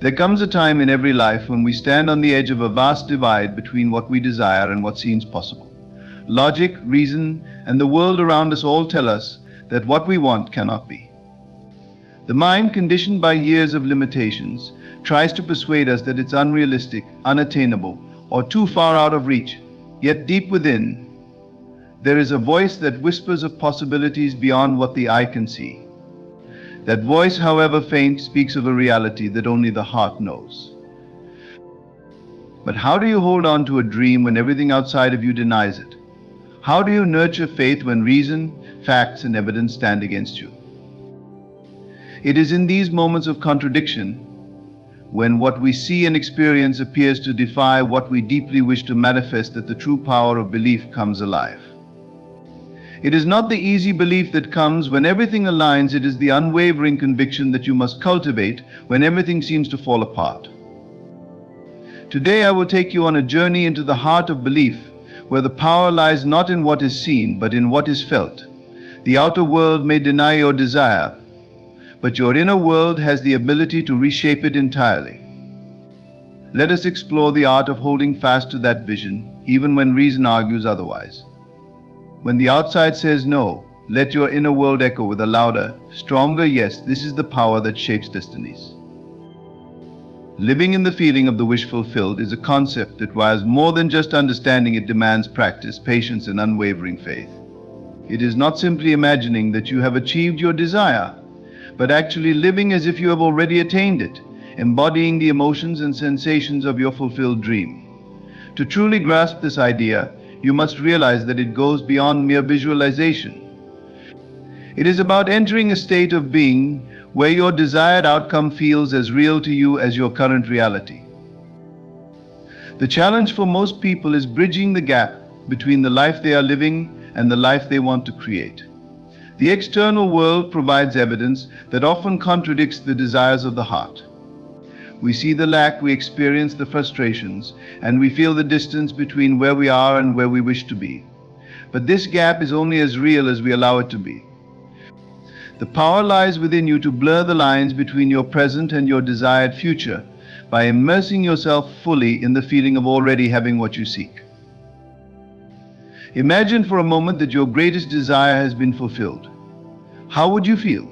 There comes a time in every life when we stand on the edge of a vast divide between what we desire and what seems possible. Logic, reason, and the world around us all tell us that what we want cannot be. The mind, conditioned by years of limitations, tries to persuade us that it's unrealistic, unattainable, or too far out of reach. Yet deep within, there is a voice that whispers of possibilities beyond what the eye can see. That voice, however faint, speaks of a reality that only the heart knows. But how do you hold on to a dream when everything outside of you denies it? How do you nurture faith when reason, facts, and evidence stand against you? It is in these moments of contradiction, when what we see and experience appears to defy what we deeply wish to manifest, that the true power of belief comes alive. It is not the easy belief that comes when everything aligns. It is the unwavering conviction that you must cultivate when everything seems to fall apart. Today I will take you on a journey into the heart of belief, where the power lies not in what is seen, but in what is felt. The outer world may deny your desire, but your inner world has the ability to reshape it entirely. Let us explore the art of holding fast to that vision, even when reason argues otherwise. When the outside says no, let your inner world echo with a louder, stronger yes. This is the power that shapes destinies. Living in the feeling of the wish fulfilled is a concept that requires more than just understanding. It demands practice, patience, and unwavering faith. It is not simply imagining that you have achieved your desire, but actually living as if you have already attained it, embodying the emotions and sensations of your fulfilled dream. To truly grasp this idea, you must realize that it goes beyond mere visualization. It is about entering a state of being where your desired outcome feels as real to you as your current reality. The challenge for most people is bridging the gap between the life they are living and the life they want to create. The external world provides evidence that often contradicts the desires of the heart. We see the lack, we experience the frustrations, and we feel the distance between where we are and where we wish to be. But this gap is only as real as we allow it to be. The power lies within you to blur the lines between your present and your desired future by immersing yourself fully in the feeling of already having what you seek. Imagine for a moment that your greatest desire has been fulfilled. How would you feel?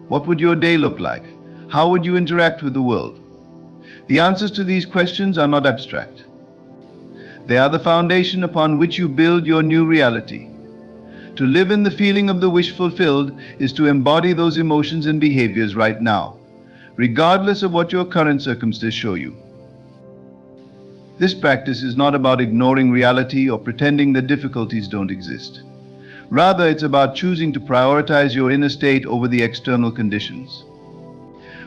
What would your day look like? How would you interact with the world? The answers to these questions are not abstract. They are the foundation upon which you build your new reality. To live in the feeling of the wish fulfilled is to embody those emotions and behaviors right now, regardless of what your current circumstances show you. This practice is not about ignoring reality or pretending that difficulties don't exist. Rather, it's about choosing to prioritize your inner state over the external conditions.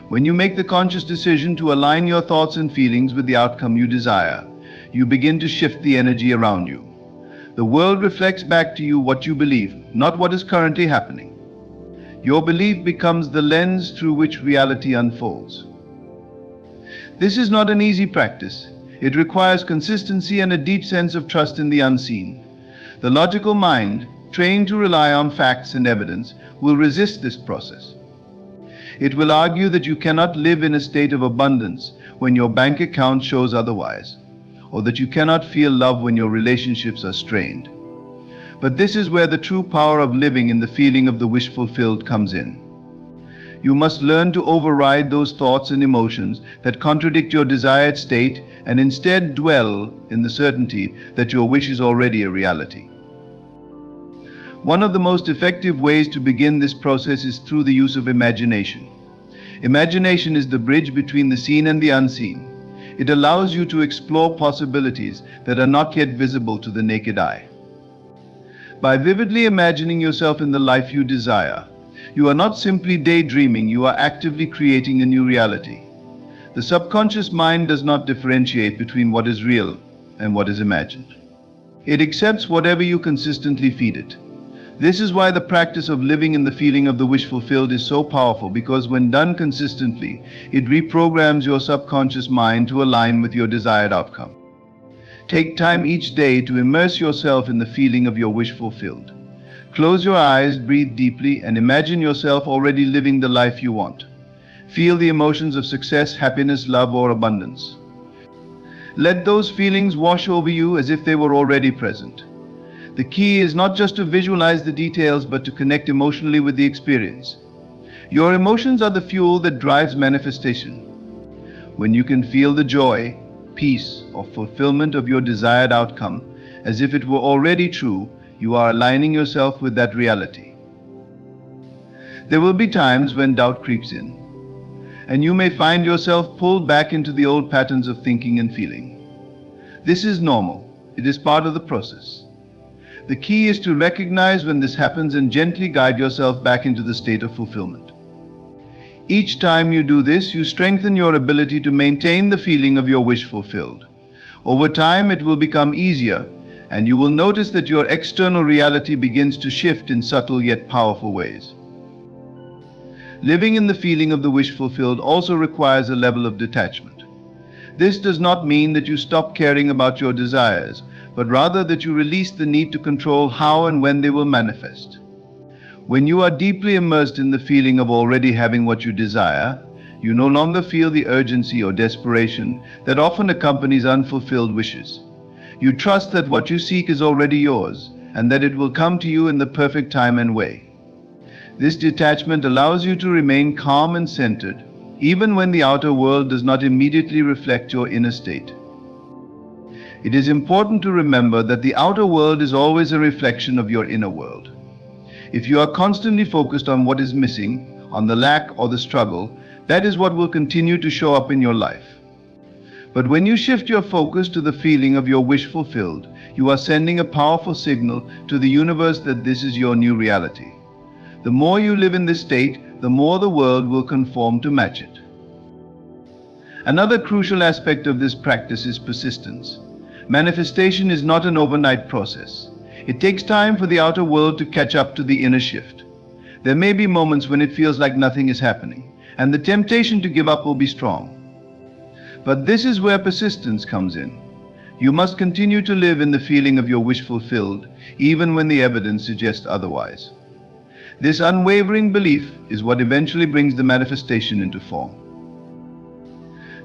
When you make the conscious decision to align your thoughts and feelings with the outcome you desire, you begin to shift the energy around you. The world reflects back to you what you believe, not what is currently happening. Your belief becomes the lens through which reality unfolds. This is not an easy practice. It requires consistency and a deep sense of trust in the unseen. The logical mind, trained to rely on facts and evidence, will resist this process. It will argue that you cannot live in a state of abundance when your bank account shows otherwise, or that you cannot feel love when your relationships are strained. But this is where the true power of living in the feeling of the wish fulfilled comes in. You must learn to override those thoughts and emotions that contradict your desired state and instead dwell in the certainty that your wish is already a reality. One of the most effective ways to begin this process is through the use of imagination. Imagination is the bridge between the seen and the unseen. It allows you to explore possibilities that are not yet visible to the naked eye. By vividly imagining yourself in the life you desire, you are not simply daydreaming, you are actively creating a new reality. The subconscious mind does not differentiate between what is real and what is imagined. It accepts whatever you consistently feed it. This is why the practice of living in the feeling of the wish fulfilled is so powerful, because when done consistently, it reprograms your subconscious mind to align with your desired outcome. Take time each day to immerse yourself in the feeling of your wish fulfilled. Close your eyes, breathe deeply, and imagine yourself already living the life you want. Feel the emotions of success, happiness, love, or abundance. Let those feelings wash over you as if they were already present. The key is not just to visualize the details, but to connect emotionally with the experience. Your emotions are the fuel that drives manifestation. When you can feel the joy, peace, or fulfillment of your desired outcome as if it were already true, you are aligning yourself with that reality. There will be times when doubt creeps in, and you may find yourself pulled back into the old patterns of thinking and feeling. This is normal. It is part of the process. The key is to recognize when this happens and gently guide yourself back into the state of fulfillment. Each time you do this, you strengthen your ability to maintain the feeling of your wish fulfilled. Over time, it will become easier, and you will notice that your external reality begins to shift in subtle yet powerful ways. Living in the feeling of the wish fulfilled also requires a level of detachment. This does not mean that you stop caring about your desires, but rather that you release the need to control how and when they will manifest. When you are deeply immersed in the feeling of already having what you desire, you no longer feel the urgency or desperation that often accompanies unfulfilled wishes. You trust that what you seek is already yours, and that it will come to you in the perfect time and way. This detachment allows you to remain calm and centered, even when the outer world does not immediately reflect your inner state. It is important to remember that the outer world is always a reflection of your inner world. If you are constantly focused on what is missing, on the lack or the struggle, that is what will continue to show up in your life. But when you shift your focus to the feeling of your wish fulfilled, you are sending a powerful signal to the universe that this is your new reality. The more you live in this state, the more the world will conform to match it. Another crucial aspect of this practice is persistence. Manifestation is not an overnight process. It takes time for the outer world to catch up to the inner shift. There may be moments when it feels like nothing is happening, and the temptation to give up will be strong. But this is where persistence comes in. You must continue to live in the feeling of your wish fulfilled, even when the evidence suggests otherwise. This unwavering belief is what eventually brings the manifestation into form.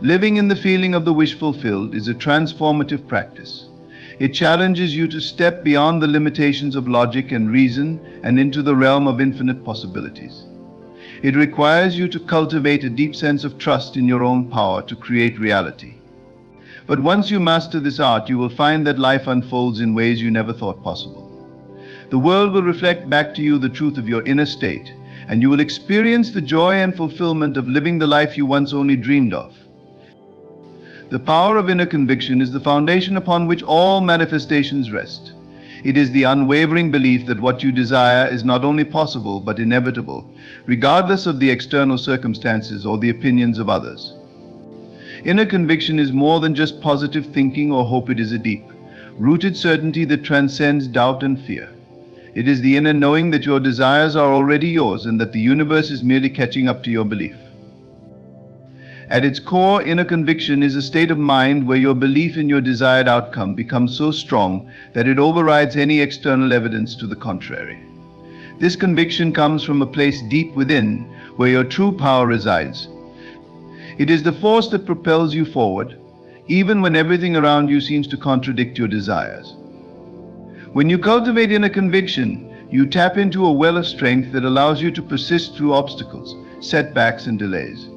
Living in the feeling of the wish fulfilled is a transformative practice. It challenges you to step beyond the limitations of logic and reason and into the realm of infinite possibilities. It requires you to cultivate a deep sense of trust in your own power to create reality. But once you master this art, you will find that life unfolds in ways you never thought possible. The world will reflect back to you the truth of your inner state, and you will experience the joy and fulfillment of living the life you once only dreamed of. The power of inner conviction is the foundation upon which all manifestations rest. It is the unwavering belief that what you desire is not only possible but inevitable, regardless of the external circumstances or the opinions of others. Inner conviction is more than just positive thinking or hope. It is a deep, rooted certainty that transcends doubt and fear. It is the inner knowing that your desires are already yours and that the universe is merely catching up to your belief. At its core, inner conviction is a state of mind where your belief in your desired outcome becomes so strong that it overrides any external evidence to the contrary. This conviction comes from a place deep within, where your true power resides. It is the force that propels you forward, even when everything around you seems to contradict your desires. When you cultivate inner conviction, you tap into a well of strength that allows you to persist through obstacles, setbacks, and delays.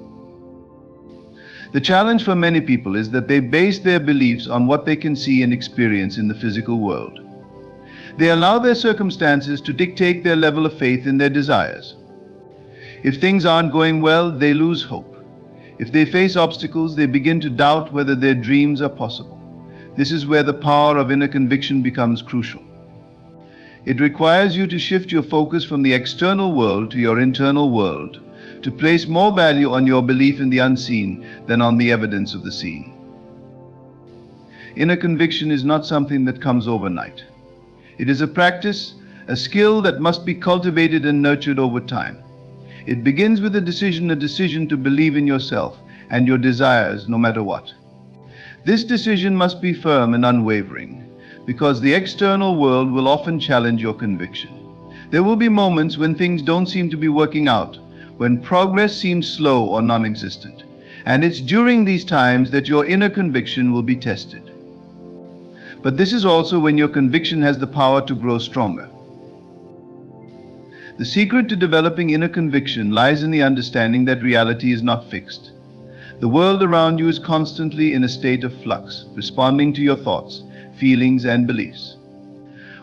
The challenge for many people is that they base their beliefs on what they can see and experience in the physical world. They allow their circumstances to dictate their level of faith in their desires. If things aren't going well, they lose hope. If they face obstacles, they begin to doubt whether their dreams are possible. This is where the power of inner conviction becomes crucial. It requires you to shift your focus from the external world to your internal world, to place more value on your belief in the unseen than on the evidence of the seen. Inner conviction is not something that comes overnight. It is a practice, a skill that must be cultivated and nurtured over time. It begins with a decision to believe in yourself and your desires no matter what. This decision must be firm and unwavering, because the external world will often challenge your conviction. There will be moments when things don't seem to be working out, when progress seems slow or non-existent. And it's during these times that your inner conviction will be tested. But this is also when your conviction has the power to grow stronger. The secret to developing inner conviction lies in the understanding that reality is not fixed. The world around you is constantly in a state of flux, responding to your thoughts, feelings, and beliefs.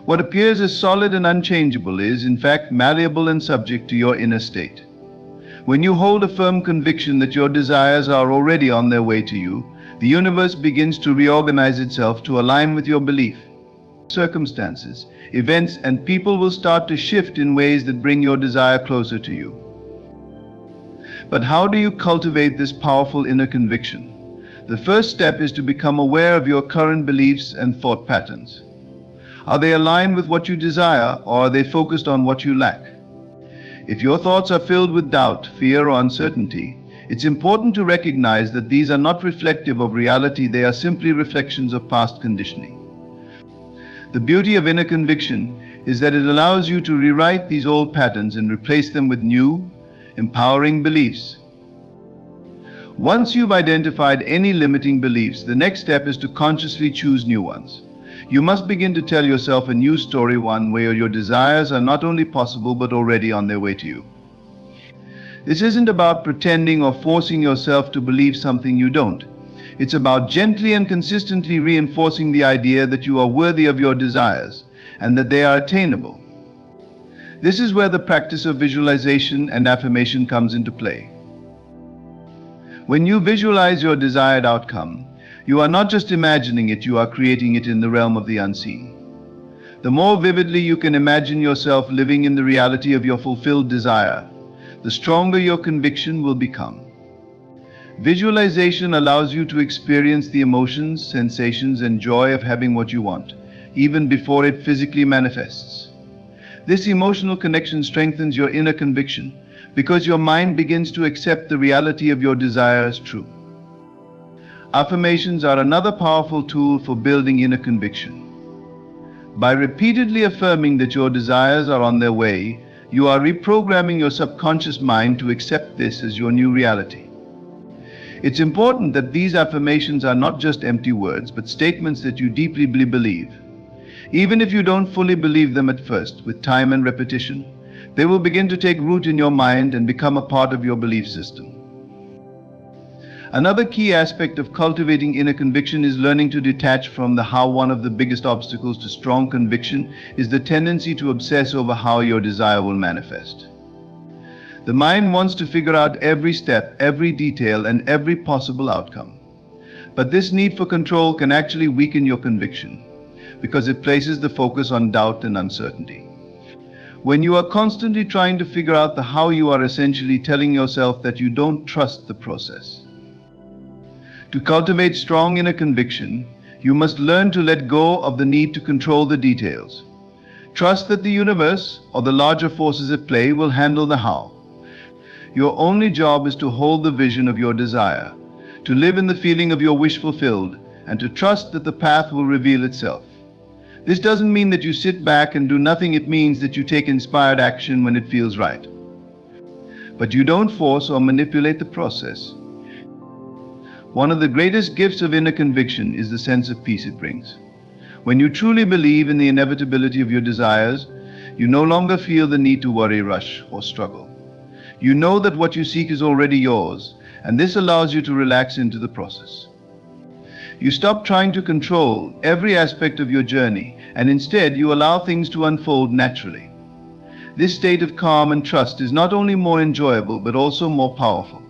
What appears as solid and unchangeable is, in fact, malleable and subject to your inner state. When you hold a firm conviction that your desires are already on their way to you, the universe begins to reorganize itself to align with your belief. Circumstances, events, and people will start to shift in ways that bring your desire closer to you. But how do you cultivate this powerful inner conviction? The first step is to become aware of your current beliefs and thought patterns. Are they aligned with what you desire, or are they focused on what you lack? If your thoughts are filled with doubt, fear, or uncertainty, it's important to recognize that these are not reflective of reality, they are simply reflections of past conditioning. The beauty of inner conviction is that it allows you to rewrite these old patterns and replace them with new, empowering beliefs. Once you've identified any limiting beliefs, the next step is to consciously choose new ones. You must begin to tell yourself a new story, one where your desires are not only possible but already on their way to you. This isn't about pretending or forcing yourself to believe something you don't. It's about gently and consistently reinforcing the idea that you are worthy of your desires and that they are attainable. This is where the practice of visualization and affirmation comes into play. When you visualize your desired outcome, you are not just imagining it, you are creating it in the realm of the unseen. The more vividly you can imagine yourself living in the reality of your fulfilled desire, the stronger your conviction will become. Visualization allows you to experience the emotions, sensations, and joy of having what you want, even before it physically manifests. This emotional connection strengthens your inner conviction because your mind begins to accept the reality of your desire as true. Affirmations are another powerful tool for building inner conviction. By repeatedly affirming that your desires are on their way, you are reprogramming your subconscious mind to accept this as your new reality. It's important that these affirmations are not just empty words, but statements that you deeply believe. Even if you don't fully believe them at first, with time and repetition, they will begin to take root in your mind and become a part of your belief system. Another key aspect of cultivating inner conviction is learning to detach from the how. One of the biggest obstacles to strong conviction is the tendency to obsess over how your desire will manifest. The mind wants to figure out every step, every detail, and every possible outcome. But this need for control can actually weaken your conviction, because it places the focus on doubt and uncertainty. When you are constantly trying to figure out the how, you are essentially telling yourself that you don't trust the process. To cultivate strong inner conviction, you must learn to let go of the need to control the details. Trust that the universe or the larger forces at play will handle the how. Your only job is to hold the vision of your desire, to live in the feeling of your wish fulfilled, and to trust that the path will reveal itself. This doesn't mean that you sit back and do nothing. It means that you take inspired action when it feels right. But you don't force or manipulate the process. One of the greatest gifts of inner conviction is the sense of peace it brings. When you truly believe in the inevitability of your desires, you no longer feel the need to worry, rush, or struggle. You know that what you seek is already yours, and this allows you to relax into the process. You stop trying to control every aspect of your journey, and instead you allow things to unfold naturally. This state of calm and trust is not only more enjoyable, but also more powerful,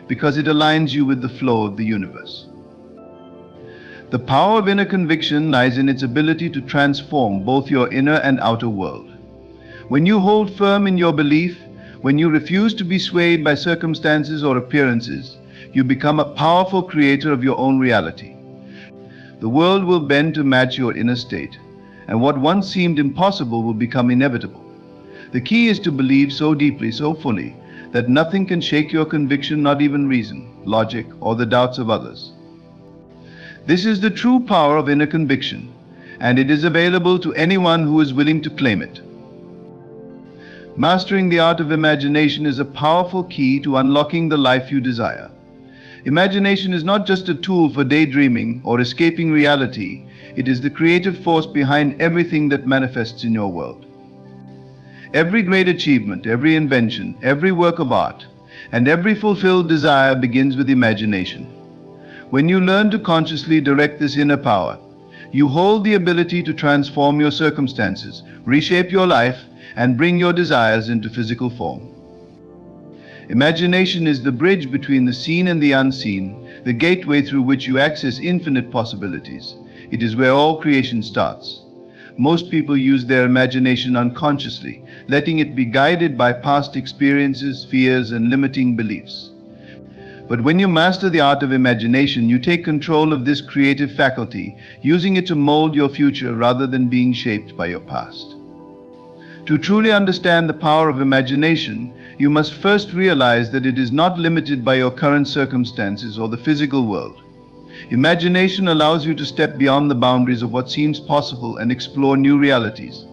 because it aligns you with the flow of the universe. The power of inner conviction lies in its ability to transform both your inner and outer world. When you hold firm in your belief, when you refuse to be swayed by circumstances or appearances, you become a powerful creator of your own reality. The world will bend to match your inner state, and what once seemed impossible will become inevitable. The key is to believe so deeply, so fully, that nothing can shake your conviction, not even reason, logic, or the doubts of others. This is the true power of inner conviction, and it is available to anyone who is willing to claim it. Mastering the art of imagination is a powerful key to unlocking the life you desire. Imagination is not just a tool for daydreaming or escaping reality, it is the creative force behind everything that manifests in your world. Every great achievement, every invention, every work of art, and every fulfilled desire begins with imagination. When you learn to consciously direct this inner power, you hold the ability to transform your circumstances, reshape your life, and bring your desires into physical form. Imagination is the bridge between the seen and the unseen, the gateway through which you access infinite possibilities. It is where all creation starts. Most people use their imagination unconsciously, letting it be guided by past experiences, fears, and limiting beliefs. But when you master the art of imagination, you take control of this creative faculty, using it to mold your future rather than being shaped by your past. To truly understand the power of imagination, you must first realize that it is not limited by your current circumstances or the physical world. Imagination allows you to step beyond the boundaries of what seems possible and explore new realities.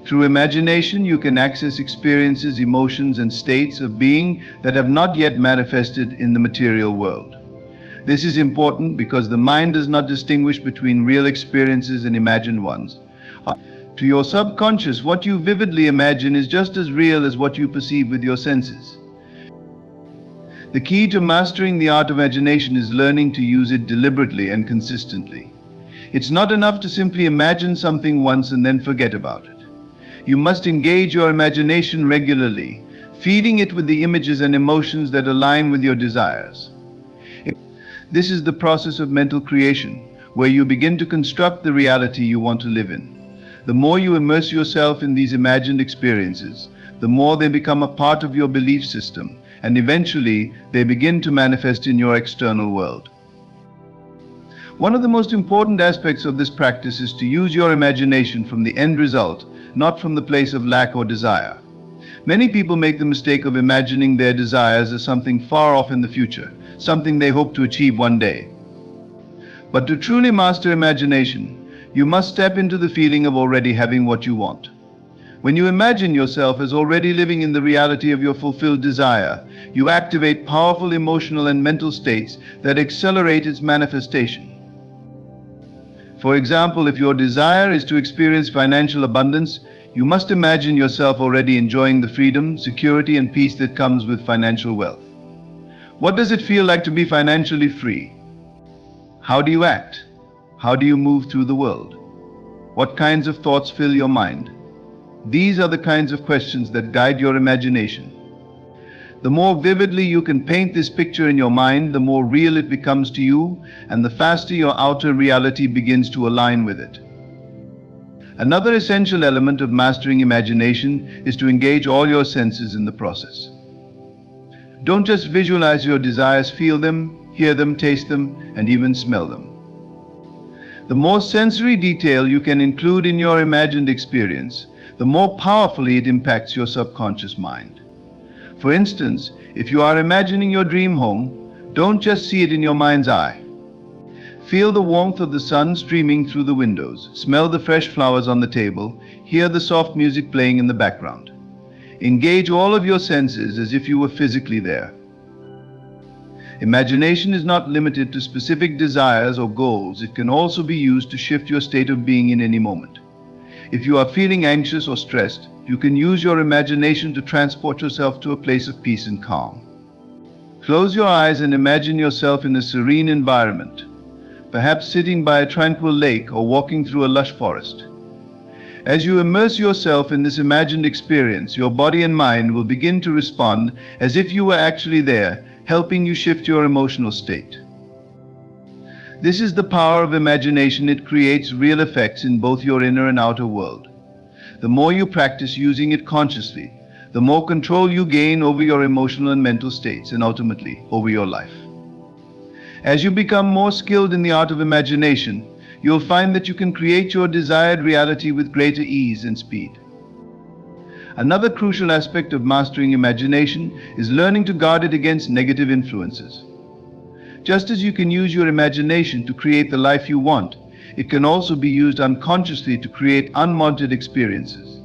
Through imagination, you can access experiences, emotions, and states of being that have not yet manifested in the material world. This is important because the mind does not distinguish between real experiences and imagined ones. To your subconscious, what you vividly imagine is just as real as what you perceive with your senses. The key to mastering the art of imagination is learning to use it deliberately and consistently. It's not enough to simply imagine something once and then forget about it. You must engage your imagination regularly, feeding it with the images and emotions that align with your desires. This is the process of mental creation, where you begin to construct the reality you want to live in. The more you immerse yourself in these imagined experiences, the more they become a part of your belief system, and eventually they begin to manifest in your external world. One of the most important aspects of this practice is to use your imagination from the end result, not from the place of lack or desire. Many people make the mistake of imagining their desires as something far off in the future, something they hope to achieve one day. But to truly master imagination, you must step into the feeling of already having what you want. When you imagine yourself as already living in the reality of your fulfilled desire, you activate powerful emotional and mental states that accelerate its manifestation. For example, if your desire is to experience financial abundance, you must imagine yourself already enjoying the freedom, security, and peace that comes with financial wealth. What does it feel like to be financially free? How do you act? How do you move through the world? What kinds of thoughts fill your mind? These are the kinds of questions that guide your imagination. The more vividly you can paint this picture in your mind, the more real it becomes to you, and the faster your outer reality begins to align with it. Another essential element of mastering imagination is to engage all your senses in the process. Don't just visualize your desires, feel them, hear them, taste them, and even smell them. The more sensory detail you can include in your imagined experience, the more powerfully it impacts your subconscious mind. For instance, if you are imagining your dream home, don't just see it in your mind's eye. Feel the warmth of the sun streaming through the windows, smell the fresh flowers on the table, hear the soft music playing in the background. Engage all of your senses as if you were physically there. Imagination is not limited to specific desires or goals. It can also be used to shift your state of being in any moment. If you are feeling anxious or stressed, you can use your imagination to transport yourself to a place of peace and calm. Close your eyes and imagine yourself in a serene environment, perhaps sitting by a tranquil lake or walking through a lush forest. As you immerse yourself in this imagined experience, your body and mind will begin to respond as if you were actually there, helping you shift your emotional state. This is the power of imagination. It creates real effects in both your inner and outer world. The more you practice using it consciously, the more control you gain over your emotional and mental states, and ultimately over your life. As you become more skilled in the art of imagination, you'll find that you can create your desired reality with greater ease and speed. Another crucial aspect of mastering imagination is learning to guard it against negative influences. Just as you can use your imagination to create the life you want, it can also be used unconsciously to create unwanted experiences.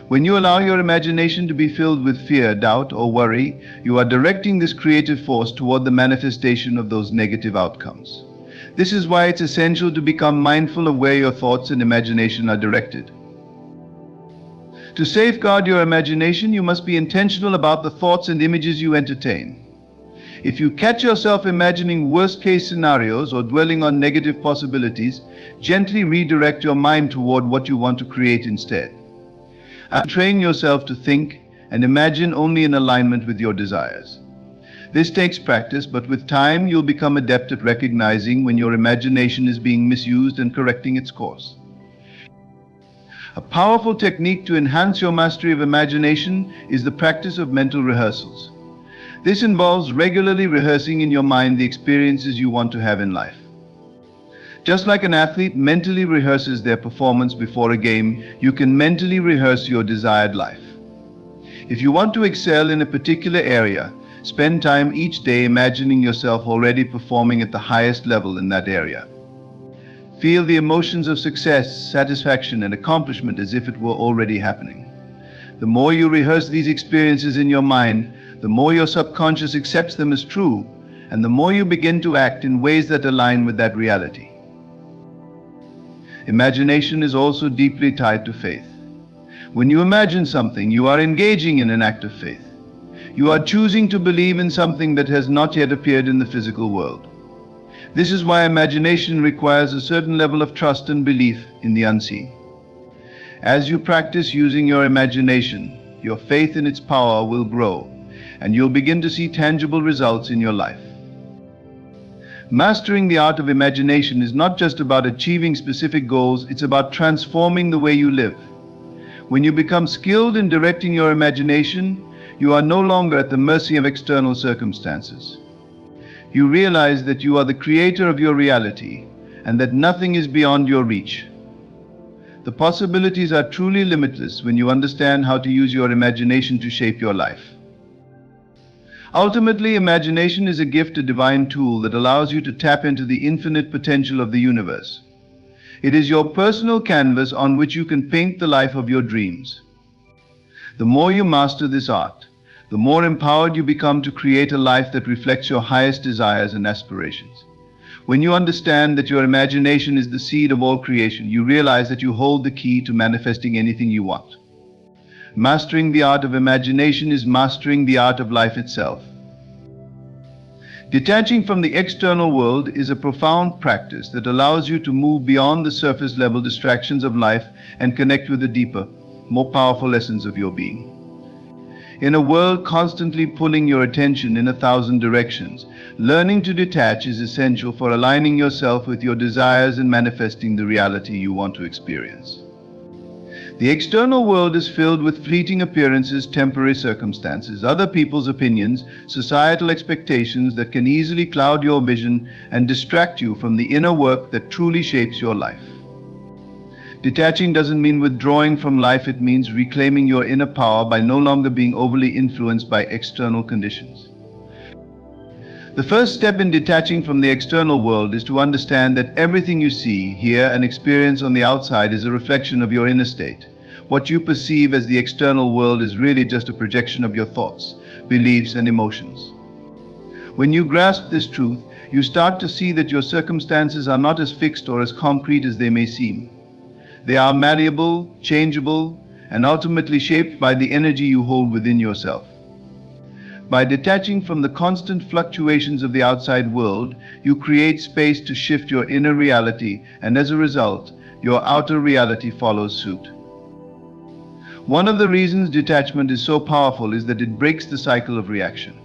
When you allow your imagination to be filled with fear, doubt, or worry, you are directing this creative force toward the manifestation of those negative outcomes. This is why it's essential to become mindful of where your thoughts and imagination are directed. To safeguard your imagination, you must be intentional about the thoughts and images you entertain. If you catch yourself imagining worst-case scenarios or dwelling on negative possibilities, gently redirect your mind toward what you want to create instead. And train yourself to think and imagine only in alignment with your desires. This takes practice, but with time you'll become adept at recognizing when your imagination is being misused and correcting its course. A powerful technique to enhance your mastery of imagination is the practice of mental rehearsals. This involves regularly rehearsing in your mind the experiences you want to have in life. Just like an athlete mentally rehearses their performance before a game, you can mentally rehearse your desired life. If you want to excel in a particular area, spend time each day imagining yourself already performing at the highest level in that area. Feel the emotions of success, satisfaction, and accomplishment as if it were already happening. The more you rehearse these experiences in your mind, the more your subconscious accepts them as true, and the more you begin to act in ways that align with that reality. Imagination is also deeply tied to faith. When you imagine something, you are engaging in an act of faith. You are choosing to believe in something that has not yet appeared in the physical world. This is why imagination requires a certain level of trust and belief in the unseen. As you practice using your imagination, your faith in its power will grow, and you'll begin to see tangible results in your life. Mastering the art of imagination is not just about achieving specific goals, it's about transforming the way you live. When you become skilled in directing your imagination, you are no longer at the mercy of external circumstances. You realize that you are the creator of your reality and that nothing is beyond your reach. The possibilities are truly limitless when you understand how to use your imagination to shape your life. Ultimately, imagination is a gift, a divine tool that allows you to tap into the infinite potential of the universe. It is your personal canvas on which you can paint the life of your dreams. The more you master this art, the more empowered you become to create a life that reflects your highest desires and aspirations. When you understand that your imagination is the seed of all creation, you realize that you hold the key to manifesting anything you want. Mastering the art of imagination is mastering the art of life itself. Detaching from the external world is a profound practice that allows you to move beyond the surface level distractions of life and connect with the deeper, more powerful essence of your being. In a world constantly pulling your attention in 1,000 directions, learning to detach is essential for aligning yourself with your desires and manifesting the reality you want to experience. The external world is filled with fleeting appearances, temporary circumstances, other people's opinions, societal expectations that can easily cloud your vision and distract you from the inner work that truly shapes your life. Detaching doesn't mean withdrawing from life, it means reclaiming your inner power by no longer being overly influenced by external conditions. The first step in detaching from the external world is to understand that everything you see, hear, and experience on the outside is a reflection of your inner state. What you perceive as the external world is really just a projection of your thoughts, beliefs, and emotions. When you grasp this truth, you start to see that your circumstances are not as fixed or as concrete as they may seem. They are malleable, changeable, and ultimately shaped by the energy you hold within yourself. By detaching from the constant fluctuations of the outside world, you create space to shift your inner reality, and as a result, your outer reality follows suit. One of the reasons detachment is so powerful is that it breaks the cycle of reaction.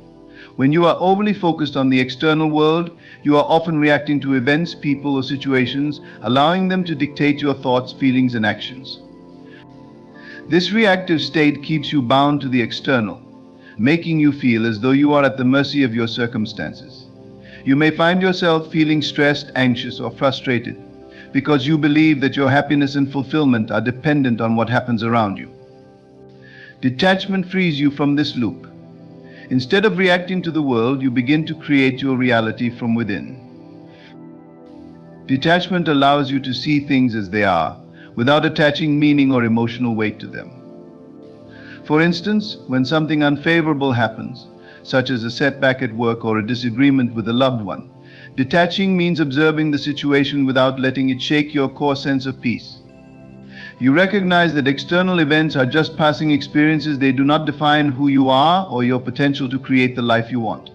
When you are overly focused on the external world, you are often reacting to events, people, or situations, allowing them to dictate your thoughts, feelings, and actions. This reactive state keeps you bound to the external, making you feel as though you are at the mercy of your circumstances. You may find yourself feeling stressed, anxious, or frustrated because you believe that your happiness and fulfillment are dependent on what happens around you. Detachment frees you from this loop. Instead of reacting to the world, you begin to create your reality from within. Detachment allows you to see things as they are, without attaching meaning or emotional weight to them. For instance, when something unfavorable happens, such as a setback at work or a disagreement with a loved one, detaching means observing the situation without letting it shake your core sense of peace. You recognize that external events are just passing experiences. They do not define who you are or your potential to create the life you want.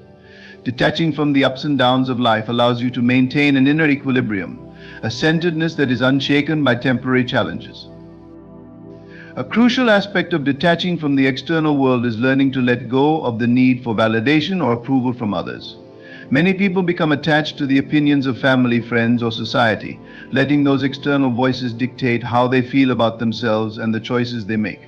Detaching from the ups and downs of life allows you to maintain an inner equilibrium, a centeredness that is unshaken by temporary challenges. A crucial aspect of detaching from the external world is learning to let go of the need for validation or approval from others. Many people become attached to the opinions of family, friends, or society, letting those external voices dictate how they feel about themselves and the choices they make.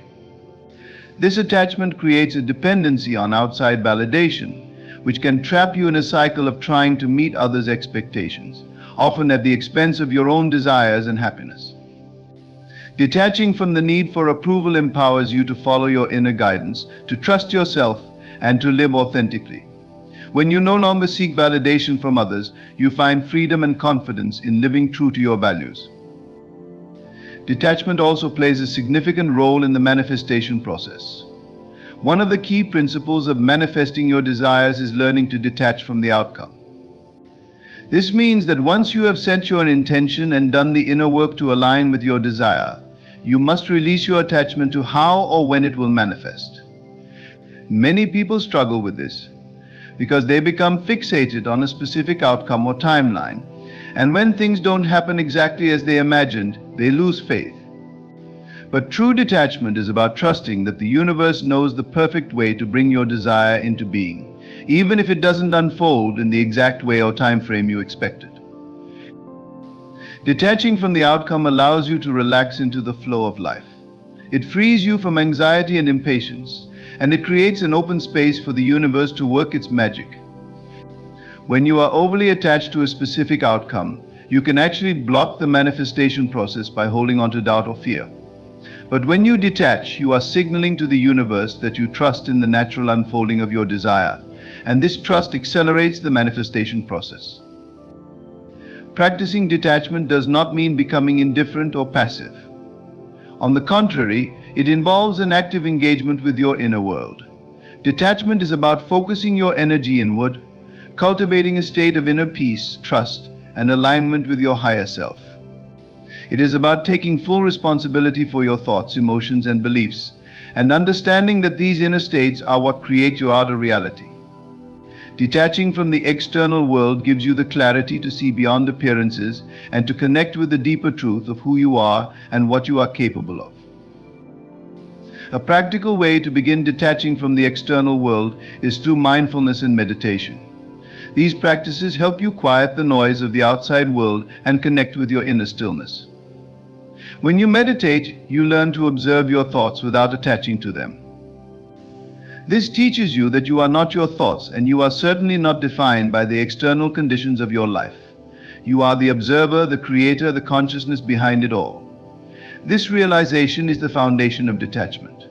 This attachment creates a dependency on outside validation, which can trap you in a cycle of trying to meet others' expectations, often at the expense of your own desires and happiness. Detaching from the need for approval empowers you to follow your inner guidance, to trust yourself, and to live authentically. When you no longer seek validation from others, you find freedom and confidence in living true to your values. Detachment also plays a significant role in the manifestation process. One of the key principles of manifesting your desires is learning to detach from the outcome. This means that once you have set your intention and done the inner work to align with your desire, you must release your attachment to how or when it will manifest. Many people struggle with this because they become fixated on a specific outcome or timeline, and when things don't happen exactly as they imagined, they lose faith. But true detachment is about trusting that the universe knows the perfect way to bring your desire into being, even if it doesn't unfold in the exact way or time frame you expected. Detaching from the outcome allows you to relax into the flow of life. It frees you from anxiety and impatience, and it creates an open space for the universe to work its magic. When you are overly attached to a specific outcome, you can actually block the manifestation process by holding on to doubt or fear. But when you detach, you are signaling to the universe that you trust in the natural unfolding of your desire, and this trust accelerates the manifestation process. Practicing detachment does not mean becoming indifferent or passive. On the contrary, it involves an active engagement with your inner world. Detachment is about focusing your energy inward, cultivating a state of inner peace, trust, and alignment with your higher self. It is about taking full responsibility for your thoughts, emotions, and beliefs, and understanding that these inner states are what create your outer reality. Detaching from the external world gives you the clarity to see beyond appearances and to connect with the deeper truth of who you are and what you are capable of. A practical way to begin detaching from the external world is through mindfulness and meditation. These practices help you quiet the noise of the outside world and connect with your inner stillness. When you meditate, you learn to observe your thoughts without attaching to them. This teaches you that you are not your thoughts, and you are certainly not defined by the external conditions of your life. You are the observer, the creator, the consciousness behind it all. This realization is the foundation of detachment.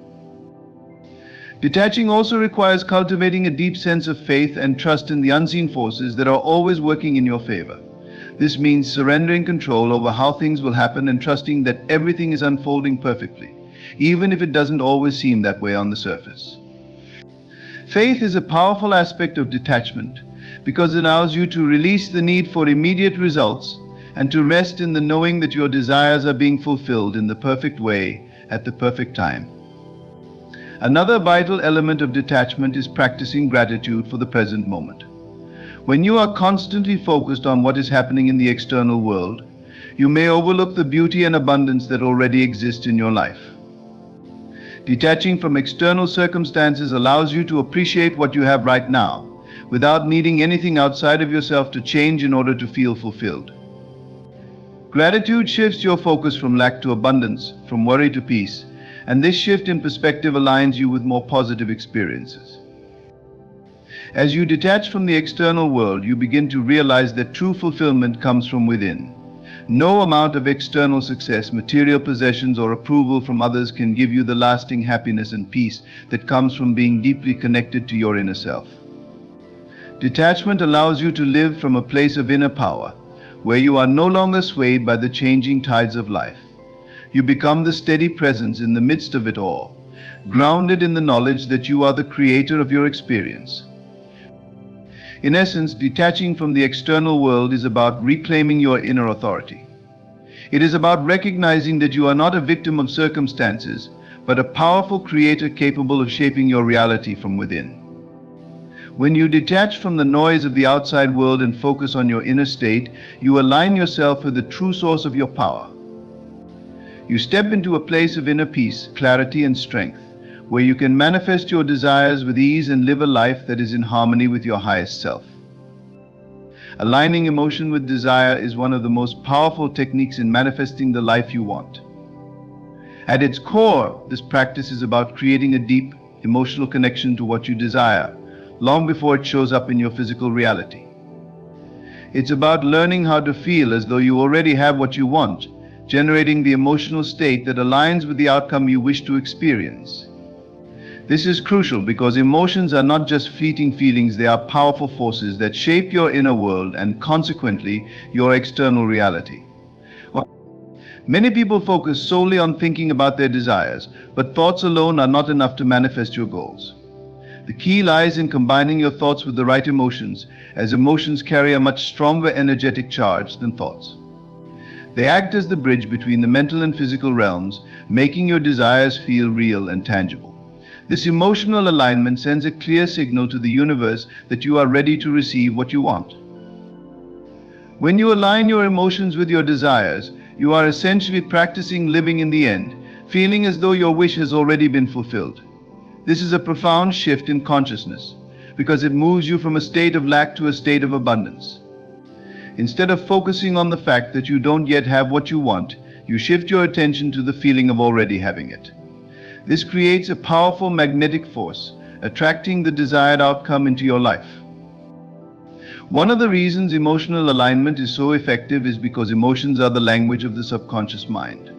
Detaching also requires cultivating a deep sense of faith and trust in the unseen forces that are always working in your favor. This means surrendering control over how things will happen and trusting that everything is unfolding perfectly, even if it doesn't always seem that way on the surface. Faith is a powerful aspect of detachment because it allows you to release the need for immediate results and to rest in the knowing that your desires are being fulfilled in the perfect way at the perfect time. Another vital element of detachment is practicing gratitude for the present moment. When you are constantly focused on what is happening in the external world, you may overlook the beauty and abundance that already exist in your life. Detaching from external circumstances allows you to appreciate what you have right now, without needing anything outside of yourself to change in order to feel fulfilled. Gratitude shifts your focus from lack to abundance, from worry to peace, and this shift in perspective aligns you with more positive experiences. As you detach from the external world, you begin to realize that true fulfillment comes from within. No amount of external success, material possessions, or approval from others can give you the lasting happiness and peace that comes from being deeply connected to your inner self. Detachment allows you to live from a place of inner power, where you are no longer swayed by the changing tides of life. You become the steady presence in the midst of it all, grounded in the knowledge that you are the creator of your experience. In essence, detaching from the external world is about reclaiming your inner authority. It is about recognizing that you are not a victim of circumstances, but a powerful creator capable of shaping your reality from within. When you detach from the noise of the outside world and focus on your inner state, you align yourself with the true source of your power. You step into a place of inner peace, clarity, and strength, where you can manifest your desires with ease and live a life that is in harmony with your highest self. Aligning emotion with desire is one of the most powerful techniques in manifesting the life you want. At its core, this practice is about creating a deep, emotional connection to what you desire, long before it shows up in your physical reality. It's about learning how to feel as though you already have what you want, generating the emotional state that aligns with the outcome you wish to experience. This is crucial because emotions are not just fleeting feelings, they are powerful forces that shape your inner world and consequently your external reality. Many people focus solely on thinking about their desires, but thoughts alone are not enough to manifest your goals. The key lies in combining your thoughts with the right emotions, as emotions carry a much stronger energetic charge than thoughts. They act as the bridge between the mental and physical realms, making your desires feel real and tangible. This emotional alignment sends a clear signal to the universe that you are ready to receive what you want. When you align your emotions with your desires, you are essentially practicing living in the end, feeling as though your wish has already been fulfilled. This is a profound shift in consciousness, because it moves you from a state of lack to a state of abundance. Instead of focusing on the fact that you don't yet have what you want, you shift your attention to the feeling of already having it. This creates a powerful magnetic force, attracting the desired outcome into your life. One of the reasons emotional alignment is so effective is because emotions are the language of the subconscious mind.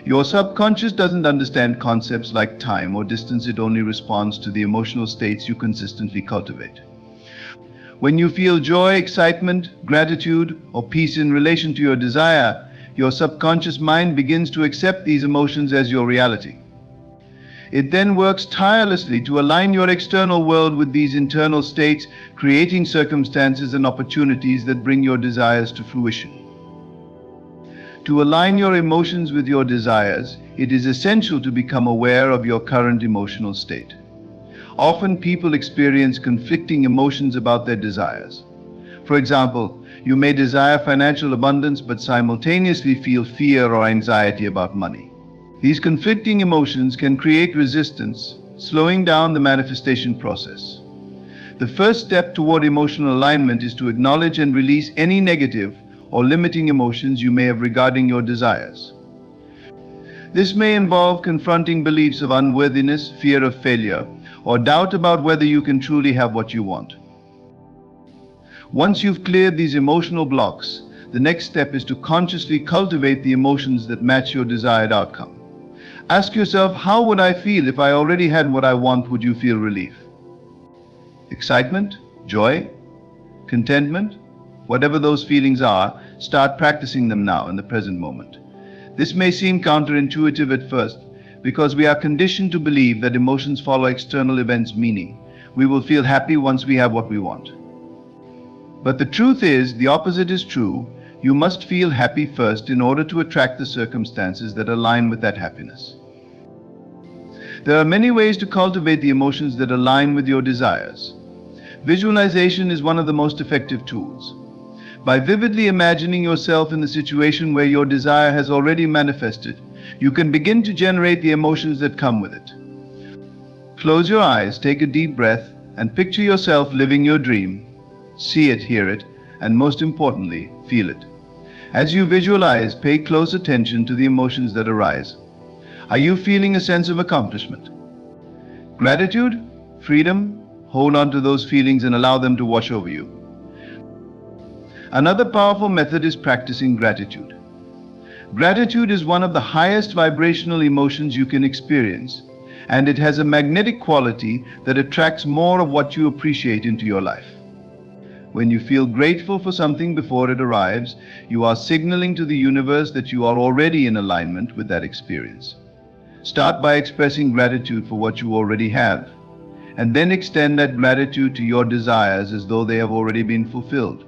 Your subconscious doesn't understand concepts like time or distance, it only responds to the emotional states you consistently cultivate. When you feel joy, excitement, gratitude, or peace in relation to your desire, your subconscious mind begins to accept these emotions as your reality. It then works tirelessly to align your external world with these internal states, creating circumstances and opportunities that bring your desires to fruition. To align your emotions with your desires, it is essential to become aware of your current emotional state. Often people experience conflicting emotions about their desires. For example, you may desire financial abundance but simultaneously feel fear or anxiety about money. These conflicting emotions can create resistance, slowing down the manifestation process. The first step toward emotional alignment is to acknowledge and release any negative or limiting emotions you may have regarding your desires. This may involve confronting beliefs of unworthiness, fear of failure, or doubt about whether you can truly have what you want. Once you've cleared these emotional blocks, the next step is to consciously cultivate the emotions that match your desired outcome. Ask yourself, how would I feel if I already had what I want? Would you feel relief? Excitement? Joy? Contentment? Whatever those feelings are, start practicing them now in the present moment. This may seem counterintuitive at first, because we are conditioned to believe that emotions follow external events, meaning we will feel happy once we have what we want. But the truth is, the opposite is true. You must feel happy first in order to attract the circumstances that align with that happiness. There are many ways to cultivate the emotions that align with your desires. Visualization is one of the most effective tools. By vividly imagining yourself in the situation where your desire has already manifested, you can begin to generate the emotions that come with it. Close your eyes, take a deep breath, and picture yourself living your dream. See it, hear it, and most importantly, feel it. As you visualize, pay close attention to the emotions that arise. Are you feeling a sense of accomplishment? Gratitude? Freedom? Hold on to those feelings and allow them to wash over you. Another powerful method is practicing gratitude. Gratitude is one of the highest vibrational emotions you can experience, and it has a magnetic quality that attracts more of what you appreciate into your life. When you feel grateful for something before it arrives, you are signaling to the universe that you are already in alignment with that experience. Start by expressing gratitude for what you already have, and then extend that gratitude to your desires as though they have already been fulfilled.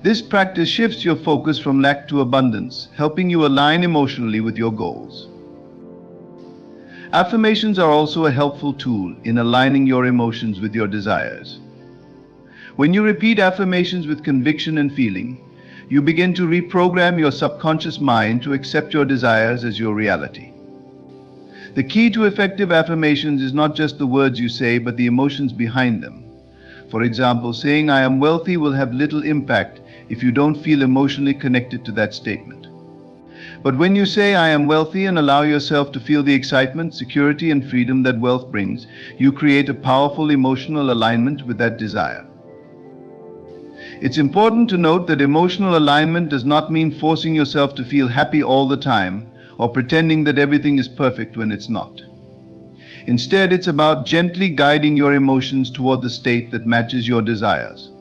This practice shifts your focus from lack to abundance, helping you align emotionally with your goals. Affirmations are also a helpful tool in aligning your emotions with your desires. When you repeat affirmations with conviction and feeling, you begin to reprogram your subconscious mind to accept your desires as your reality. The key to effective affirmations is not just the words you say, but the emotions behind them. For example, saying "I am wealthy" will have little impact if you don't feel emotionally connected to that statement. But when you say "I am wealthy" and allow yourself to feel the excitement, security, and freedom that wealth brings, you create a powerful emotional alignment with that desire. It's important to note that emotional alignment does not mean forcing yourself to feel happy all the time or pretending that everything is perfect when it's not. Instead, it's about gently guiding your emotions toward the state that matches your desires.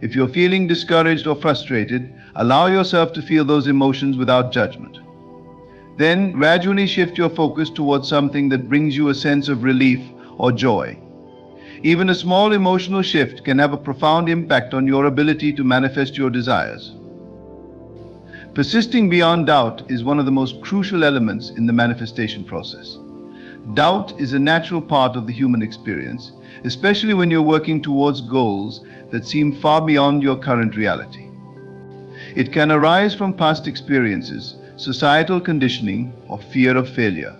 If you're feeling discouraged or frustrated, allow yourself to feel those emotions without judgment. Then gradually shift your focus towards something that brings you a sense of relief or joy. Even a small emotional shift can have a profound impact on your ability to manifest your desires. Persisting beyond doubt is one of the most crucial elements in the manifestation process. Doubt is a natural part of the human experience, especially when you're working towards goals that seem far beyond your current reality. It can arise from past experiences, societal conditioning, or fear of failure.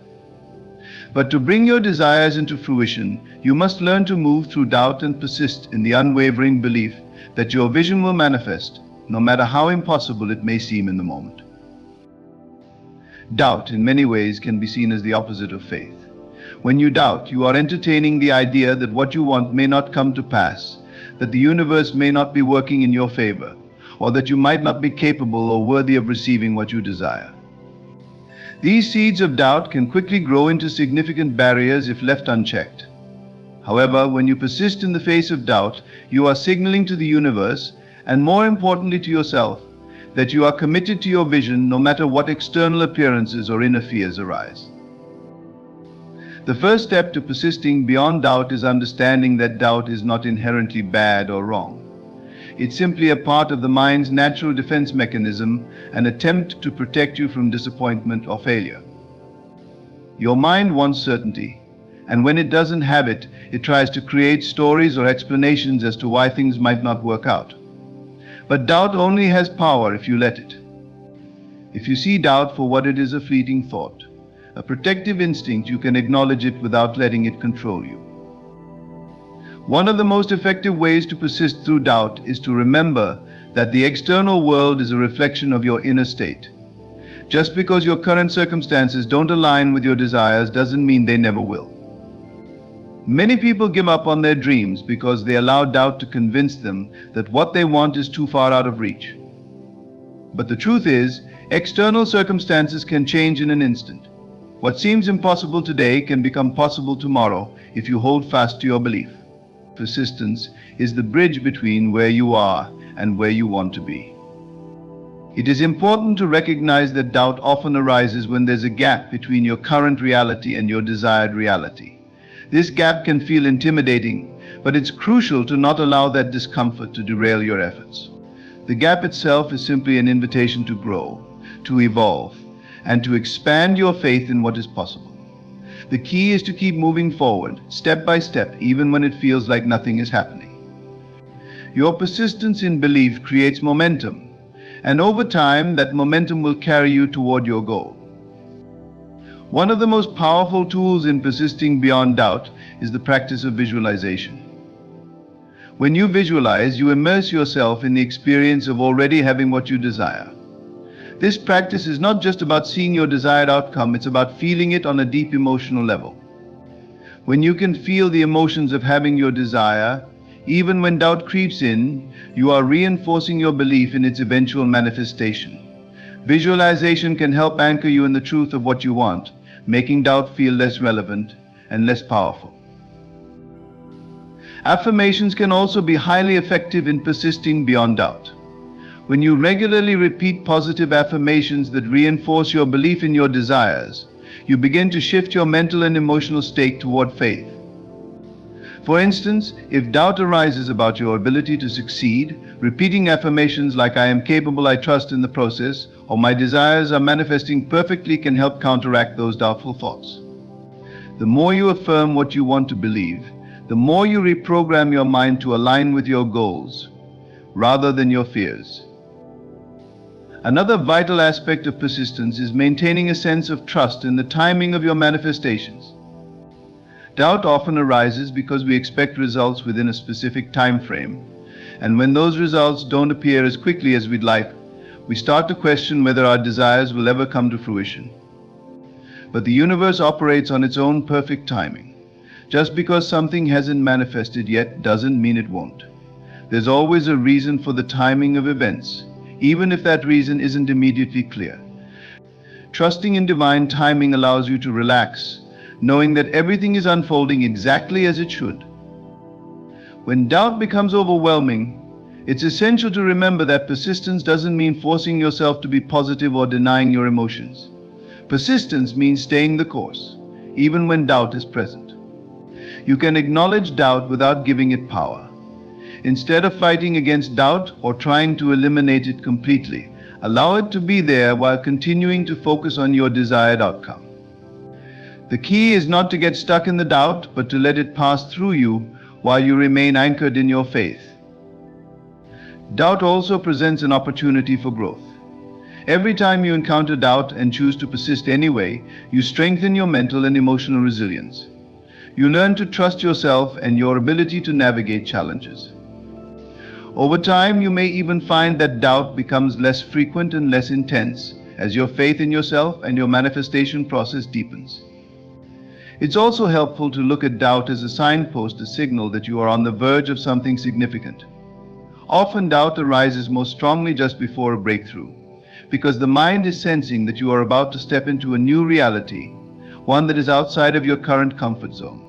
But to bring your desires into fruition, you must learn to move through doubt and persist in the unwavering belief that your vision will manifest, no matter how impossible it may seem in the moment. Doubt, in many ways, can be seen as the opposite of faith. When you doubt, you are entertaining the idea that what you want may not come to pass, that the universe may not be working in your favor, or that you might not be capable or worthy of receiving what you desire. These seeds of doubt can quickly grow into significant barriers if left unchecked. However, when you persist in the face of doubt, you are signaling to the universe, and more importantly to yourself, that you are committed to your vision no matter what external appearances or inner fears arise. The first step to persisting beyond doubt is understanding that doubt is not inherently bad or wrong. It's simply a part of the mind's natural defense mechanism, an attempt to protect you from disappointment or failure. Your mind wants certainty, and when it doesn't have it, it tries to create stories or explanations as to why things might not work out. But doubt only has power if you let it. If you see doubt for what it is, a fleeting thought, a protective instinct, you can acknowledge it without letting it control you. One of the most effective ways to persist through doubt is to remember that the external world is a reflection of your inner state. Just because your current circumstances don't align with your desires doesn't mean they never will. Many people give up on their dreams because they allow doubt to convince them that what they want is too far out of reach. But the truth is, external circumstances can change in an instant. What seems impossible today can become possible tomorrow if you hold fast to your belief. Persistence is the bridge between where you are and where you want to be. It is important to recognize that doubt often arises when there's a gap between your current reality and your desired reality. This gap can feel intimidating, but it's crucial to not allow that discomfort to derail your efforts. The gap itself is simply an invitation to grow, to evolve, and to expand your faith in what is possible. The key is to keep moving forward, step by step, even when it feels like nothing is happening. Your persistence in belief creates momentum, and over time, that momentum will carry you toward your goal. One of the most powerful tools in persisting beyond doubt is the practice of visualization. When you visualize, you immerse yourself in the experience of already having what you desire. This practice is not just about seeing your desired outcome, it's about feeling it on a deep emotional level. When you can feel the emotions of having your desire, even when doubt creeps in, you are reinforcing your belief in its eventual manifestation. Visualization can help anchor you in the truth of what you want, making doubt feel less relevant and less powerful. Affirmations can also be highly effective in persisting beyond doubt. When you regularly repeat positive affirmations that reinforce your belief in your desires, you begin to shift your mental and emotional state toward faith. For instance, if doubt arises about your ability to succeed, repeating affirmations like "I am capable, I trust in the process," or "my desires are manifesting perfectly" can help counteract those doubtful thoughts. The more you affirm what you want to believe, the more you reprogram your mind to align with your goals, rather than your fears. Another vital aspect of persistence is maintaining a sense of trust in the timing of your manifestations. Doubt often arises because we expect results within a specific time frame, and when those results don't appear as quickly as we'd like, we start to question whether our desires will ever come to fruition. But the universe operates on its own perfect timing. Just because something hasn't manifested yet doesn't mean it won't. There's always a reason for the timing of events, even if that reason isn't immediately clear. Trusting in divine timing allows you to relax, knowing that everything is unfolding exactly as it should. When doubt becomes overwhelming, it's essential to remember that persistence doesn't mean forcing yourself to be positive or denying your emotions. Persistence means staying the course, even when doubt is present. You can acknowledge doubt without giving it power. Instead of fighting against doubt or trying to eliminate it completely, allow it to be there while continuing to focus on your desired outcome. The key is not to get stuck in the doubt, but to let it pass through you while you remain anchored in your faith. Doubt also presents an opportunity for growth. Every time you encounter doubt and choose to persist anyway, you strengthen your mental and emotional resilience. You learn to trust yourself and your ability to navigate challenges. Over time, you may even find that doubt becomes less frequent and less intense as your faith in yourself and your manifestation process deepens. It's also helpful to look at doubt as a signpost, a signal that you are on the verge of something significant. Often doubt arises most strongly just before a breakthrough, because the mind is sensing that you are about to step into a new reality, one that is outside of your current comfort zone.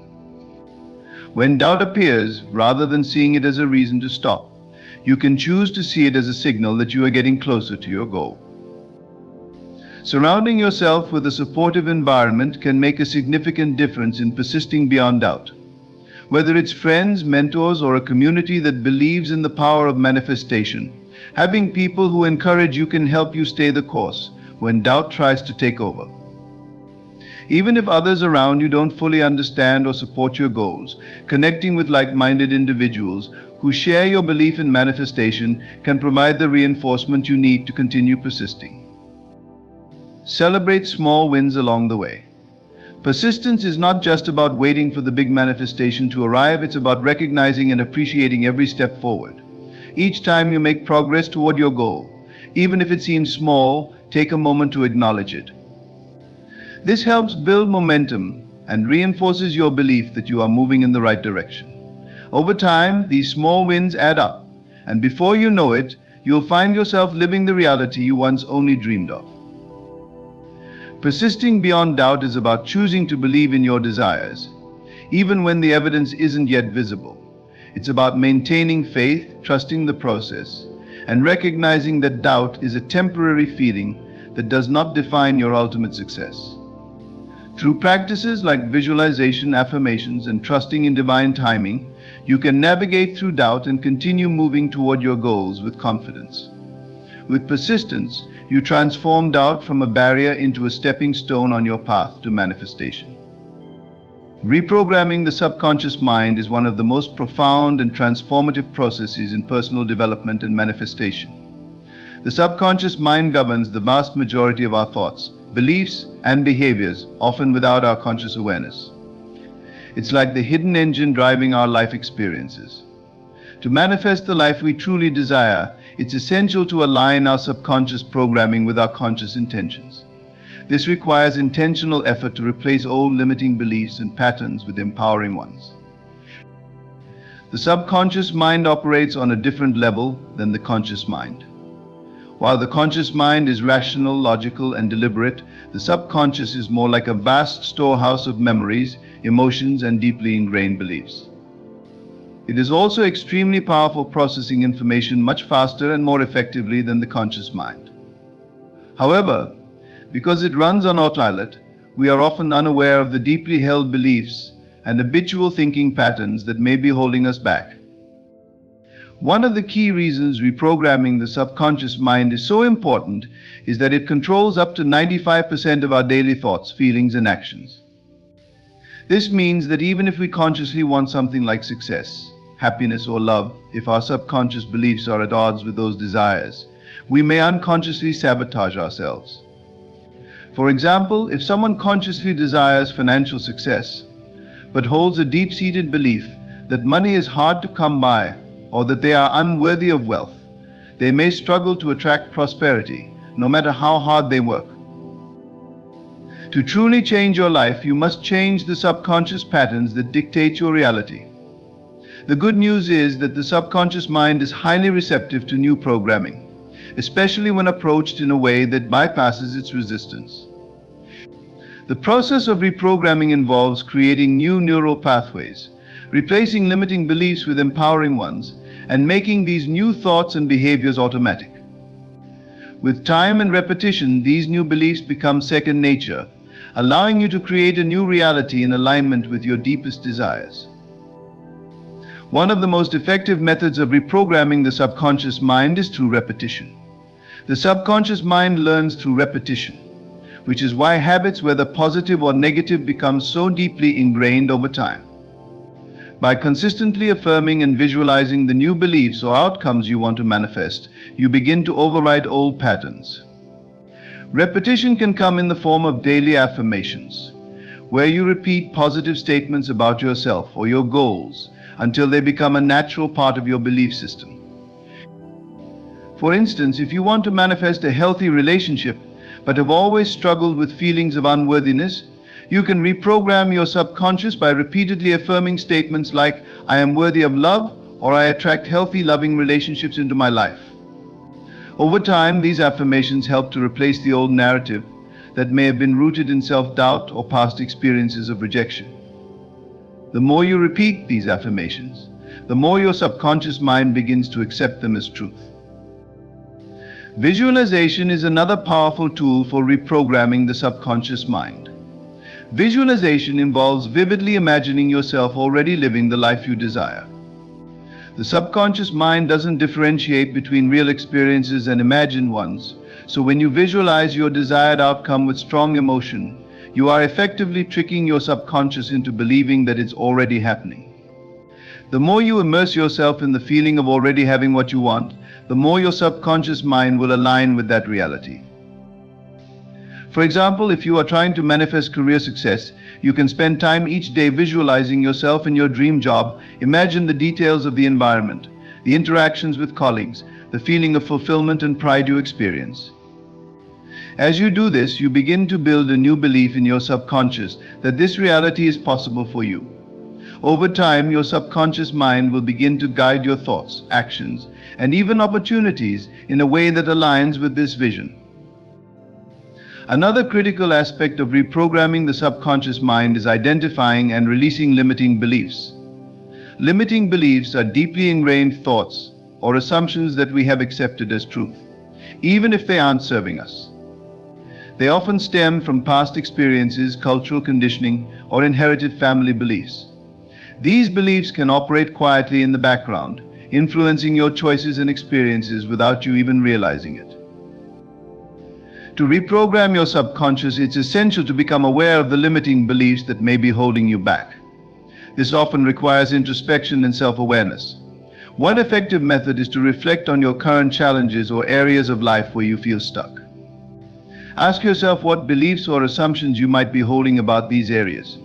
When doubt appears, rather than seeing it as a reason to stop, you can choose to see it as a signal that you are getting closer to your goal. Surrounding yourself with a supportive environment can make a significant difference in persisting beyond doubt. Whether it's friends, mentors, or a community that believes in the power of manifestation, having people who encourage you can help you stay the course when doubt tries to take over. Even if others around you don't fully understand or support your goals, connecting with like-minded individuals who share your belief in manifestation can provide the reinforcement you need to continue persisting. Celebrate small wins along the way. Persistence is not just about waiting for the big manifestation to arrive, it's about recognizing and appreciating every step forward. Each time you make progress toward your goal, even if it seems small, take a moment to acknowledge it. This helps build momentum and reinforces your belief that you are moving in the right direction. Over time, these small wins add up, and before you know it, you'll find yourself living the reality you once only dreamed of. Persisting beyond doubt is about choosing to believe in your desires, even when the evidence isn't yet visible. It's about maintaining faith, trusting the process, and recognizing that doubt is a temporary feeling that does not define your ultimate success. Through practices like visualization, affirmations, and trusting in divine timing, you can navigate through doubt and continue moving toward your goals with confidence. With persistence, you transform doubt from a barrier into a stepping stone on your path to manifestation. Reprogramming the subconscious mind is one of the most profound and transformative processes in personal development and manifestation. The subconscious mind governs the vast majority of our thoughts, beliefs, and behaviors, often without our conscious awareness. It's like the hidden engine driving our life experiences. To manifest the life we truly desire, it's essential to align our subconscious programming with our conscious intentions. This requires intentional effort to replace old limiting beliefs and patterns with empowering ones. The subconscious mind operates on a different level than the conscious mind. While the conscious mind is rational, logical, and deliberate, the subconscious is more like a vast storehouse of memories, emotions, and deeply ingrained beliefs. It is also extremely powerful, processing information much faster and more effectively than the conscious mind. However, because it runs on autopilot, we are often unaware of the deeply held beliefs and habitual thinking patterns that may be holding us back. One of the key reasons reprogramming the subconscious mind is so important is that it controls up to 95% of our daily thoughts, feelings, and actions. This means that even if we consciously want something like success, happiness, or love, if our subconscious beliefs are at odds with those desires, we may unconsciously sabotage ourselves. For example, if someone consciously desires financial success, but holds a deep-seated belief that money is hard to come by or that they are unworthy of wealth, they may struggle to attract prosperity, no matter how hard they work. To truly change your life, you must change the subconscious patterns that dictate your reality. The good news is that the subconscious mind is highly receptive to new programming, especially when approached in a way that bypasses its resistance. The process of reprogramming involves creating new neural pathways, replacing limiting beliefs with empowering ones, and making these new thoughts and behaviors automatic. With time and repetition, these new beliefs become second nature, allowing you to create a new reality in alignment with your deepest desires. One of the most effective methods of reprogramming the subconscious mind is through repetition. The subconscious mind learns through repetition, which is why habits, whether positive or negative, become so deeply ingrained over time. By consistently affirming and visualizing the new beliefs or outcomes you want to manifest, you begin to override old patterns. Repetition can come in the form of daily affirmations, where you repeat positive statements about yourself or your goals until they become a natural part of your belief system. For instance, if you want to manifest a healthy relationship but have always struggled with feelings of unworthiness, you can reprogram your subconscious by repeatedly affirming statements like, "I am worthy of love," or "I attract healthy, loving relationships into my life." Over time, these affirmations help to replace the old narrative that may have been rooted in self-doubt or past experiences of rejection. The more you repeat these affirmations, the more your subconscious mind begins to accept them as truth. Visualization is another powerful tool for reprogramming the subconscious mind. Visualization involves vividly imagining yourself already living the life you desire. The subconscious mind doesn't differentiate between real experiences and imagined ones, so when you visualize your desired outcome with strong emotion, you are effectively tricking your subconscious into believing that it's already happening. The more you immerse yourself in the feeling of already having what you want, the more your subconscious mind will align with that reality. For example, if you are trying to manifest career success, you can spend time each day visualizing yourself in your dream job. Imagine the details of the environment, the interactions with colleagues, the feeling of fulfillment and pride you experience. As you do this, you begin to build a new belief in your subconscious that this reality is possible for you. Over time, your subconscious mind will begin to guide your thoughts, actions, and even opportunities in a way that aligns with this vision. Another critical aspect of reprogramming the subconscious mind is identifying and releasing limiting beliefs. Limiting beliefs are deeply ingrained thoughts or assumptions that we have accepted as truth, even if they aren't serving us. They often stem from past experiences, cultural conditioning, or inherited family beliefs. These beliefs can operate quietly in the background, influencing your choices and experiences without you even realizing it. To reprogram your subconscious, it's essential to become aware of the limiting beliefs that may be holding you back. This often requires introspection and self-awareness. One effective method is to reflect on your current challenges or areas of life where you feel stuck. Ask yourself what beliefs or assumptions you might be holding about these areas.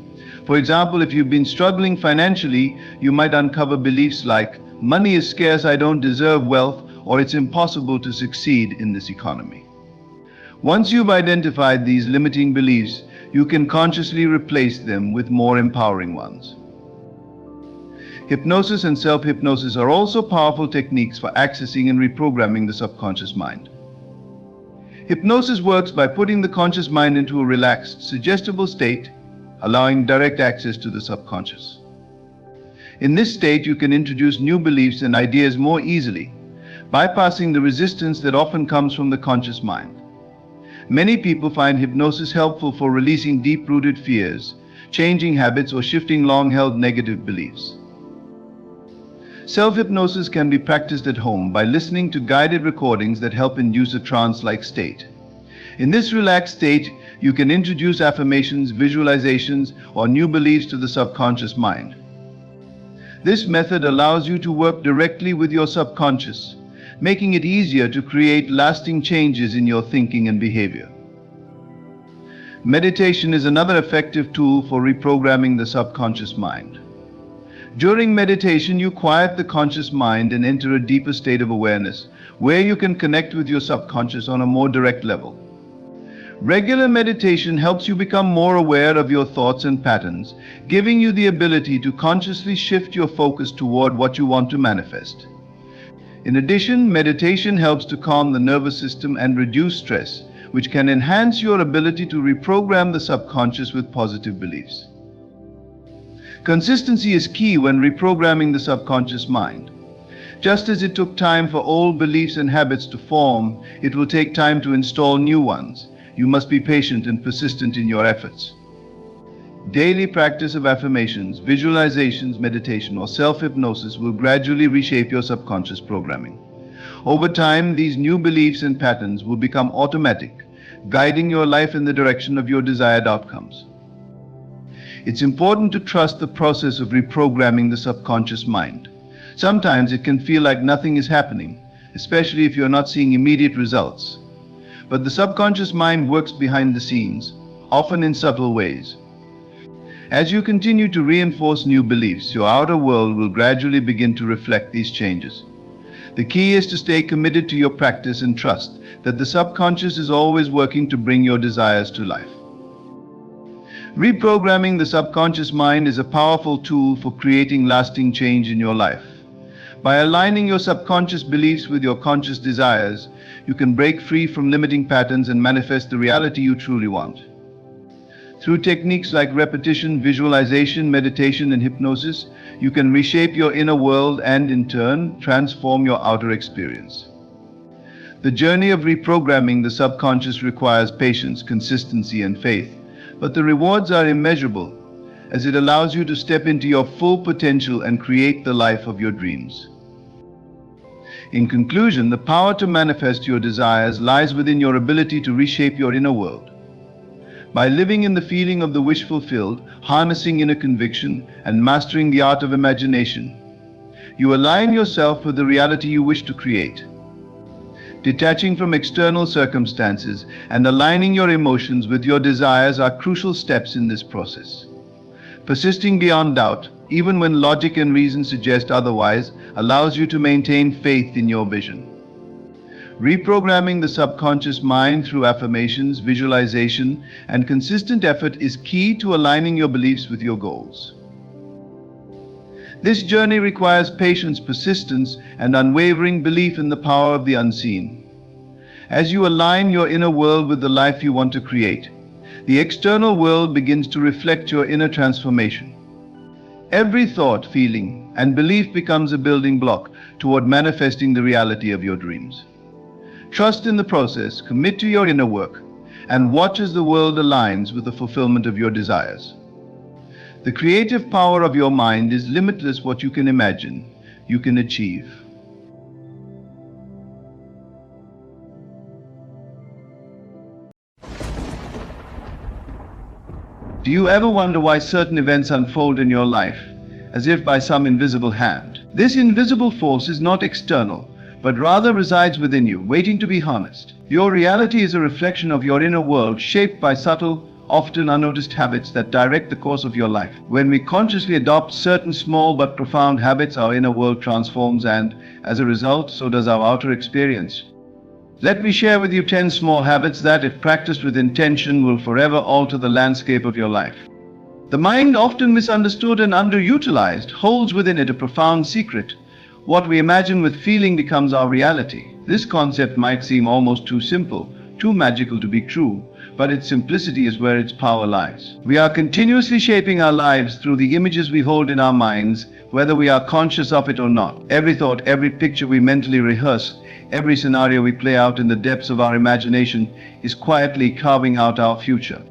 For example, if you've been struggling financially, you might uncover beliefs like, "Money is scarce, I don't deserve wealth," or "It's impossible to succeed in this economy." Once you've identified these limiting beliefs, you can consciously replace them with more empowering ones. Hypnosis and self-hypnosis are also powerful techniques for accessing and reprogramming the subconscious mind. Hypnosis works by putting the conscious mind into a relaxed, suggestible state, allowing direct access to the subconscious. In this state, you can introduce new beliefs and ideas more easily, bypassing the resistance that often comes from the conscious mind. Many people find hypnosis helpful for releasing deep-rooted fears, changing habits, or shifting long-held negative beliefs. Self-hypnosis can be practiced at home by listening to guided recordings that help induce a trance-like state. In this relaxed state, you can introduce affirmations, visualizations, or new beliefs to the subconscious mind. This method allows you to work directly with your subconscious, making it easier to create lasting changes in your thinking and behavior. Meditation is another effective tool for reprogramming the subconscious mind. During meditation, you quiet the conscious mind and enter a deeper state of awareness, where you can connect with your subconscious on a more direct level. Regular meditation helps you become more aware of your thoughts and patterns, giving you the ability to consciously shift your focus toward what you want to manifest. In addition, meditation helps to calm the nervous system and reduce stress, which can enhance your ability to reprogram the subconscious with positive beliefs. Consistency is key when reprogramming the subconscious mind. Just as it took time for old beliefs and habits to form, it will take time to install new ones. You must be patient and persistent in your efforts. Daily practice of affirmations, visualizations, meditation, or self-hypnosis will gradually reshape your subconscious programming. Over time, these new beliefs and patterns will become automatic, guiding your life in the direction of your desired outcomes. It's important to trust the process of reprogramming the subconscious mind. Sometimes it can feel like nothing is happening, especially if you're not seeing immediate results. But the subconscious mind works behind the scenes, often in subtle ways. As you continue to reinforce new beliefs, your outer world will gradually begin to reflect these changes. The key is to stay committed to your practice and trust that the subconscious is always working to bring your desires to life. Reprogramming the subconscious mind is a powerful tool for creating lasting change in your life. By aligning your subconscious beliefs with your conscious desires, you can break free from limiting patterns and manifest the reality you truly want. Through techniques like repetition, visualization, meditation, and hypnosis, you can reshape your inner world and, in turn, transform your outer experience. The journey of reprogramming the subconscious requires patience, consistency, and faith, but the rewards are immeasurable, as it allows you to step into your full potential and create the life of your dreams. In conclusion, the power to manifest your desires lies within your ability to reshape your inner world. By living in the feeling of the wish fulfilled, harnessing inner conviction, and mastering the art of imagination, you align yourself with the reality you wish to create. Detaching from external circumstances and aligning your emotions with your desires are crucial steps in this process. Persisting beyond doubt, even when logic and reason suggest otherwise, allows you to maintain faith in your vision. Reprogramming the subconscious mind through affirmations, visualization, and consistent effort is key to aligning your beliefs with your goals. This journey requires patience, persistence, and unwavering belief in the power of the unseen. As you align your inner world with the life you want to create, the external world begins to reflect your inner transformation. Every thought, feeling, and belief becomes a building block toward manifesting the reality of your dreams. Trust in the process, commit to your inner work, and watch as the world aligns with the fulfillment of your desires. The creative power of your mind is limitless. What you can imagine, you can achieve. Do you ever wonder why certain events unfold in your life, as if by some invisible hand? This invisible force is not external, but rather resides within you, waiting to be harnessed. Your reality is a reflection of your inner world, shaped by subtle, often unnoticed habits that direct the course of your life. When we consciously adopt certain small but profound habits, our inner world transforms, and, as a result, so does our outer experience. Let me share with you 10 small habits that, if practiced with intention, will forever alter the landscape of your life. The mind, often misunderstood and underutilized, holds within it a profound secret. What we imagine with feeling becomes our reality. This concept might seem almost too simple, too magical to be true, but its simplicity is where its power lies. We are continuously shaping our lives through the images we hold in our minds, whether we are conscious of it or not. Every thought, every picture we mentally rehearse, every scenario we play out in the depths of our imagination is quietly carving out our future.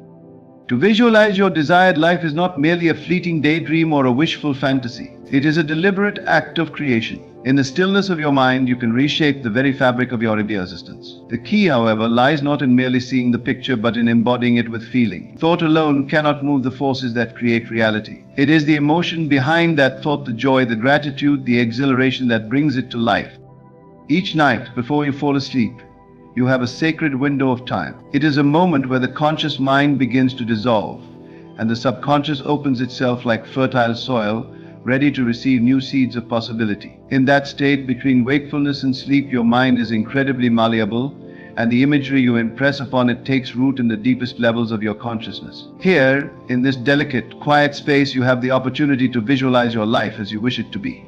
To visualize your desired life is not merely a fleeting daydream or a wishful fantasy. It is a deliberate act of creation. In the stillness of your mind, you can reshape the very fabric of your existence. The key, however, lies not in merely seeing the picture, but in embodying it with feeling. Thought alone cannot move the forces that create reality. It is the emotion behind that thought, the joy, the gratitude, the exhilaration that brings it to life. Each night, before you fall asleep, you have a sacred window of time. It is a moment where the conscious mind begins to dissolve, and the subconscious opens itself like fertile soil, ready to receive new seeds of possibility. In that state between wakefulness and sleep, your mind is incredibly malleable, and the imagery you impress upon it takes root in the deepest levels of your consciousness. Here, in this delicate, quiet space, you have the opportunity to visualize your life as you wish it to be.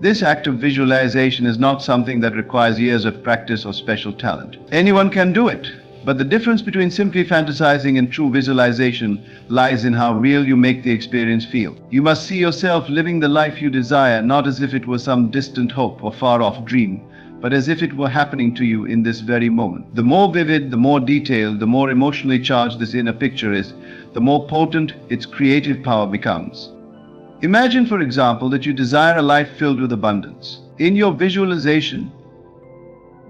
This act of visualization is not something that requires years of practice or special talent. Anyone can do it. But the difference between simply fantasizing and true visualization lies in how real you make the experience feel. You must see yourself living the life you desire, not as if it was some distant hope or far-off dream, but as if it were happening to you in this very moment. The more vivid, the more detailed, the more emotionally charged this inner picture is, the more potent its creative power becomes. Imagine, for example, that you desire a life filled with abundance. In your visualization,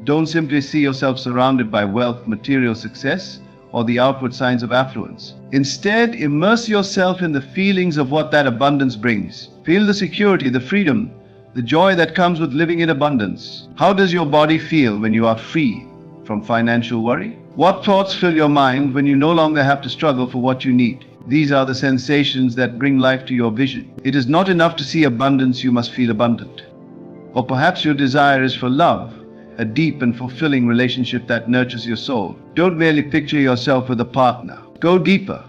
don't simply see yourself surrounded by wealth, material success, or the outward signs of affluence. Instead, immerse yourself in the feelings of what that abundance brings. Feel the security, the freedom, the joy that comes with living in abundance. How does your body feel when you are free from financial worry? What thoughts fill your mind when you no longer have to struggle for what you need? These are the sensations that bring life to your vision. It is not enough to see abundance, you must feel abundant. Or perhaps your desire is for love, a deep and fulfilling relationship that nurtures your soul. Don't merely picture yourself with a partner. Go deeper.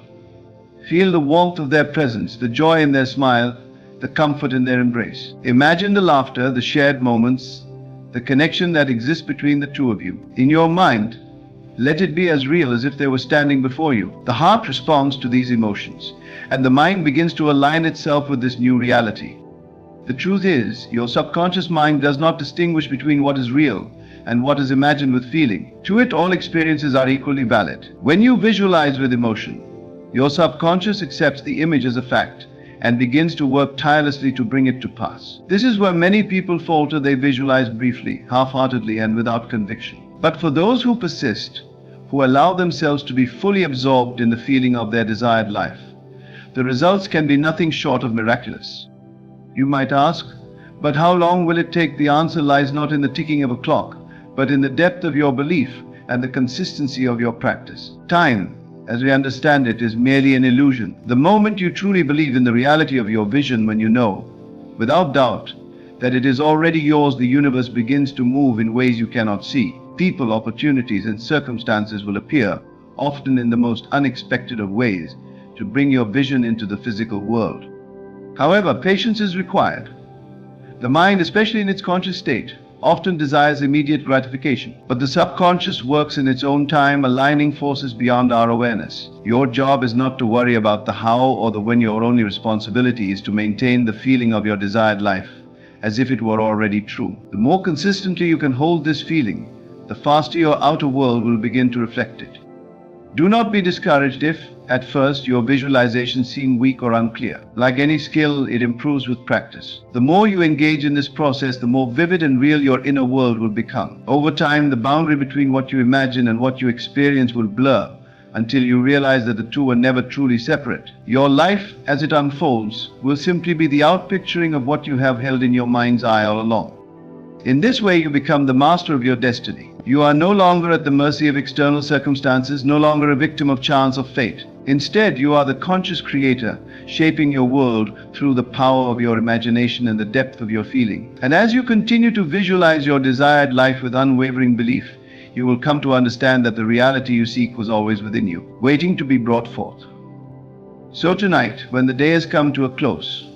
Feel the warmth of their presence, the joy in their smile, the comfort in their embrace. Imagine the laughter, the shared moments, the connection that exists between the two of you. In your mind, let it be as real as if they were standing before you. The heart responds to these emotions, and the mind begins to align itself with this new reality. The truth is, your subconscious mind does not distinguish between what is real and what is imagined with feeling. To it, all experiences are equally valid. When you visualize with emotion, your subconscious accepts the image as a fact and begins to work tirelessly to bring it to pass. This is where many people falter. They visualize briefly, half-heartedly, and without conviction. But for those who persist, who allow themselves to be fully absorbed in the feeling of their desired life, the results can be nothing short of miraculous. You might ask, but how long will it take? The answer lies not in the ticking of a clock, but in the depth of your belief and the consistency of your practice. Time, as we understand it, is merely an illusion. The moment you truly believe in the reality of your vision, when you know, without doubt, that it is already yours, the universe begins to move in ways you cannot see. People, opportunities, and circumstances will appear, often in the most unexpected of ways, to bring your vision into the physical world. However, patience is required. The mind, especially in its conscious state, often desires immediate gratification, but the subconscious works in its own time, aligning forces beyond our awareness. Your job is not to worry about the how or the when. Your only responsibility is to maintain the feeling of your desired life as if it were already true. The more consistently you can hold this feeling, the faster your outer world will begin to reflect it. Do not be discouraged if, at first, your visualizations seem weak or unclear. Like any skill, it improves with practice. The more you engage in this process, the more vivid and real your inner world will become. Over time, the boundary between what you imagine and what you experience will blur, until you realize that the two are never truly separate. Your life, as it unfolds, will simply be the outpicturing of what you have held in your mind's eye all along. In this way, you become the master of your destiny. You are no longer at the mercy of external circumstances, no longer a victim of chance or fate. Instead, you are the conscious creator, shaping your world through the power of your imagination and the depth of your feeling. And as you continue to visualize your desired life with unwavering belief, you will come to understand that the reality you seek was always within you, waiting to be brought forth. So tonight, when the day has come to a close,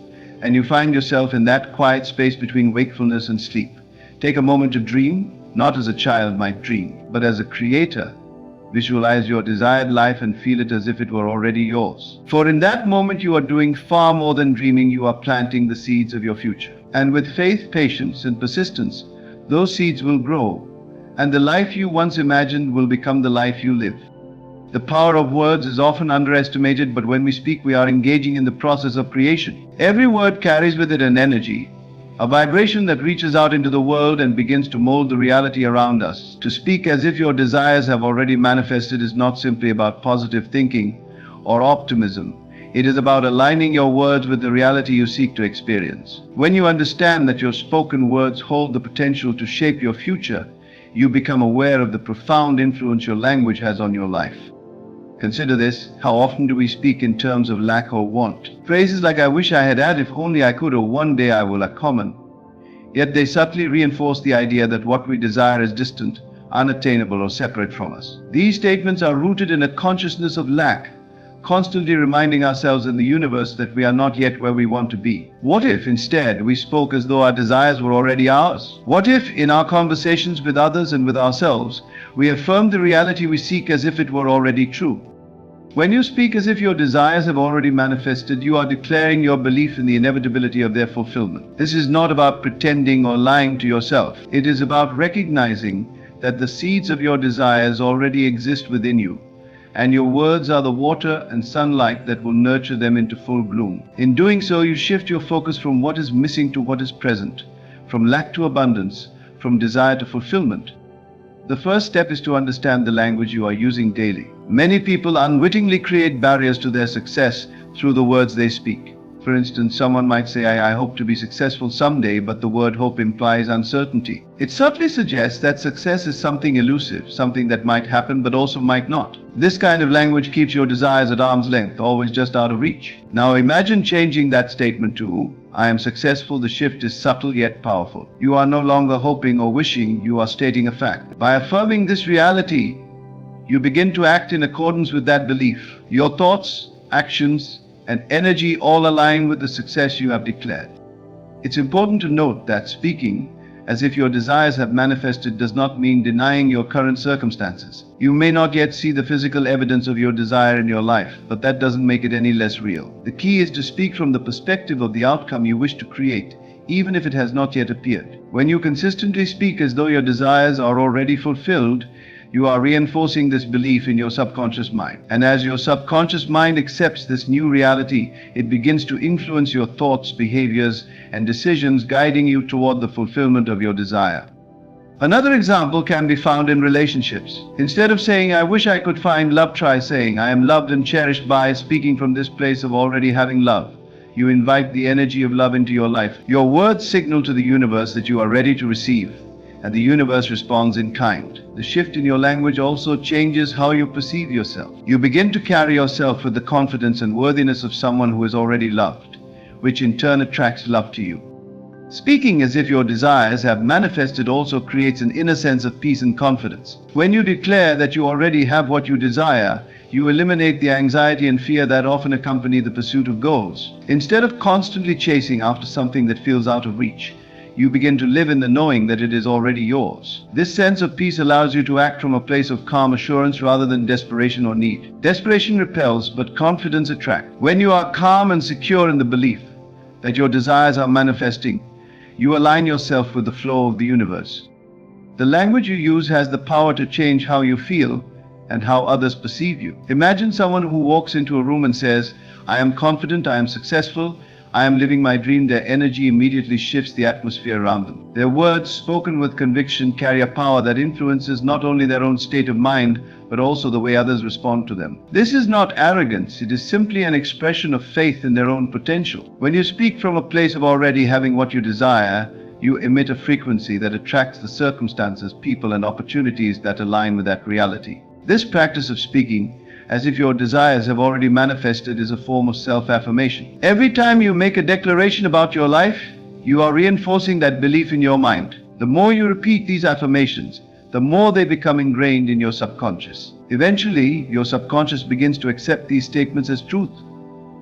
and you find yourself in that quiet space between wakefulness and sleep, take a moment to dream, not as a child might dream, but as a creator Visualize your desired life and feel it as if it were already yours. For in that moment you are doing far more than dreaming, you are planting the seeds of your future. And with faith, patience, and persistence, those seeds will grow, and the life you once imagined will become the life you live. The power of words is often underestimated, but when we speak, we are engaging in the process of creation. Every word carries with it an energy, a vibration that reaches out into the world and begins to mold the reality around us. To speak as if your desires have already manifested is not simply about positive thinking or optimism. It is about aligning your words with the reality you seek to experience. When you understand that your spoken words hold the potential to shape your future, you become aware of the profound influence your language has on your life. Consider this: how often do we speak in terms of lack or want? Phrases like "I wish I had," "if only I could," or "one day I will" are common. Yet they subtly reinforce the idea that what we desire is distant, unattainable, or separate from us. These statements are rooted in a consciousness of lack, constantly reminding ourselves and the universe that we are not yet where we want to be. What if instead we spoke as though our desires were already ours? What if in our conversations with others and with ourselves, we affirmed the reality we seek as if it were already true? When you speak as if your desires have already manifested, you are declaring your belief in the inevitability of their fulfillment. This is not about pretending or lying to yourself. It is about recognizing that the seeds of your desires already exist within you, and your words are the water and sunlight that will nurture them into full bloom. In doing so, you shift your focus from what is missing to what is present, from lack to abundance, from desire to fulfillment. The first step is to understand the language you are using daily. Many people unwittingly create barriers to their success through the words they speak. For instance, someone might say, I hope to be successful someday, but the word hope implies uncertainty. It subtly suggests that success is something elusive, something that might happen but also might not. This kind of language keeps your desires at arm's length, always just out of reach. Now imagine changing that statement to, I am successful. The shift is subtle yet powerful. You are no longer hoping or wishing, you are stating a fact. By affirming this reality, you begin to act in accordance with that belief. Your thoughts, actions, and energy all align with the success you have declared. It's important to note that speaking as if your desires have manifested does not mean denying your current circumstances. You may not yet see the physical evidence of your desire in your life, but that doesn't make it any less real. The key is to speak from the perspective of the outcome you wish to create, even if it has not yet appeared. When you consistently speak as though your desires are already fulfilled, you are reinforcing this belief in your subconscious mind. And as your subconscious mind accepts this new reality, it begins to influence your thoughts, behaviors, and decisions, guiding you toward the fulfillment of your desire. Another example can be found in relationships. Instead of saying, I wish I could find love, try saying, I am loved and cherished by. Speaking from this place of already having love, you invite the energy of love into your life. Your words signal to the universe that you are ready to receive, and the universe responds in kind. The shift in your language also changes how you perceive yourself. You begin to carry yourself with the confidence and worthiness of someone who is already loved, which in turn attracts love to you. Speaking as if your desires have manifested also creates an inner sense of peace and confidence. When you declare that you already have what you desire, you eliminate the anxiety and fear that often accompany the pursuit of goals. Instead of constantly chasing after something that feels out of reach, you begin to live in the knowing that it is already yours. This sense of peace allows you to act from a place of calm assurance rather than desperation or need. Desperation repels, but confidence attracts. When you are calm and secure in the belief that your desires are manifesting, you align yourself with the flow of the universe. The language you use has the power to change how you feel and how others perceive you. Imagine someone who walks into a room and says, I am confident, I am successful, I am living my dream. Their energy immediately shifts the atmosphere around them. Their words, spoken with conviction, carry a power that influences not only their own state of mind, but also the way others respond to them. This is not arrogance, it is simply an expression of faith in their own potential. When you speak from a place of already having what you desire, you emit a frequency that attracts the circumstances, people, and opportunities that align with that reality. This practice of speaking as if your desires have already manifested is a form of self-affirmation. Every time you make a declaration about your life, you are reinforcing that belief in your mind. The more you repeat these affirmations, the more they become ingrained in your subconscious. Eventually, your subconscious begins to accept these statements as truth.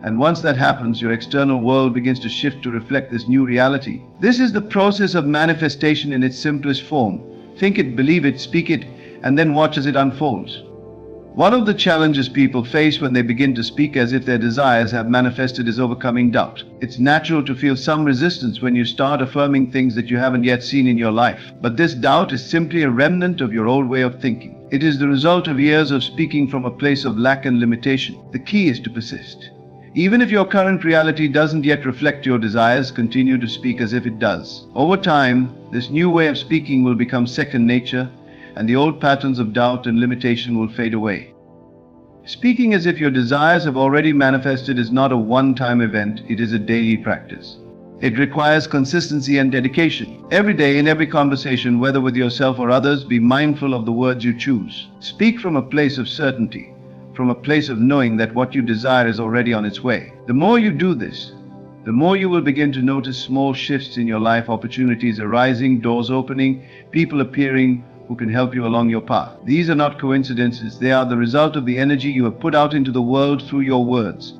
And once that happens, your external world begins to shift to reflect this new reality. This is the process of manifestation in its simplest form. Think it, believe it, speak it, and then watch as it unfolds. One of the challenges people face when they begin to speak as if their desires have manifested is overcoming doubt. It's natural to feel some resistance when you start affirming things that you haven't yet seen in your life. But this doubt is simply a remnant of your old way of thinking. It is the result of years of speaking from a place of lack and limitation. The key is to persist. Even if your current reality doesn't yet reflect your desires, continue to speak as if it does. Over time, this new way of speaking will become second nature, and the old patterns of doubt and limitation will fade away. Speaking as if your desires have already manifested is not a one-time event, it is a daily practice. It requires consistency and dedication. Every day, in every conversation, whether with yourself or others, be mindful of the words you choose. Speak from a place of certainty, from a place of knowing that what you desire is already on its way. The more you do this, the more you will begin to notice small shifts in your life, opportunities arising, doors opening, people appearing who can help you along your path. These are not coincidences, they are the result of the energy you have put out into the world through your words.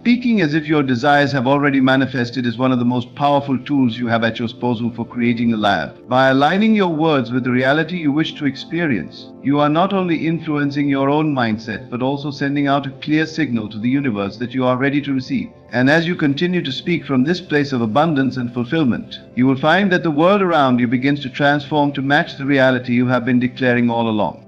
Speaking as if your desires have already manifested is one of the most powerful tools you have at your disposal for creating a life. By aligning your words with the reality you wish to experience, you are not only influencing your own mindset, but also sending out a clear signal to the universe that you are ready to receive. And as you continue to speak from this place of abundance and fulfillment, you will find that the world around you begins to transform to match the reality you have been declaring all along.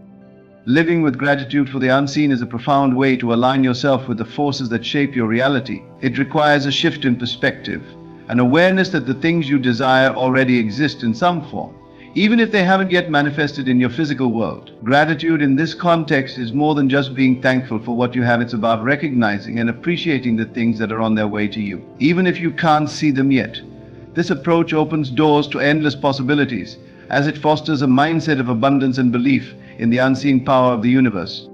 Living with gratitude for the unseen is a profound way to align yourself with the forces that shape your reality. It requires a shift in perspective, an awareness that the things you desire already exist in some form, even if they haven't yet manifested in your physical world. Gratitude in this context is more than just being thankful for what you have. It's about recognizing and appreciating the things that are on their way to you, even if you can't see them yet. This approach opens doors to endless possibilities, as it fosters a mindset of abundance and belief in the unseen power of the universe.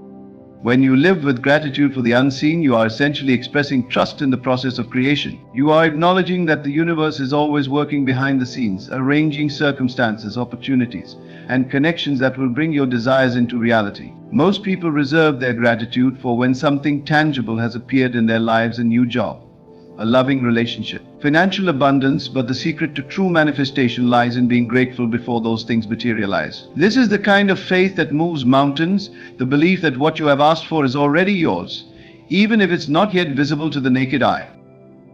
When you live with gratitude for the unseen, you are essentially expressing trust in the process of creation. You are acknowledging that the universe is always working behind the scenes, arranging circumstances, opportunities, and connections that will bring your desires into reality. Most people reserve their gratitude for when something tangible has appeared in their lives: a new job, a loving relationship, financial abundance, but the secret to true manifestation lies in being grateful before those things materialize. This is the kind of faith that moves mountains, the belief that what you have asked for is already yours, even if it's not yet visible to the naked eye.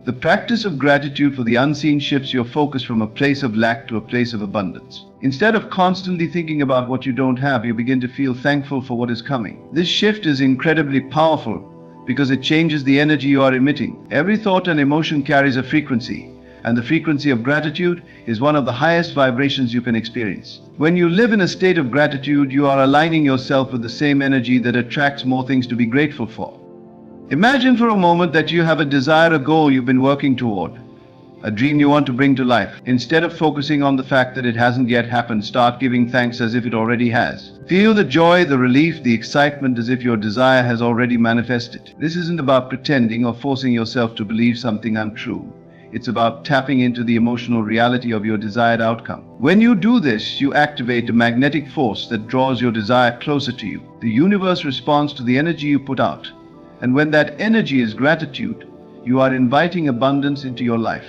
The practice of gratitude for the unseen shifts your focus from a place of lack to a place of abundance. Instead of constantly thinking about what you don't have, you begin to feel thankful for what is coming. This shift is incredibly powerful, because it changes the energy you are emitting. Every thought and emotion carries a frequency, and the frequency of gratitude is one of the highest vibrations you can experience. When you live in a state of gratitude, you are aligning yourself with the same energy that attracts more things to be grateful for. Imagine for a moment that you have a desire, a goal you've been working toward, a dream you want to bring to life. Instead of focusing on the fact that it hasn't yet happened, start giving thanks as if it already has. Feel the joy, the relief, the excitement as if your desire has already manifested. This isn't about pretending or forcing yourself to believe something untrue. It's about tapping into the emotional reality of your desired outcome. When you do this, you activate a magnetic force that draws your desire closer to you. The universe responds to the energy you put out. And when that energy is gratitude, you are inviting abundance into your life.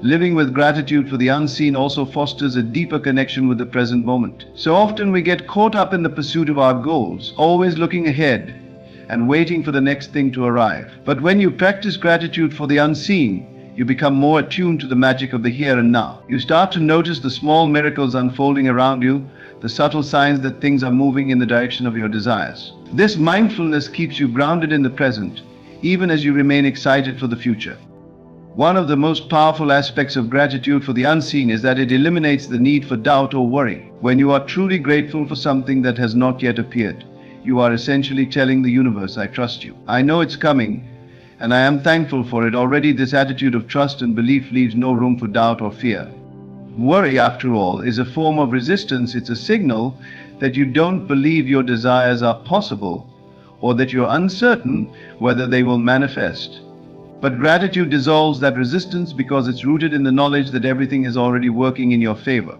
Living with gratitude for the unseen also fosters a deeper connection with the present moment. So often we get caught up in the pursuit of our goals, always looking ahead and waiting for the next thing to arrive. But when you practice gratitude for the unseen, you become more attuned to the magic of the here and now. You start to notice the small miracles unfolding around you, the subtle signs that things are moving in the direction of your desires. This mindfulness keeps you grounded in the present, even as you remain excited for the future. One of the most powerful aspects of gratitude for the unseen is that it eliminates the need for doubt or worry. When you are truly grateful for something that has not yet appeared, you are essentially telling the universe, I trust you. I know it's coming, and I am thankful for it already. This attitude of trust and belief leaves no room for doubt or fear. Worry, after all, is a form of resistance. It's a signal that you don't believe your desires are possible, or that you're uncertain whether they will manifest. But gratitude dissolves that resistance because it's rooted in the knowledge that everything is already working in your favor.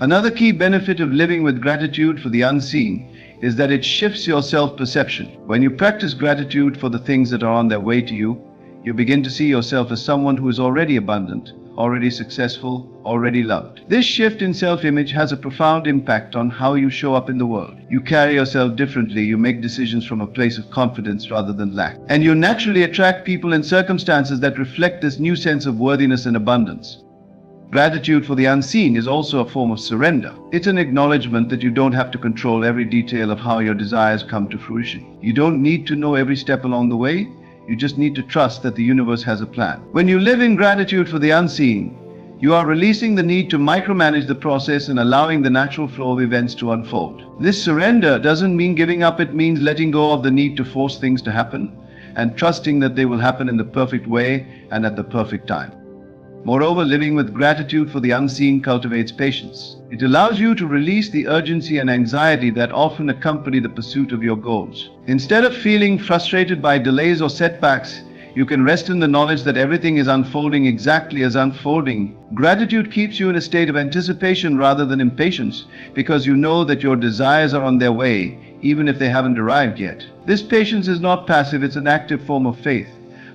Another key benefit of living with gratitude for the unseen is that it shifts your self-perception. When you practice gratitude for the things that are on their way to you, you begin to see yourself as someone who is already abundant, already successful, already loved. This shift in self-image has a profound impact on how you show up in the world. You carry yourself differently, you make decisions from a place of confidence rather than lack. And you naturally attract people and circumstances that reflect this new sense of worthiness and abundance. Gratitude for the unseen is also a form of surrender. It's an acknowledgement that you don't have to control every detail of how your desires come to fruition. You don't need to know every step along the way. You just need to trust that the universe has a plan. When you live in gratitude for the unseen, you are releasing the need to micromanage the process and allowing the natural flow of events to unfold. This surrender doesn't mean giving up, it means letting go of the need to force things to happen and trusting that they will happen in the perfect way and at the perfect time. Moreover, living with gratitude for the unseen cultivates patience. It allows you to release the urgency and anxiety that often accompany the pursuit of your goals. Instead of feeling frustrated by delays or setbacks, you can rest in the knowledge that everything is unfolding exactly as unfolding. Gratitude keeps you in a state of anticipation rather than impatience, because you know that your desires are on their way, even if they haven't arrived yet. This patience is not passive, it's an active form of faith.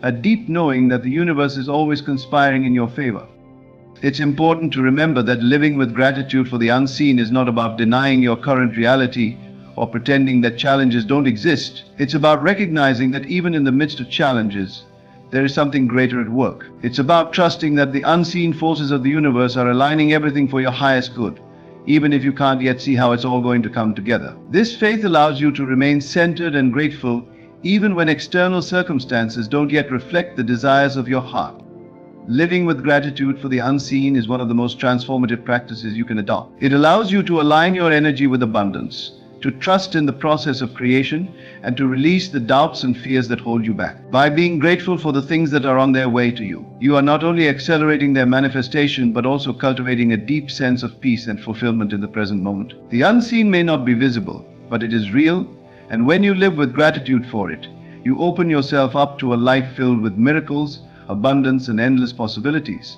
A deep knowing that the universe is always conspiring in your favor. It's important to remember that living with gratitude for the unseen is not about denying your current reality or pretending that challenges don't exist. It's about recognizing that even in the midst of challenges, there is something greater at work. It's about trusting that the unseen forces of the universe are aligning everything for your highest good, even if you can't yet see how it's all going to come together. This faith allows you to remain centered and grateful even when external circumstances don't yet reflect the desires of your heart. Living with gratitude for the unseen is one of the most transformative practices you can adopt. It allows you to align your energy with abundance, to trust in the process of creation, and to release the doubts and fears that hold you back. By being grateful for the things that are on their way to you, you are not only accelerating their manifestation, but also cultivating a deep sense of peace and fulfillment in the present moment. The unseen may not be visible, but it is real. And when you live with gratitude for it, you open yourself up to a life filled with miracles, abundance, and endless possibilities.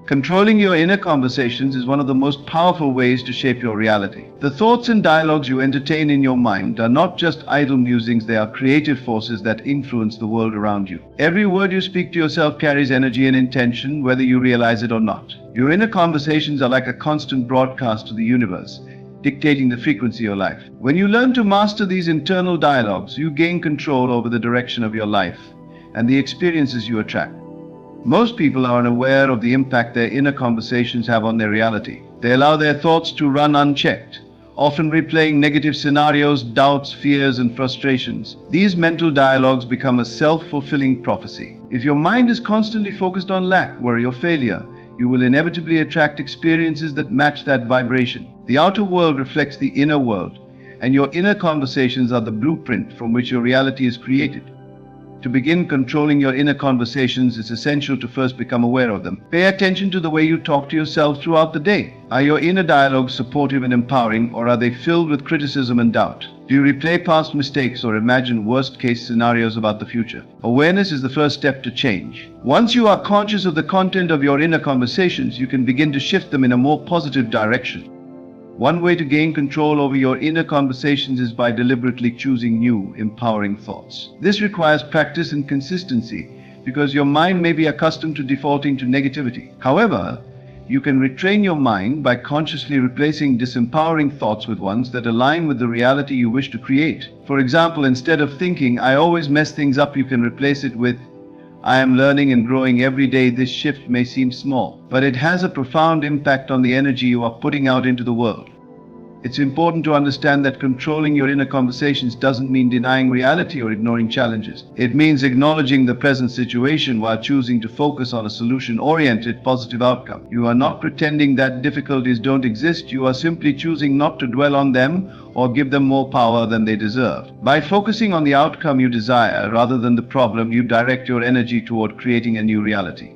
Controlling your inner conversations is one of the most powerful ways to shape your reality. The thoughts and dialogues you entertain in your mind are not just idle musings, they are creative forces that influence the world around you. Every word you speak to yourself carries energy and intention, whether you realize it or not. Your inner conversations are like a constant broadcast to the universe, dictating the frequency of your life. When you learn to master these internal dialogues, you gain control over the direction of your life and the experiences you attract. Most people are unaware of the impact their inner conversations have on their reality. They allow their thoughts to run unchecked, often replaying negative scenarios, doubts, fears, and frustrations. These mental dialogues become a self-fulfilling prophecy. If your mind is constantly focused on lack, worry, or failure, you will inevitably attract experiences that match that vibration. The outer world reflects the inner world, and your inner conversations are the blueprint from which your reality is created. To begin controlling your inner conversations, it's essential to first become aware of them. Pay attention to the way you talk to yourself throughout the day. Are your inner dialogues supportive and empowering, or are they filled with criticism and doubt? Do you replay past mistakes or imagine worst-case scenarios about the future? Awareness is the first step to change. Once you are conscious of the content of your inner conversations, you can begin to shift them in a more positive direction. One way to gain control over your inner conversations is by deliberately choosing new, empowering thoughts. This requires practice and consistency, because your mind may be accustomed to defaulting to negativity. However, you can retrain your mind by consciously replacing disempowering thoughts with ones that align with the reality you wish to create. For example, instead of thinking, "I always mess things up," you can replace it with, "I am learning and growing every day." This shift may seem small, but it has a profound impact on the energy you are putting out into the world. It's important to understand that controlling your inner conversations doesn't mean denying reality or ignoring challenges. It means acknowledging the present situation while choosing to focus on a solution-oriented, positive outcome. You are not pretending that difficulties don't exist, you are simply choosing not to dwell on them or give them more power than they deserve. By focusing on the outcome you desire rather than the problem, you direct your energy toward creating a new reality.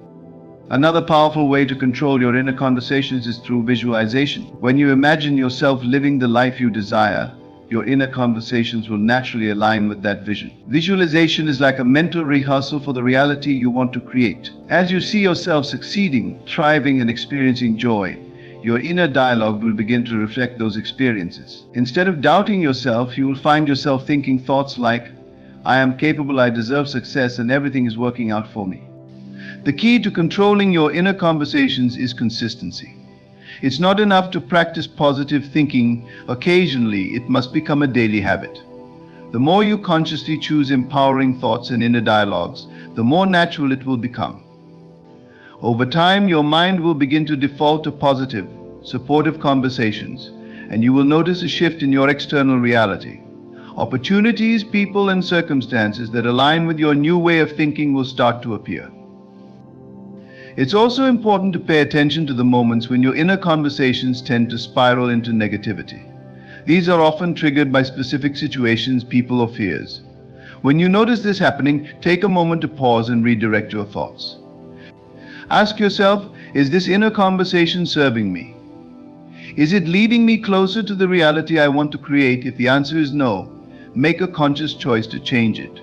Another powerful way to control your inner conversations is through visualization. When you imagine yourself living the life you desire, your inner conversations will naturally align with that vision. Visualization is like a mental rehearsal for the reality you want to create. As you see yourself succeeding, thriving, and experiencing joy, your inner dialogue will begin to reflect those experiences. Instead of doubting yourself, you will find yourself thinking thoughts like, "I am capable, I deserve success, and everything is working out for me." The key to controlling your inner conversations is consistency. It's not enough to practice positive thinking occasionally, it must become a daily habit. The more you consciously choose empowering thoughts and inner dialogues, the more natural it will become. Over time, your mind will begin to default to positive, supportive conversations, and you will notice a shift in your external reality. Opportunities, people, and circumstances that align with your new way of thinking will start to appear. It's also important to pay attention to the moments when your inner conversations tend to spiral into negativity. These are often triggered by specific situations, people, or fears. When you notice this happening, take a moment to pause and redirect your thoughts. Ask yourself, is this inner conversation serving me? Is it leading me closer to the reality I want to create? If the answer is no, make a conscious choice to change it.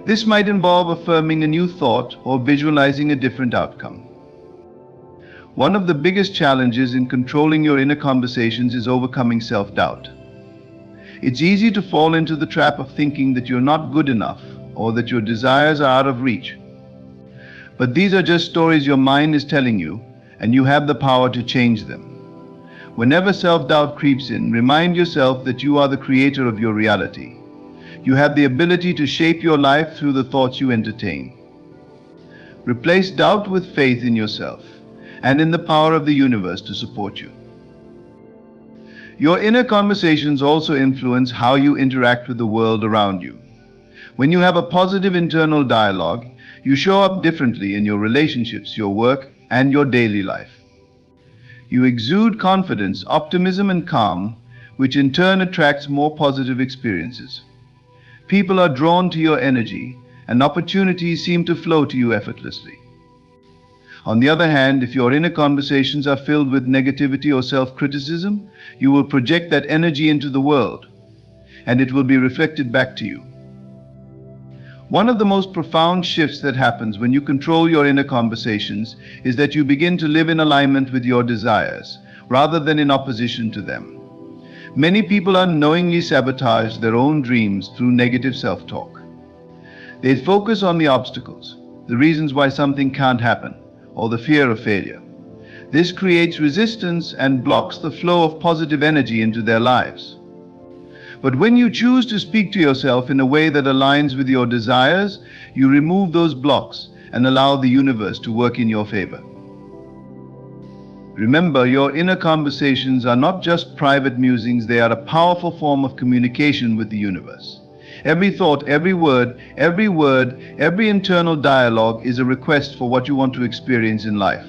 This might involve affirming a new thought or visualizing a different outcome. One of the biggest challenges in controlling your inner conversations is overcoming self-doubt. It's easy to fall into the trap of thinking that you're not good enough or that your desires are out of reach. But these are just stories your mind is telling you, and you have the power to change them. Whenever self-doubt creeps in, remind yourself that you are the creator of your reality. You have the ability to shape your life through the thoughts you entertain. Replace doubt with faith in yourself and in the power of the universe to support you. Your inner conversations also influence how you interact with the world around you. When you have a positive internal dialogue, you show up differently in your relationships, your work, and your daily life. You exude confidence, optimism, and calm, which in turn attracts more positive experiences. People are drawn to your energy, and opportunities seem to flow to you effortlessly. On the other hand, if your inner conversations are filled with negativity or self-criticism, you will project that energy into the world, and it will be reflected back to you. One of the most profound shifts that happens when you control your inner conversations is that you begin to live in alignment with your desires, rather than in opposition to them. Many people unknowingly sabotage their own dreams through negative self-talk. They focus on the obstacles, the reasons why something can't happen, or the fear of failure. This creates resistance and blocks the flow of positive energy into their lives. But when you choose to speak to yourself in a way that aligns with your desires, you remove those blocks and allow the universe to work in your favor. Remember, your inner conversations are not just private musings, they are a powerful form of communication with the universe. Every thought, every word, every internal dialogue is a request for what you want to experience in life.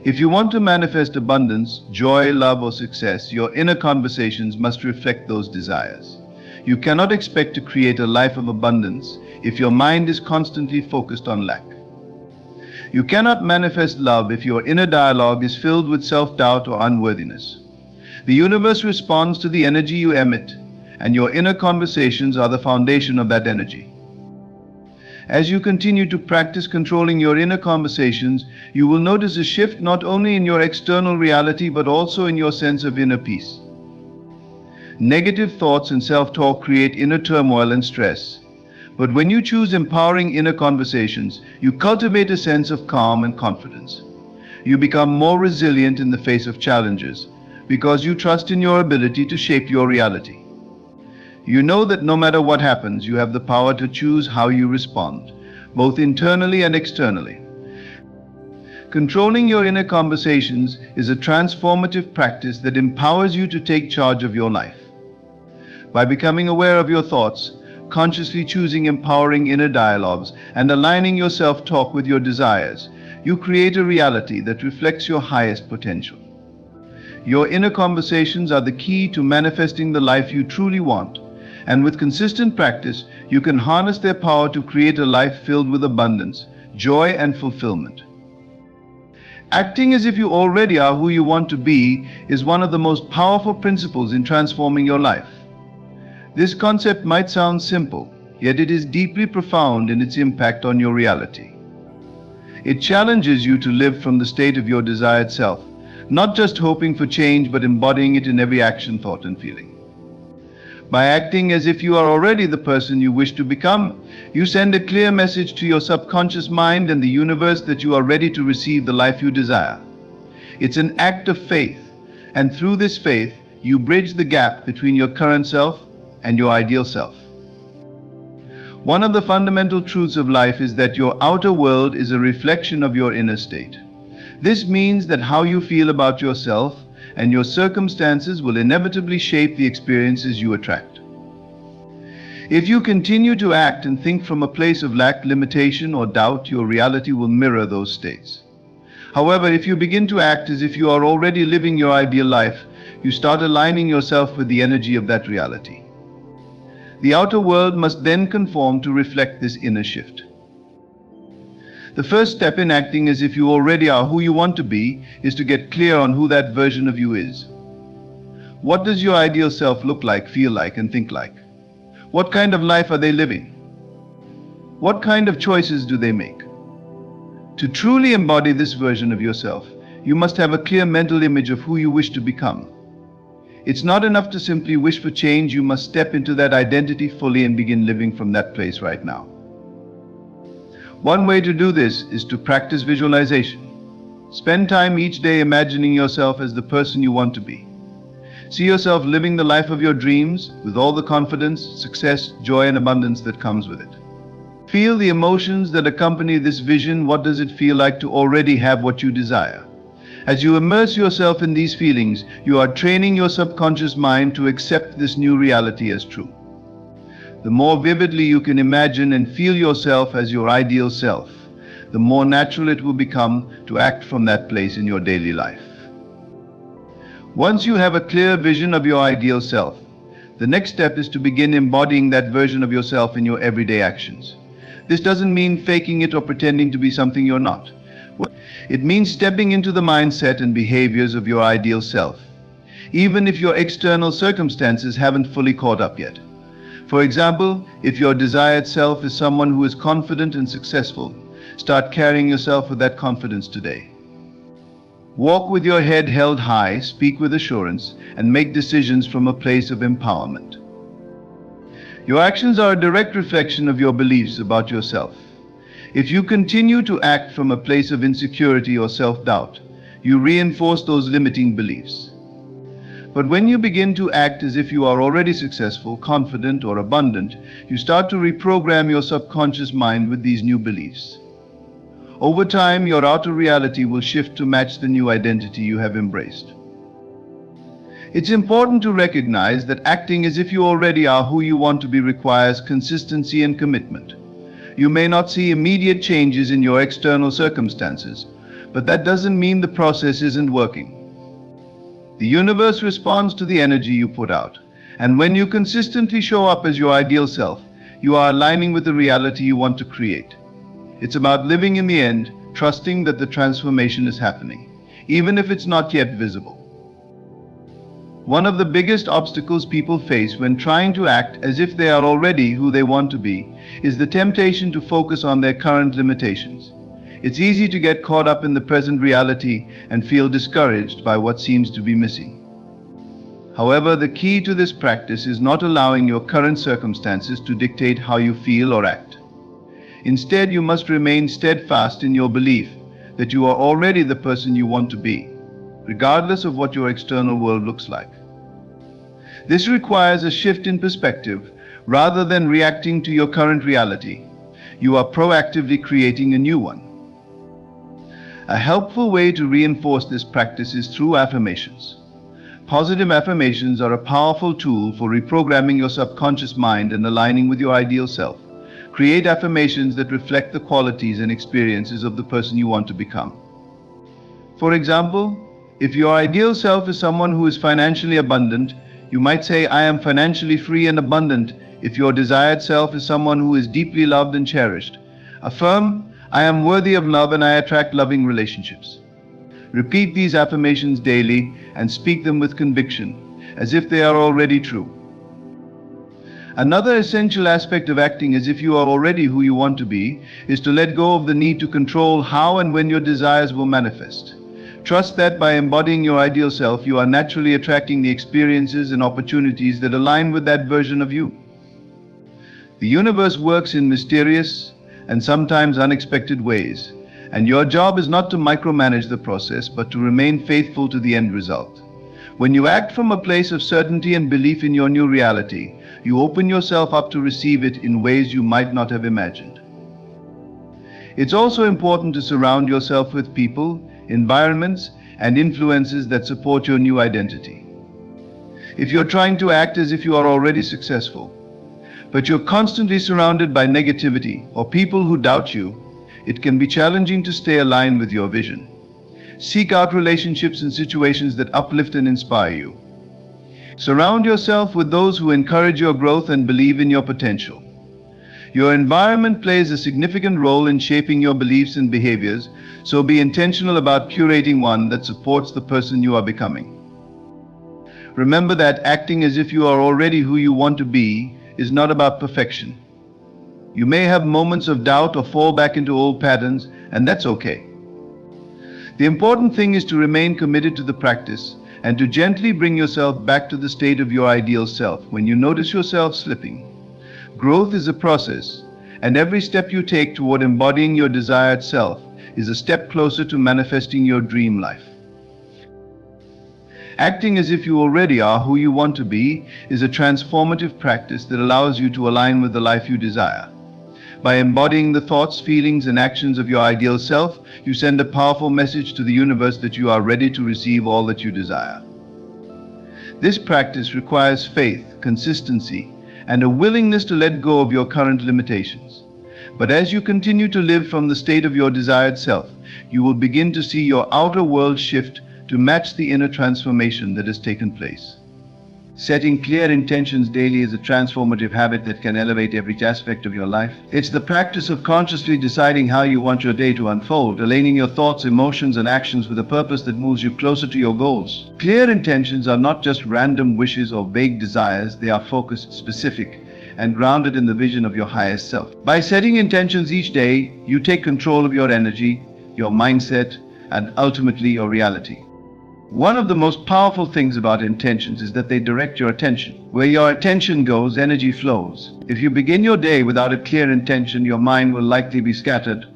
If you want to manifest abundance, joy, love, or success, your inner conversations must reflect those desires. You cannot expect to create a life of abundance if your mind is constantly focused on lack. You cannot manifest love if your inner dialogue is filled with self-doubt or unworthiness. The universe responds to the energy you emit, and your inner conversations are the foundation of that energy. As you continue to practice controlling your inner conversations, you will notice a shift not only in your external reality but also in your sense of inner peace. Negative thoughts and self-talk create inner turmoil and stress. But when you choose empowering inner conversations, you cultivate a sense of calm and confidence. You become more resilient in the face of challenges because you trust in your ability to shape your reality. You know that no matter what happens, you have the power to choose how you respond, both internally and externally. Controlling your inner conversations is a transformative practice that empowers you to take charge of your life. By becoming aware of your thoughts, consciously choosing empowering inner dialogues, and aligning your self-talk with your desires, you create a reality that reflects your highest potential. Your inner conversations are the key to manifesting the life you truly want, and with consistent practice, you can harness their power to create a life filled with abundance, joy, and fulfillment. Acting as if you already are who you want to be is one of the most powerful principles in transforming your life. This concept might sound simple, yet it is deeply profound in its impact on your reality. It challenges you to live from the state of your desired self, not just hoping for change but embodying it in every action, thought, and feeling. By acting as if you are already the person you wish to become, you send a clear message to your subconscious mind and the universe that you are ready to receive the life you desire. It's an act of faith, and through this faith, you bridge the gap between your current self and your ideal self. One of the fundamental truths of life is that your outer world is a reflection of your inner state. This means that how you feel about yourself and your circumstances will inevitably shape the experiences you attract. If you continue to act and think from a place of lack, limitation, or doubt, your reality will mirror those states. However, if you begin to act as if you are already living your ideal life, you start aligning yourself with the energy of that reality. The outer world must then conform to reflect this inner shift. The first step in acting as if you already are who you want to be is to get clear on who that version of you is. What does your ideal self look like, feel like, and think like? What kind of life are they living? What kind of choices do they make? To truly embody this version of yourself, you must have a clear mental image of who you wish to become. It's not enough to simply wish for change. You must step into that identity fully and begin living from that place right now. One way to do this is to practice visualization. Spend time each day imagining yourself as the person you want to be. See yourself living the life of your dreams with all the confidence, success, joy, and abundance that comes with it. Feel the emotions that accompany this vision. What does it feel like to already have what you desire? As you immerse yourself in these feelings, you are training your subconscious mind to accept this new reality as true. The more vividly you can imagine and feel yourself as your ideal self, the more natural it will become to act from that place in your daily life. Once you have a clear vision of your ideal self, the next step is to begin embodying that version of yourself in your everyday actions. This doesn't mean faking it or pretending to be something you're not. It means stepping into the mindset and behaviors of your ideal self, even if your external circumstances haven't fully caught up yet. For example, if your desired self is someone who is confident and successful, start carrying yourself with that confidence today. Walk with your head held high, speak with assurance, and make decisions from a place of empowerment. Your actions are a direct reflection of your beliefs about yourself. If you continue to act from a place of insecurity or self-doubt, you reinforce those limiting beliefs. But when you begin to act as if you are already successful, confident, or abundant, you start to reprogram your subconscious mind with these new beliefs. Over time, your outer reality will shift to match the new identity you have embraced. It's important to recognize that acting as if you already are who you want to be requires consistency and commitment. You may not see immediate changes in your external circumstances, but that doesn't mean the process isn't working. The universe responds to the energy you put out, and when you consistently show up as your ideal self, you are aligning with the reality you want to create. It's about living in the end, trusting that the transformation is happening, even if it's not yet visible. One of the biggest obstacles people face when trying to act as if they are already who they want to be is the temptation to focus on their current limitations. It's easy to get caught up in the present reality and feel discouraged by what seems to be missing. However, the key to this practice is not allowing your current circumstances to dictate how you feel or act. Instead, you must remain steadfast in your belief that you are already the person you want to be, regardless of what your external world looks like. This requires a shift in perspective. Rather than reacting to your current reality, you are proactively creating a new one. A helpful way to reinforce this practice is through affirmations. Positive affirmations are a powerful tool for reprogramming your subconscious mind and aligning with your ideal self. Create affirmations that reflect the qualities and experiences of the person you want to become. For example, if your ideal self is someone who is financially abundant, you might say, "I am financially free and abundant." If your desired self is someone who is deeply loved and cherished, affirm, "I am worthy of love and I attract loving relationships." Repeat these affirmations daily and speak them with conviction, as if they are already true. Another essential aspect of acting as if you are already who you want to be is to let go of the need to control how and when your desires will manifest. Trust that by embodying your ideal self, you are naturally attracting the experiences and opportunities that align with that version of you. The universe works in mysterious and sometimes unexpected ways, and your job is not to micromanage the process, but to remain faithful to the end result. When you act from a place of certainty and belief in your new reality, you open yourself up to receive it in ways you might not have imagined. It's also important to surround yourself with people, environments, and influences that support your new identity. If you're trying to act as if you are already successful, but you're constantly surrounded by negativity or people who doubt you, it can be challenging to stay aligned with your vision. Seek out relationships and situations that uplift and inspire you. Surround yourself with those who encourage your growth and believe in your potential. Your environment plays a significant role in shaping your beliefs and behaviors, so be intentional about curating one that supports the person you are becoming. Remember that acting as if you are already who you want to be is not about perfection. You may have moments of doubt or fall back into old patterns, and that's okay. The important thing is to remain committed to the practice and to gently bring yourself back to the state of your ideal self when you notice yourself slipping. Growth is a process, and every step you take toward embodying your desired self is a step closer to manifesting your dream life. Acting as if you already are who you want to be is a transformative practice that allows you to align with the life you desire. By embodying the thoughts, feelings, and actions of your ideal self, you send a powerful message to the universe that you are ready to receive all that you desire. This practice requires faith, consistency, and a willingness to let go of your current limitations. But as you continue to live from the state of your desired self, you will begin to see your outer world shift to match the inner transformation that has taken place. Setting clear intentions daily is a transformative habit that can elevate every aspect of your life. It's the practice of consciously deciding how you want your day to unfold, aligning your thoughts, emotions, and actions with a purpose that moves you closer to your goals. Clear intentions are not just random wishes or vague desires, they are focused, specific, and grounded in the vision of your highest self. By setting intentions each day, you take control of your energy, your mindset, and ultimately your reality. One of the most powerful things about intentions is that they direct your attention. Where your attention goes, energy flows. If you begin your day without a clear intention, your mind will likely be scattered,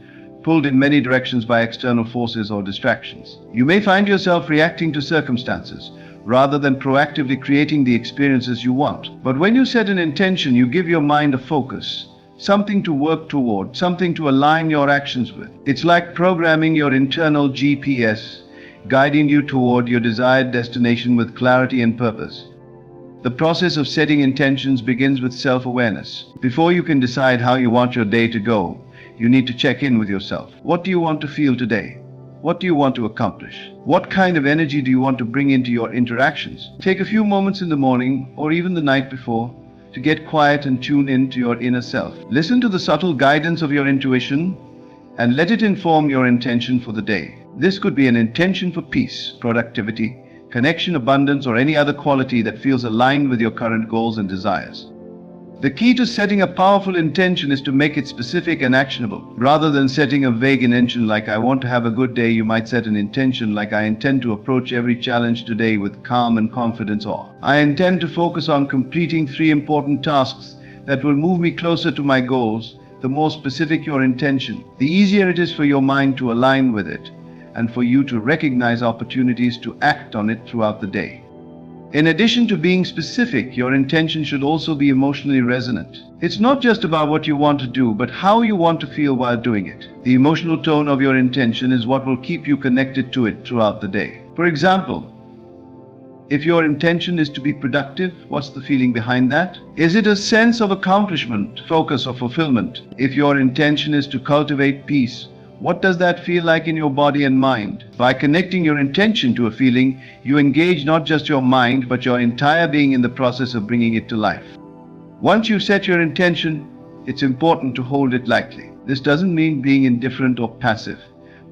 pulled in many directions by external forces or distractions. You may find yourself reacting to circumstances, rather than proactively creating the experiences you want. But when you set an intention, you give your mind a focus, something to work toward, something to align your actions with. It's like programming your internal GPS, guiding you toward your desired destination with clarity and purpose. The process of setting intentions begins with self-awareness. Before you can decide how you want your day to go, you need to check in with yourself. What do you want to feel today? What do you want to accomplish? What kind of energy do you want to bring into your interactions? Take a few moments in the morning or even the night before to get quiet and tune in to your inner self. Listen to the subtle guidance of your intuition and let it inform your intention for the day. This could be an intention for peace, productivity, connection, abundance, or any other quality that feels aligned with your current goals and desires. The key to setting a powerful intention is to make it specific and actionable. Rather than setting a vague intention like "I want to have a good day," you might set an intention like "I intend to approach every challenge today with calm and confidence," or "I intend to focus on completing 3 important tasks that will move me closer to my goals." The more specific your intention, the easier it is for your mind to align with it, and for you to recognize opportunities to act on it throughout the day. In addition to being specific, your intention should also be emotionally resonant. It's not just about what you want to do, but how you want to feel while doing it. The emotional tone of your intention is what will keep you connected to it throughout the day. For example, if your intention is to be productive, what's the feeling behind that? Is it a sense of accomplishment, focus, or fulfillment? If your intention is to cultivate peace, what does that feel like in your body and mind? By connecting your intention to a feeling, you engage not just your mind, but your entire being in the process of bringing it to life. Once you set your intention, it's important to hold it lightly. This doesn't mean being indifferent or passive,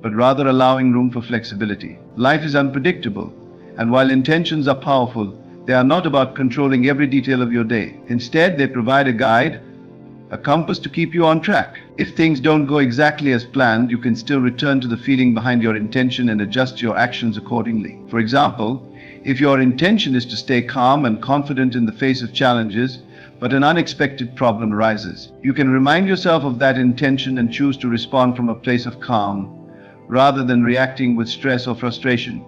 but rather allowing room for flexibility. Life is unpredictable, and while intentions are powerful, they are not about controlling every detail of your day. Instead, they provide a guide, a compass to keep you on track. If things don't go exactly as planned, you can still return to the feeling behind your intention and adjust your actions accordingly. For example, if your intention is to stay calm and confident in the face of challenges, but an unexpected problem arises, you can remind yourself of that intention and choose to respond from a place of calm, rather than reacting with stress or frustration.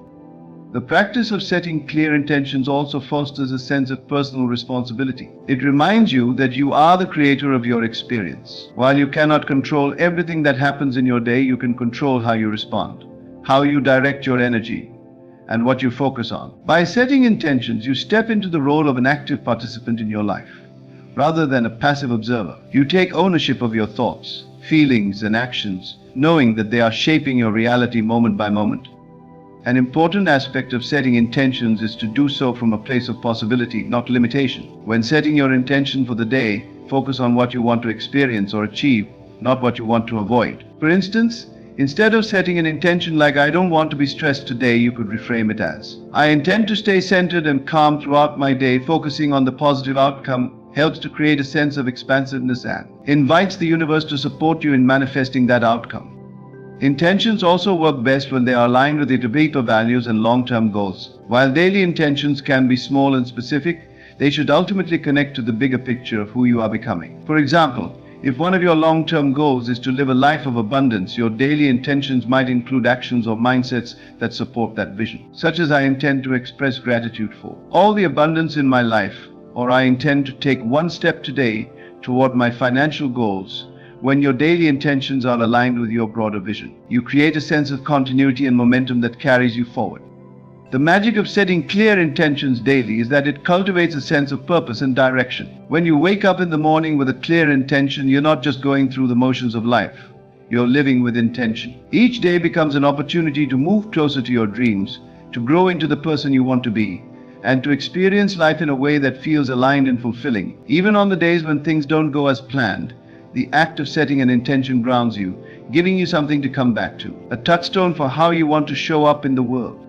The practice of setting clear intentions also fosters a sense of personal responsibility. It reminds you that you are the creator of your experience. While you cannot control everything that happens in your day, you can control how you respond, how you direct your energy, and what you focus on. By setting intentions, you step into the role of an active participant in your life, rather than a passive observer. You take ownership of your thoughts, feelings, and actions, knowing that they are shaping your reality moment by moment. An important aspect of setting intentions is to do so from a place of possibility, not limitation. When setting your intention for the day, focus on what you want to experience or achieve, not what you want to avoid. For instance, instead of setting an intention like "I don't want to be stressed today," you could reframe it as "I intend to stay centered and calm throughout my day." Focusing on the positive outcome helps to create a sense of expansiveness and invites the universe to support you in manifesting that outcome. Intentions also work best when they are aligned with your deeper values and long-term goals. While daily intentions can be small and specific, they should ultimately connect to the bigger picture of who you are becoming. For example, if one of your long-term goals is to live a life of abundance, your daily intentions might include actions or mindsets that support that vision, such as "I intend to express gratitude for all the abundance in my life," or "I intend to take one step today toward my financial goals." When your daily intentions are aligned with your broader vision, you create a sense of continuity and momentum that carries you forward. The magic of setting clear intentions daily is that it cultivates a sense of purpose and direction. When you wake up in the morning with a clear intention, you're not just going through the motions of life. You're living with intention. Each day becomes an opportunity to move closer to your dreams, to grow into the person you want to be, and to experience life in a way that feels aligned and fulfilling. Even on the days when things don't go as planned, the act of setting an intention grounds you, giving you something to come back to, a touchstone for how you want to show up in the world.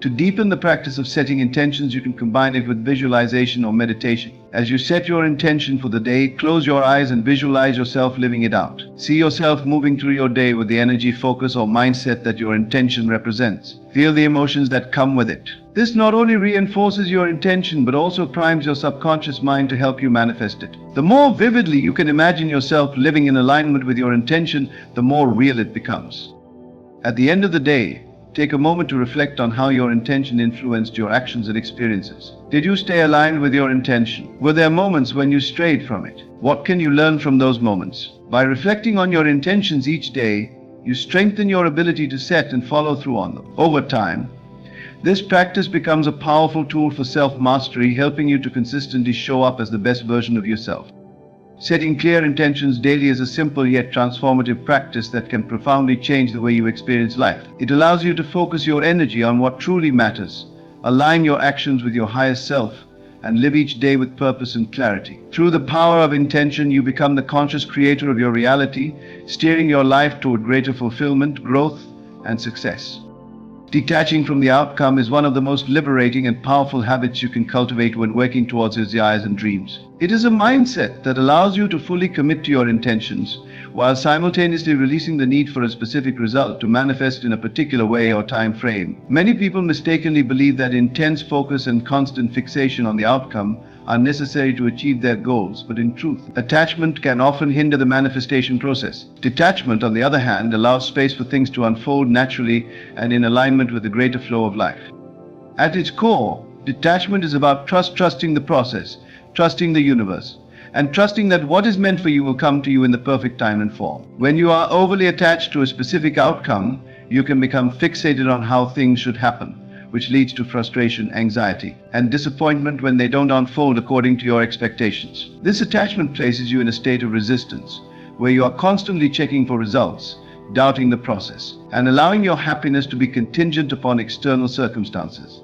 To deepen the practice of setting intentions, you can combine it with visualization or meditation. As you set your intention for the day, close your eyes and visualize yourself living it out. See yourself moving through your day with the energy, focus, or mindset that your intention represents. Feel the emotions that come with it. This not only reinforces your intention, but also primes your subconscious mind to help you manifest it. The more vividly you can imagine yourself living in alignment with your intention, the more real it becomes. At the end of the day, take a moment to reflect on how your intention influenced your actions and experiences. Did you stay aligned with your intention? Were there moments when you strayed from it? What can you learn from those moments? By reflecting on your intentions each day, you strengthen your ability to set and follow through on them. Over time, this practice becomes a powerful tool for self-mastery, helping you to consistently show up as the best version of yourself. Setting clear intentions daily is a simple yet transformative practice that can profoundly change the way you experience life. It allows you to focus your energy on what truly matters, align your actions with your highest self, and live each day with purpose and clarity. Through the power of intention, you become the conscious creator of your reality, steering your life toward greater fulfillment, growth, and success. Detaching from the outcome is one of the most liberating and powerful habits you can cultivate when working towards your desires and dreams. It is a mindset that allows you to fully commit to your intentions, while simultaneously releasing the need for a specific result to manifest in a particular way or time frame. Many people mistakenly believe that intense focus and constant fixation on the outcome are necessary to achieve their goals, but in truth, attachment can often hinder the manifestation process. Detachment, on the other hand, allows space for things to unfold naturally and in alignment with the greater flow of life. At its core, detachment is about trusting the process, trusting the universe, and trusting that what is meant for you will come to you in the perfect time and form. When you are overly attached to a specific outcome, you can become fixated on how things should happen, which leads to frustration, anxiety, and disappointment when they don't unfold according to your expectations. This attachment places you in a state of resistance, where you are constantly checking for results, doubting the process, and allowing your happiness to be contingent upon external circumstances.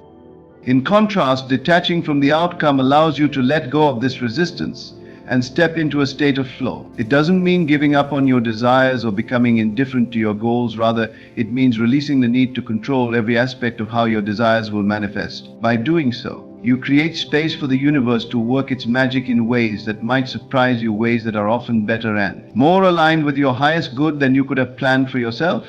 In contrast, detaching from the outcome allows you to let go of this resistance and step into a state of flow. It doesn't mean giving up on your desires or becoming indifferent to your goals. Rather, it means releasing the need to control every aspect of how your desires will manifest. By doing so, You create space for the universe to work its magic in ways that might surprise you, ways that are often better and more aligned with your highest good than you could have planned for yourself.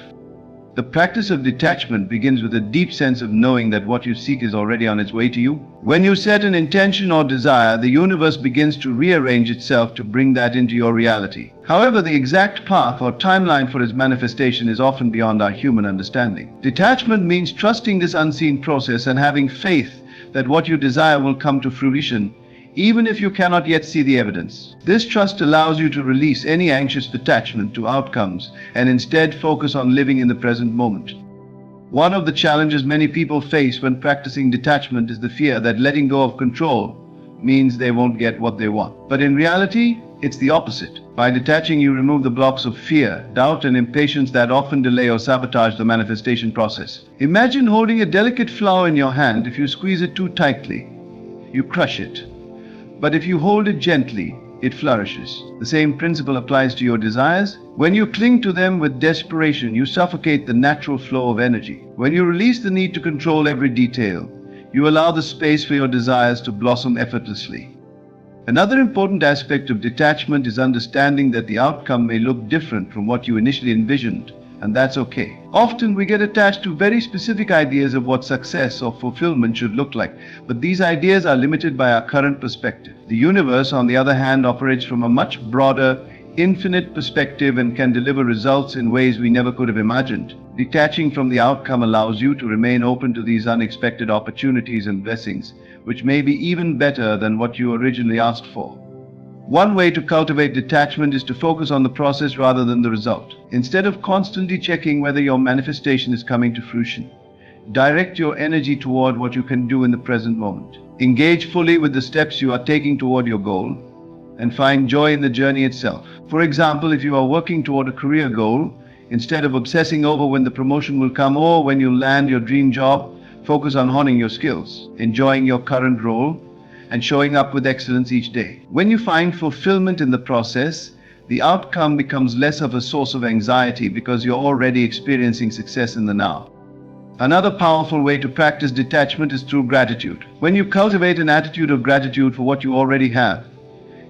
The practice of detachment begins with a deep sense of knowing that what you seek is already on its way to you. When you set an intention or desire, the universe begins to rearrange itself to bring that into your reality. However, the exact path or timeline for its manifestation is often beyond our human understanding. Detachment means trusting this unseen process and having faith that what you desire will come to fruition, even if you cannot yet see the evidence. This trust allows you to release any anxious attachment to outcomes and instead focus on living in the present moment. One of the challenges many people face when practicing detachment is the fear that letting go of control means they won't get what they want. But in reality, it's the opposite. By detaching, you remove the blocks of fear, doubt, and impatience that often delay or sabotage the manifestation process. Imagine holding a delicate flower in your hand. If you squeeze it too tightly, you crush it. But if you hold it gently, it flourishes. The same principle applies to your desires. When you cling to them with desperation, you suffocate the natural flow of energy. When you release the need to control every detail, you allow the space for your desires to blossom effortlessly. Another important aspect of detachment is understanding that the outcome may look different from what you initially envisioned, and that's okay. Often we get attached to very specific ideas of what success or fulfillment should look like, but these ideas are limited by our current perspective. The universe, on the other hand, operates from a much broader, infinite perspective and can deliver results in ways we never could have imagined. Detaching from the outcome allows you to remain open to these unexpected opportunities and blessings, which may be even better than what you originally asked for. One way to cultivate detachment is to focus on the process rather than the result. Instead of constantly checking whether your manifestation is coming to fruition, direct your energy toward what you can do in the present moment. Engage fully with the steps you are taking toward your goal and find joy in the journey itself. For example, if you are working toward a career goal, instead of obsessing over when the promotion will come or when you land your dream job, focus on honing your skills, enjoying your current role, and showing up with excellence each day. When you find fulfillment in the process, the outcome becomes less of a source of anxiety because you're already experiencing success in the now. Another powerful way to practice detachment is through gratitude. When you cultivate an attitude of gratitude for what you already have,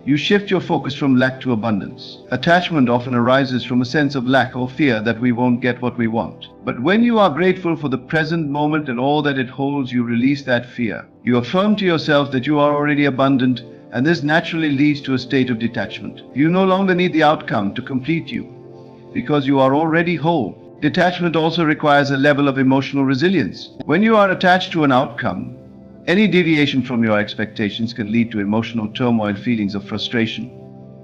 you shift your focus from lack to abundance. Attachment often arises from a sense of lack or fear that we won't get what we want. But when you are grateful for the present moment and all that it holds, you release that fear. You affirm to yourself that you are already abundant, and this naturally leads to a state of detachment. You no longer need the outcome to complete you, because you are already whole. Detachment also requires a level of emotional resilience. When you are attached to an outcome, any deviation from your expectations can lead to emotional turmoil, feelings of frustration,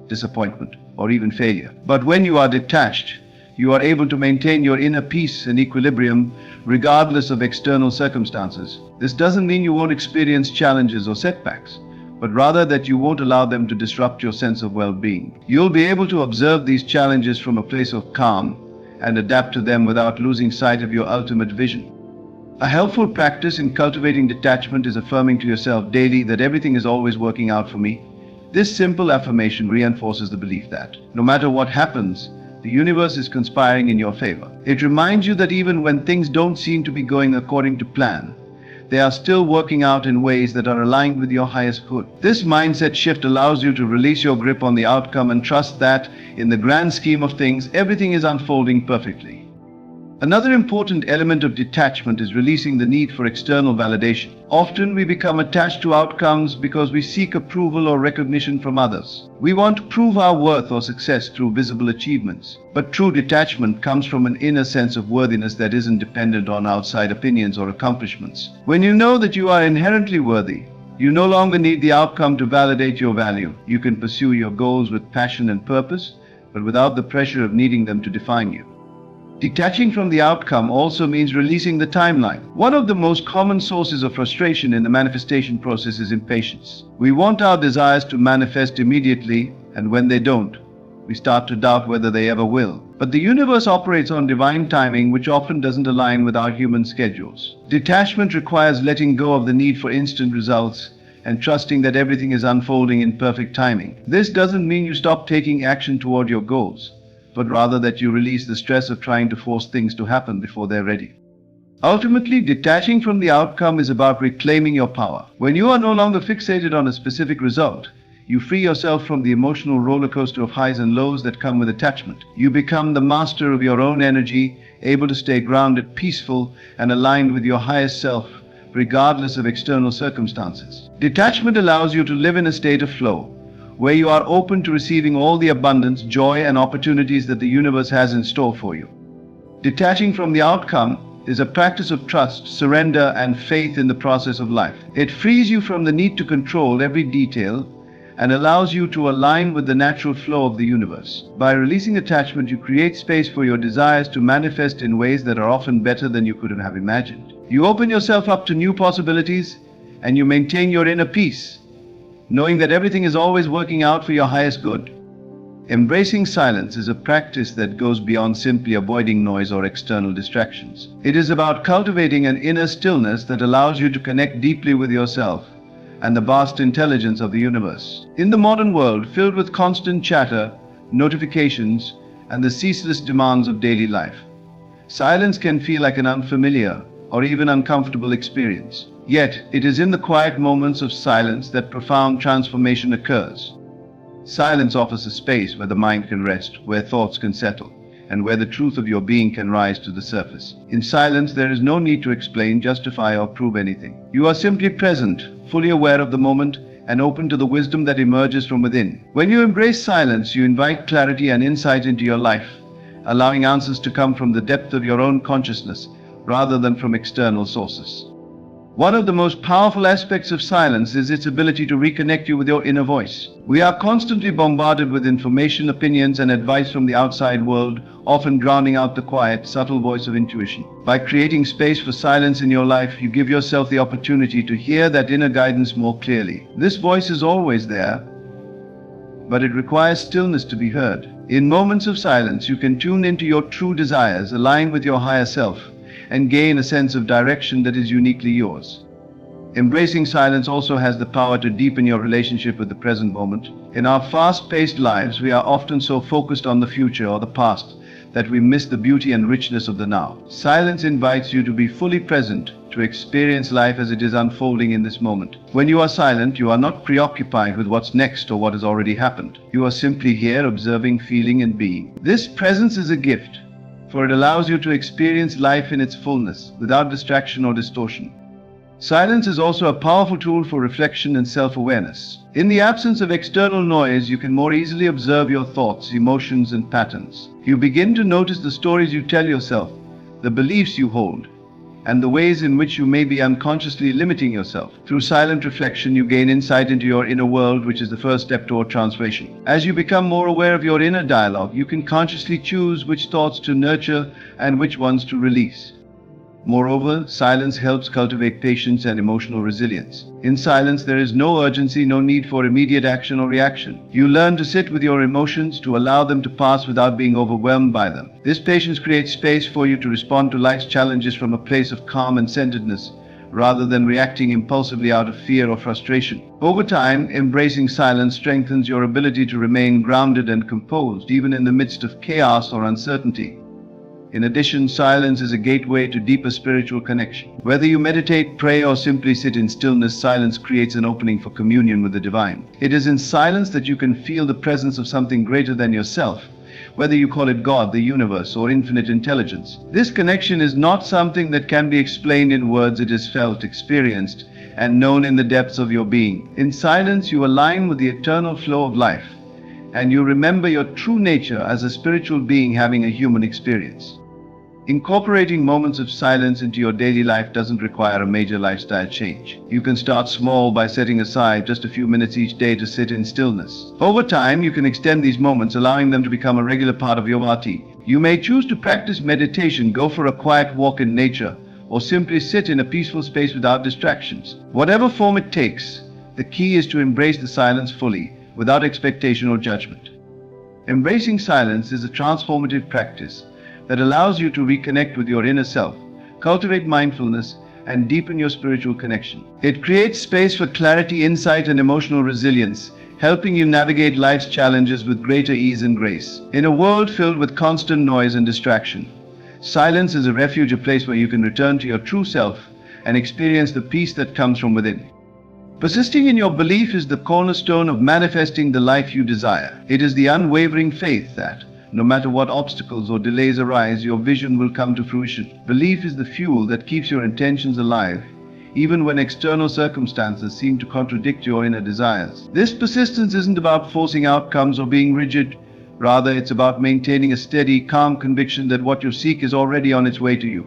disappointment, or even failure. But when you are detached, you are able to maintain your inner peace and equilibrium regardless of external circumstances. This doesn't mean you won't experience challenges or setbacks, but rather that you won't allow them to disrupt your sense of well-being. You'll be able to observe these challenges from a place of calm and adapt to them without losing sight of your ultimate vision. A helpful practice in cultivating detachment is affirming to yourself daily that everything is always working out for me. This simple affirmation reinforces the belief that, no matter what happens, the universe is conspiring in your favor. It reminds you that even when things don't seem to be going according to plan, they are still working out in ways that are aligned with your highest good. This mindset shift allows you to release your grip on the outcome and trust that, in the grand scheme of things, everything is unfolding perfectly. Another important element of detachment is releasing the need for external validation. Often we become attached to outcomes because we seek approval or recognition from others. We want to prove our worth or success through visible achievements. But true detachment comes from an inner sense of worthiness that isn't dependent on outside opinions or accomplishments. When you know that you are inherently worthy, you no longer need the outcome to validate your value. You can pursue your goals with passion and purpose, but without the pressure of needing them to define you. Detaching from the outcome also means releasing the timeline. One of the most common sources of frustration in the manifestation process is impatience. We want our desires to manifest immediately, and when they don't, we start to doubt whether they ever will. But the universe operates on divine timing, which often doesn't align with our human schedules. Detachment requires letting go of the need for instant results and trusting that everything is unfolding in perfect timing. This doesn't mean you stop taking action toward your goals, but rather that you release the stress of trying to force things to happen before they're ready. Ultimately, detaching from the outcome is about reclaiming your power. When you are no longer fixated on a specific result, you free yourself from the emotional roller coaster of highs and lows that come with attachment. You become the master of your own energy, able to stay grounded, peaceful, and aligned with your highest self, regardless of external circumstances. Detachment allows you to live in a state of flow, where you are open to receiving all the abundance, joy, and opportunities that the universe has in store for you. Detaching from the outcome is a practice of trust, surrender, and faith in the process of life. It frees you from the need to control every detail and allows you to align with the natural flow of the universe. By releasing attachment, you create space for your desires to manifest in ways that are often better than you could have imagined. You open yourself up to new possibilities and you maintain your inner peace, knowing that everything is always working out for your highest good. Embracing silence is a practice that goes beyond simply avoiding noise or external distractions. It is about cultivating an inner stillness that allows you to connect deeply with yourself and the vast intelligence of the universe. In the modern world, filled with constant chatter, notifications, and the ceaseless demands of daily life, silence can feel like an unfamiliar or even uncomfortable experience. Yet, it is in the quiet moments of silence that profound transformation occurs. Silence offers a space where the mind can rest, where thoughts can settle, and where the truth of your being can rise to the surface. In silence, there is no need to explain, justify, or prove anything. You are simply present, fully aware of the moment, and open to the wisdom that emerges from within. When you embrace silence, you invite clarity and insight into your life, allowing answers to come from the depth of your own consciousness, rather than from external sources. One of the most powerful aspects of silence is its ability to reconnect you with your inner voice. We are constantly bombarded with information, opinions, and advice from the outside world, often drowning out the quiet, subtle voice of intuition. By creating space for silence in your life, you give yourself the opportunity to hear that inner guidance more clearly. This voice is always there, but it requires stillness to be heard. In moments of silence, you can tune into your true desires, align with your higher self, and gain a sense of direction that is uniquely yours. Embracing silence also has the power to deepen your relationship with the present moment. In our fast-paced lives, we are often so focused on the future or the past that we miss the beauty and richness of the now. Silence invites you to be fully present, to experience life as it is unfolding in this moment. When you are silent, you are not preoccupied with what's next or what has already happened. You are simply here, observing, feeling, and being. This presence is a gift, for it allows you to experience life in its fullness, without distraction or distortion. Silence is also a powerful tool for reflection and self-awareness. In the absence of external noise, you can more easily observe your thoughts, emotions, and patterns. You begin to notice the stories you tell yourself, the beliefs you hold, and the ways in which you may be unconsciously limiting yourself. Through silent reflection, you gain insight into your inner world, which is the first step toward transformation. As you become more aware of your inner dialogue, you can consciously choose which thoughts to nurture and which ones to release. Moreover, silence helps cultivate patience and emotional resilience. In silence, there is no urgency, no need for immediate action or reaction. You learn to sit with your emotions, to allow them to pass without being overwhelmed by them. This patience creates space for you to respond to life's challenges from a place of calm and centeredness, rather than reacting impulsively out of fear or frustration. Over time, embracing silence strengthens your ability to remain grounded and composed, even in the midst of chaos or uncertainty. In addition, silence is a gateway to deeper spiritual connection. Whether you meditate, pray, or simply sit in stillness, silence creates an opening for communion with the divine. It is in silence that you can feel the presence of something greater than yourself, whether you call it God, the universe, or infinite intelligence. This connection is not something that can be explained in words. It is felt, experienced, and known in the depths of your being. In silence, you align with the eternal flow of life, and you remember your true nature as a spiritual being having a human experience. Incorporating moments of silence into your daily life doesn't require a major lifestyle change. You can start small by setting aside just a few minutes each day to sit in stillness. Over time, you can extend these moments, allowing them to become a regular part of your routine. You may choose to practice meditation, go for a quiet walk in nature, or simply sit in a peaceful space without distractions. Whatever form it takes, the key is to embrace the silence fully, without expectation or judgment. Embracing silence is a transformative practice that allows you to reconnect with your inner self, cultivate mindfulness, and deepen your spiritual connection. It creates space for clarity, insight, and emotional resilience, helping you navigate life's challenges with greater ease and grace. In a world filled with constant noise and distraction, Silence is a refuge, a place where you can return to your true self and experience the peace that comes from within. Persisting in your belief is the cornerstone of manifesting the life you desire. It is the unwavering faith that, no matter what obstacles or delays arise, your vision will come to fruition. Belief is the fuel that keeps your intentions alive, even when external circumstances seem to contradict your inner desires. This persistence isn't about forcing outcomes or being rigid. Rather, it's about maintaining a steady, calm conviction that what you seek is already on its way to you.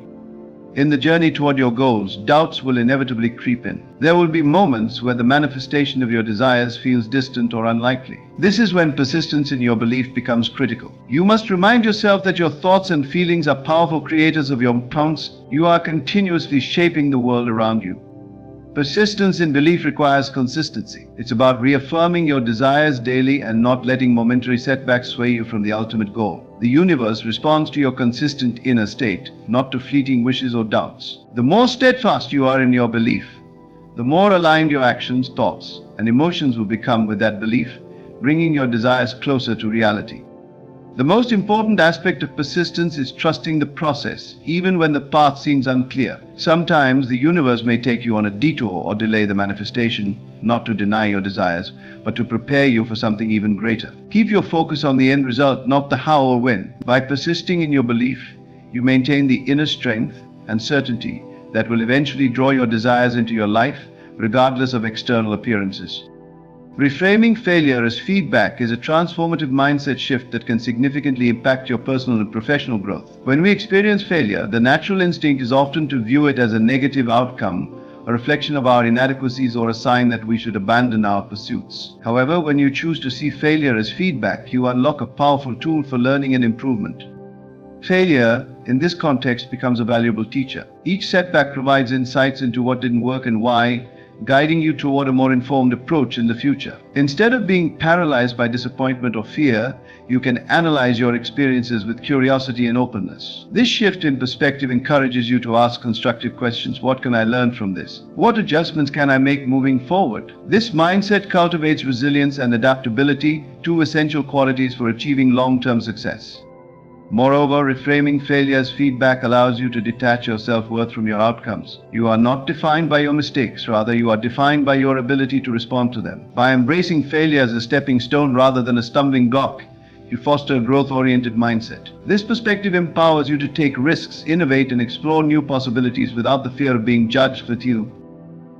In the journey toward your goals, doubts will inevitably creep in. There will be moments where the manifestation of your desires feels distant or unlikely. This is when persistence in your belief becomes critical. You must remind yourself that your thoughts and feelings are powerful creators of your thoughts. You are continuously shaping the world around you. Persistence in belief requires consistency. It's about reaffirming your desires daily and not letting momentary setbacks sway you from the ultimate goal. The universe responds to your consistent inner state, not to fleeting wishes or doubts. The more steadfast you are in your belief, the more aligned your actions, thoughts, and emotions will become with that belief, bringing your desires closer to reality. The most important aspect of persistence is trusting the process, even when the path seems unclear. Sometimes the universe may take you on a detour or delay the manifestation, not to deny your desires, but to prepare you for something even greater. Keep your focus on the end result, not the how or when. By persisting in your belief, you maintain the inner strength and certainty that will eventually draw your desires into your life, regardless of external appearances. Reframing failure as feedback is a transformative mindset shift that can significantly impact your personal and professional growth. When we experience failure, the natural instinct is often to view it as a negative outcome, a reflection of our inadequacies, or a sign that we should abandon our pursuits. However, when you choose to see failure as feedback, you unlock a powerful tool for learning and improvement. Failure, in this context, becomes a valuable teacher. Each setback provides insights into what didn't work and why, guiding you toward a more informed approach in the future. Instead of being paralyzed by disappointment or fear, you can analyze your experiences with curiosity and openness. This shift in perspective encourages you to ask constructive questions. What can I learn from this? What adjustments can I make moving forward? This mindset cultivates resilience and adaptability, two essential qualities for achieving long-term success. Moreover, reframing failure as feedback allows you to detach your self-worth from your outcomes. You are not defined by your mistakes, rather you are defined by your ability to respond to them. By embracing failure as a stepping stone rather than a stumbling block, you foster a growth-oriented mindset. This perspective empowers you to take risks, innovate, and explore new possibilities without the fear of being judged for you.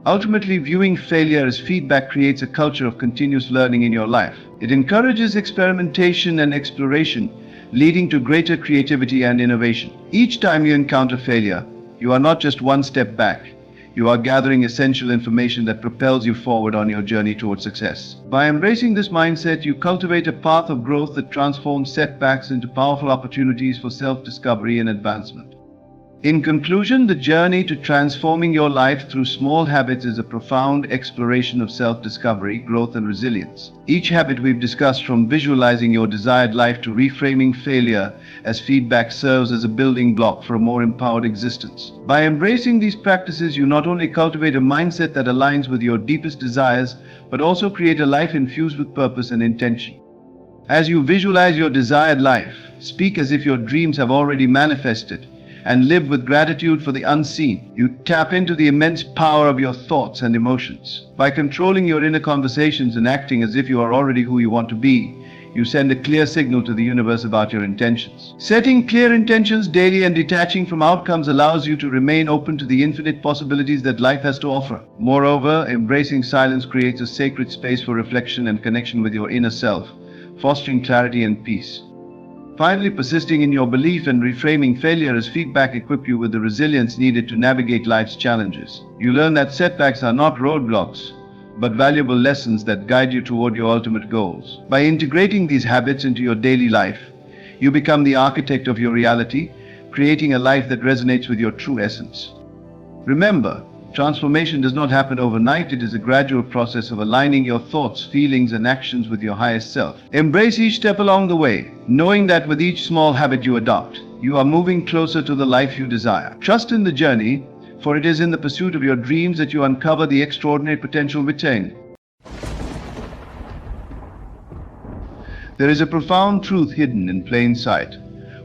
Ultimately, viewing failure as feedback creates a culture of continuous learning in your life. It encourages experimentation and exploration, leading to greater creativity and innovation. Each time you encounter failure, you are not just one step back. You are gathering essential information that propels you forward on your journey towards success. By embracing this mindset, you cultivate a path of growth that transforms setbacks into powerful opportunities for self-discovery and advancement. In conclusion, the journey to transforming your life through small habits is a profound exploration of self-discovery, growth, and resilience. Each habit we've discussed, from visualizing your desired life to reframing failure as feedback, serves as a building block for a more empowered existence. By embracing these practices, you not only cultivate a mindset that aligns with your deepest desires, but also create a life infused with purpose and intention. As you visualize your desired life, speak as if your dreams have already manifested, and live with gratitude for the unseen. You tap into the immense power of your thoughts and emotions. By controlling your inner conversations and acting as if you are already who you want to be, you send a clear signal to the universe about your intentions. Setting clear intentions daily and detaching from outcomes allows you to remain open to the infinite possibilities that life has to offer. Moreover, embracing silence creates a sacred space for reflection and connection with your inner self, fostering clarity and peace. Finally, persisting in your belief and reframing failure as feedback equip you with the resilience needed to navigate life's challenges. You learn that setbacks are not roadblocks, but valuable lessons that guide you toward your ultimate goals. By integrating these habits into your daily life, you become the architect of your reality, creating a life that resonates with your true essence. Remember, transformation does not happen overnight. It is a gradual process of aligning your thoughts, feelings, and actions with your highest self. Embrace each step along the way, knowing that with each small habit you adopt, you are moving closer to the life you desire. Trust in the journey, for it is in the pursuit of your dreams that you uncover the extraordinary potential within. There is a profound truth hidden in plain sight.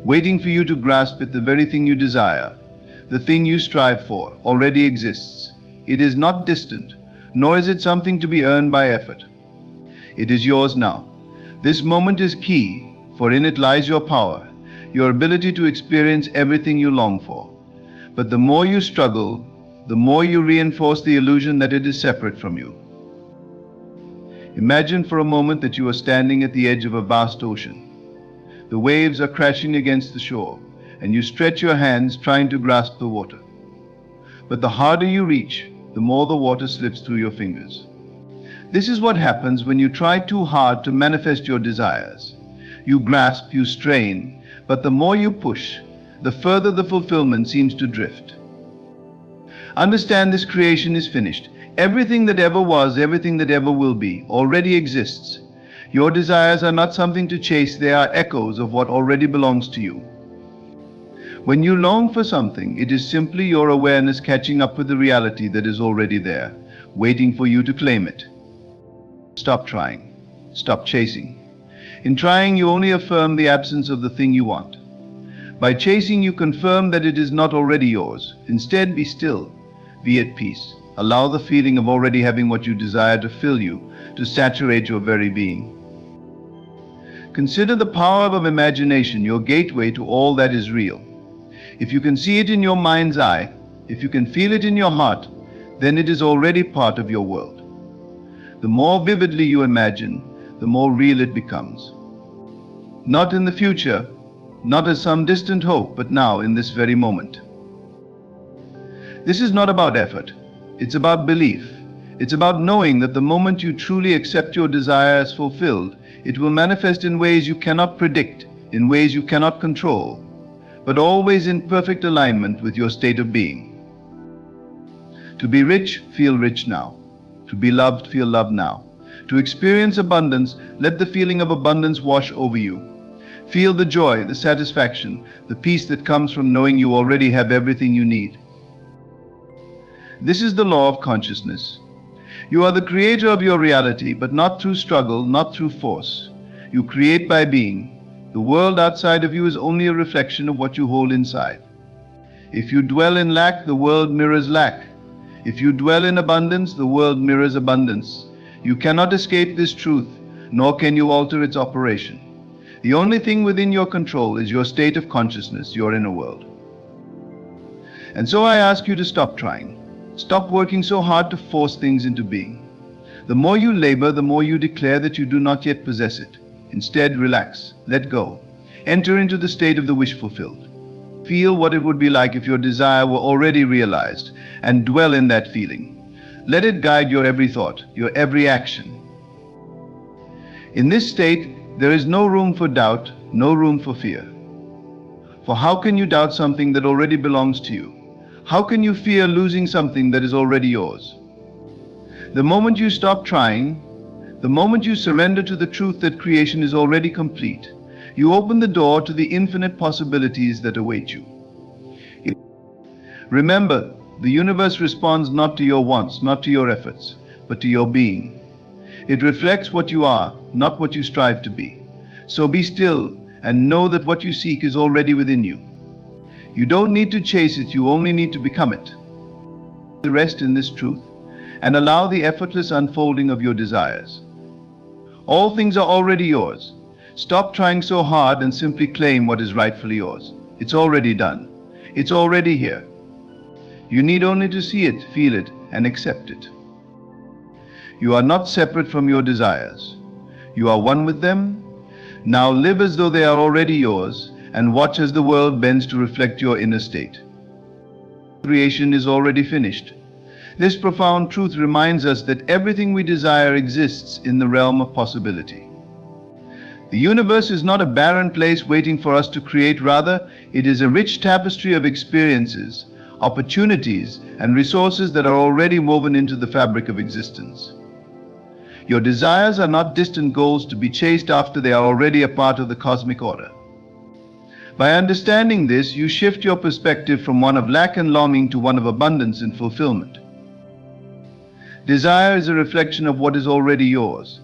waiting for you to grasp it. The very thing you desire, the thing you strive for, already exists. It is not distant, nor is it something to be earned by effort. It is yours now. This moment is key, for in it lies your power, your ability to experience everything you long for. But the more you struggle, the more you reinforce the illusion that it is separate from you. Imagine for a moment that you are standing at the edge of a vast ocean. The waves are crashing against the shore, and you stretch your hands trying to grasp the water. But the harder you reach, the more the water slips through your fingers. This is what happens when you try too hard to manifest your desires. You grasp, you strain, but the more you push, the further the fulfillment seems to drift. Understand, this creation is finished. Everything that ever was, everything that ever will be, already exists. Your desires are not something to chase, they are echoes of what already belongs to you. When you long for something, it is simply your awareness catching up with the reality that is already there, waiting for you to claim it. Stop trying. Stop chasing. In trying, you only affirm the absence of the thing you want. By chasing, you confirm that it is not already yours. Instead, be still. Be at peace. Allow the feeling of already having what you desire to fill you, to saturate your very being. Consider the power of imagination, your gateway to all that is real. If you can see it in your mind's eye, if you can feel it in your heart, then it is already part of your world. The more vividly you imagine, the more real it becomes. Not in the future, not as some distant hope, but now in this very moment. This is not about effort. It's about belief. It's about knowing that the moment you truly accept your desire as fulfilled, it will manifest in ways you cannot predict, in ways you cannot control, but always in perfect alignment with your state of being. To be rich, feel rich now. To be loved, feel loved now. To experience abundance, let the feeling of abundance wash over you. Feel the joy, the satisfaction, the peace that comes from knowing you already have everything you need. This is the law of consciousness. You are the creator of your reality, but not through struggle, not through force. You create by being. The world outside of you is only a reflection of what you hold inside. If you dwell in lack, the world mirrors lack. If you dwell in abundance, the world mirrors abundance. You cannot escape this truth, nor can you alter its operation. The only thing within your control is your state of consciousness, your inner world. And so I ask you to stop trying. Stop working so hard to force things into being. The more you labor, the more you declare that you do not yet possess it. Instead, relax, let go. Enter into the state of the wish fulfilled. Feel what it would be like if your desire were already realized, and dwell in that feeling. Let it guide your every thought, your every action. In this state, there is no room for doubt, no room for fear. For how can you doubt something that already belongs to you? How can you fear losing something that is already yours? The moment you stop trying, the moment you surrender to the truth that creation is already complete, you open the door to the infinite possibilities that await you. Remember, the universe responds not to your wants, not to your efforts, but to your being. It reflects what you are, not what you strive to be. So be still and know that what you seek is already within you. You don't need to chase it, you only need to become it. Rest in this truth and allow the effortless unfolding of your desires. All things are already yours. Stop trying so hard and simply claim what is rightfully yours. It's already done. It's already here. You need only to see it, feel it, and accept it. You are not separate from your desires. You are one with them. Now live as though they are already yours, and watch as the world bends to reflect your inner state. Creation is already finished. This profound truth reminds us that everything we desire exists in the realm of possibility. The universe is not a barren place waiting for us to create. Rather, it is a rich tapestry of experiences, opportunities, and resources that are already woven into the fabric of existence. Your desires are not distant goals to be chased after, they are already a part of the cosmic order. By understanding this, you shift your perspective from one of lack and longing to one of abundance and fulfillment. Desire is a reflection of what is already yours.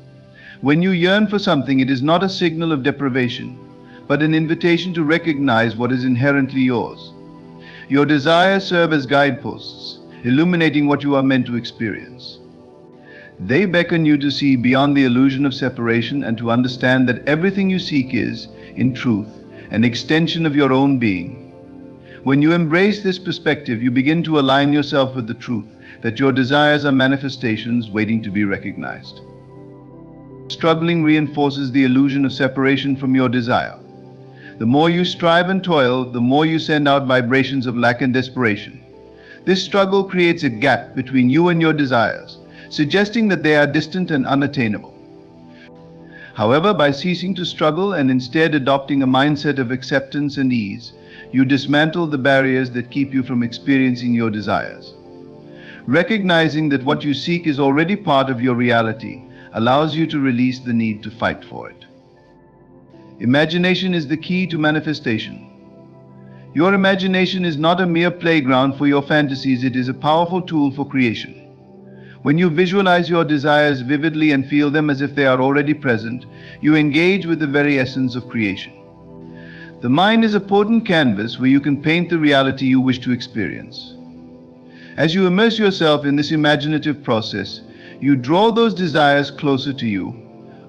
When you yearn for something, it is not a signal of deprivation, but an invitation to recognize what is inherently yours. Your desires serve as guideposts, illuminating what you are meant to experience. They beckon you to see beyond the illusion of separation and to understand that everything you seek is, in truth, an extension of your own being. When you embrace this perspective, you begin to align yourself with the truth that your desires are manifestations waiting to be recognized. Struggling reinforces the illusion of separation from your desire. The more you strive and toil, the more you send out vibrations of lack and desperation. This struggle creates a gap between you and your desires, suggesting that they are distant and unattainable. However, by ceasing to struggle and instead adopting a mindset of acceptance and ease, you dismantle the barriers that keep you from experiencing your desires. Recognizing that what you seek is already part of your reality allows you to release the need to fight for it. Imagination is the key to manifestation. Your imagination is not a mere playground for your fantasies, it is a powerful tool for creation. When you visualize your desires vividly and feel them as if they are already present, you engage with the very essence of creation. The mind is a potent canvas where you can paint the reality you wish to experience. As you immerse yourself in this imaginative process, you draw those desires closer to you,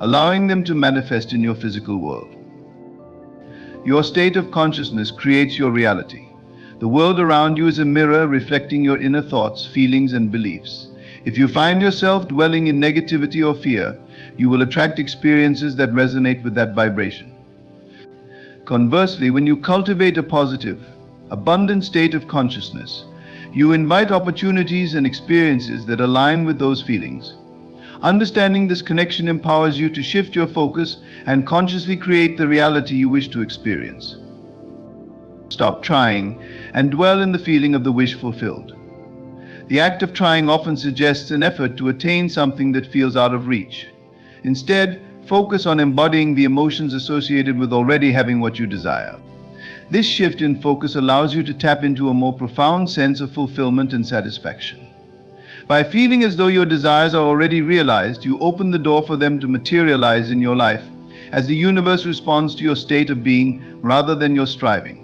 allowing them to manifest in your physical world. Your state of consciousness creates your reality. The world around you is a mirror reflecting your inner thoughts, feelings, and beliefs. If you find yourself dwelling in negativity or fear, you will attract experiences that resonate with that vibration. Conversely, when you cultivate a positive, abundant state of consciousness, you invite opportunities and experiences that align with those feelings. Understanding this connection empowers you to shift your focus and consciously create the reality you wish to experience. Stop trying and dwell in the feeling of the wish fulfilled. The act of trying often suggests an effort to attain something that feels out of reach. Instead, focus on embodying the emotions associated with already having what you desire. This shift in focus allows you to tap into a more profound sense of fulfillment and satisfaction. By feeling as though your desires are already realized, you open the door for them to materialize in your life, as the universe responds to your state of being rather than your striving.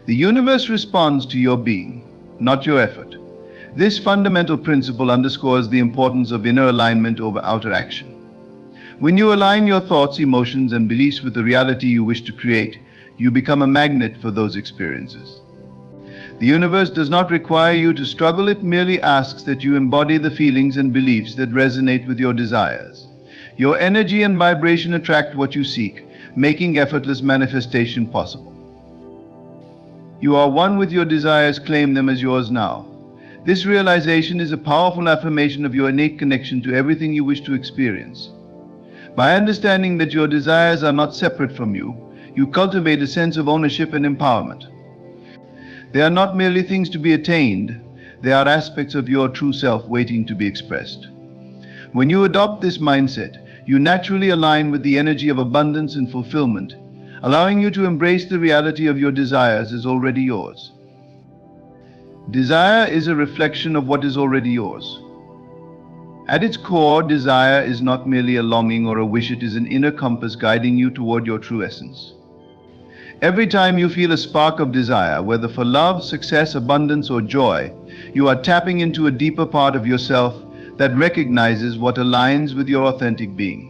The universe responds to your being, not your effort. This fundamental principle underscores the importance of inner alignment over outer action. When you align your thoughts, emotions, and beliefs with the reality you wish to create, you become a magnet for those experiences. The universe does not require you to struggle, it merely asks that you embody the feelings and beliefs that resonate with your desires. Your energy and vibration attract what you seek, making effortless manifestation possible. You are one with your desires, claim them as yours now. This realization is a powerful affirmation of your innate connection to everything you wish to experience. By understanding that your desires are not separate from you, you cultivate a sense of ownership and empowerment. They are not merely things to be attained, they are aspects of your true self waiting to be expressed. When you adopt this mindset, you naturally align with the energy of abundance and fulfillment, allowing you to embrace the reality of your desires as already yours. Desire is a reflection of what is already yours. At its core, desire is not merely a longing or a wish, it is an inner compass guiding you toward your true essence. Every time you feel a spark of desire, whether for love, success, abundance, or joy, you are tapping into a deeper part of yourself that recognizes what aligns with your authentic being.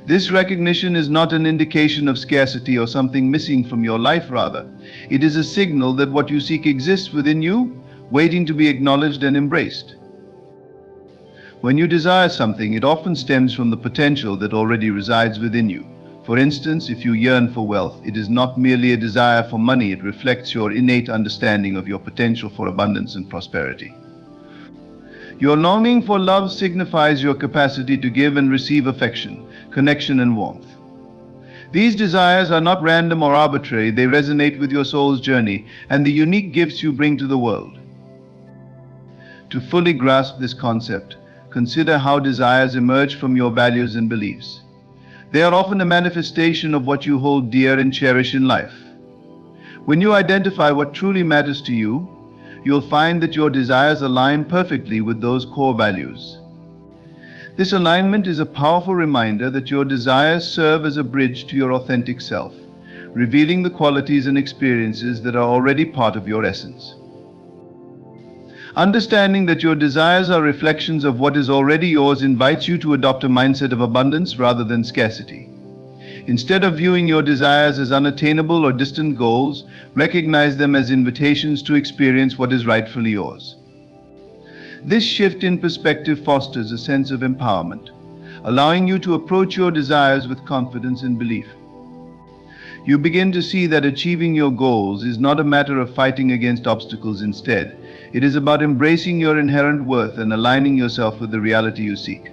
This recognition is not an indication of scarcity or something missing from your life, rather. It is a signal that what you seek exists within you, waiting to be acknowledged and embraced. When you desire something, it often stems from the potential that already resides within you. For instance, if you yearn for wealth, it is not merely a desire for money, it reflects your innate understanding of your potential for abundance and prosperity. Your longing for love signifies your capacity to give and receive affection, connection, and warmth. These desires are not random or arbitrary, they resonate with your soul's journey and the unique gifts you bring to the world. To fully grasp this concept, consider how desires emerge from your values and beliefs. They are often a manifestation of what you hold dear and cherish in life. When you identify what truly matters to you, you'll find that your desires align perfectly with those core values. This alignment is a powerful reminder that your desires serve as a bridge to your authentic self, revealing the qualities and experiences that are already part of your essence. Understanding that your desires are reflections of what is already yours invites you to adopt a mindset of abundance rather than scarcity. Instead of viewing your desires as unattainable or distant goals, recognize them as invitations to experience what is rightfully yours. This shift in perspective fosters a sense of empowerment, allowing you to approach your desires with confidence and belief. You begin to see that achieving your goals is not a matter of fighting against obstacles. Instead, it is about embracing your inherent worth and aligning yourself with the reality you seek.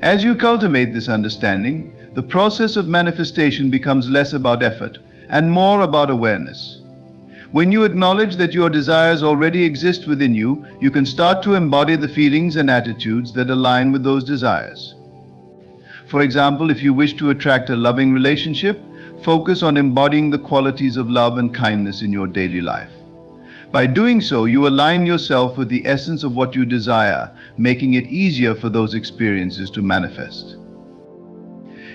As you cultivate this understanding, the process of manifestation becomes less about effort and more about awareness. When you acknowledge that your desires already exist within you, you can start to embody the feelings and attitudes that align with those desires. For example, if you wish to attract a loving relationship, focus on embodying the qualities of love and kindness in your daily life. By doing so, you align yourself with the essence of what you desire, making it easier for those experiences to manifest.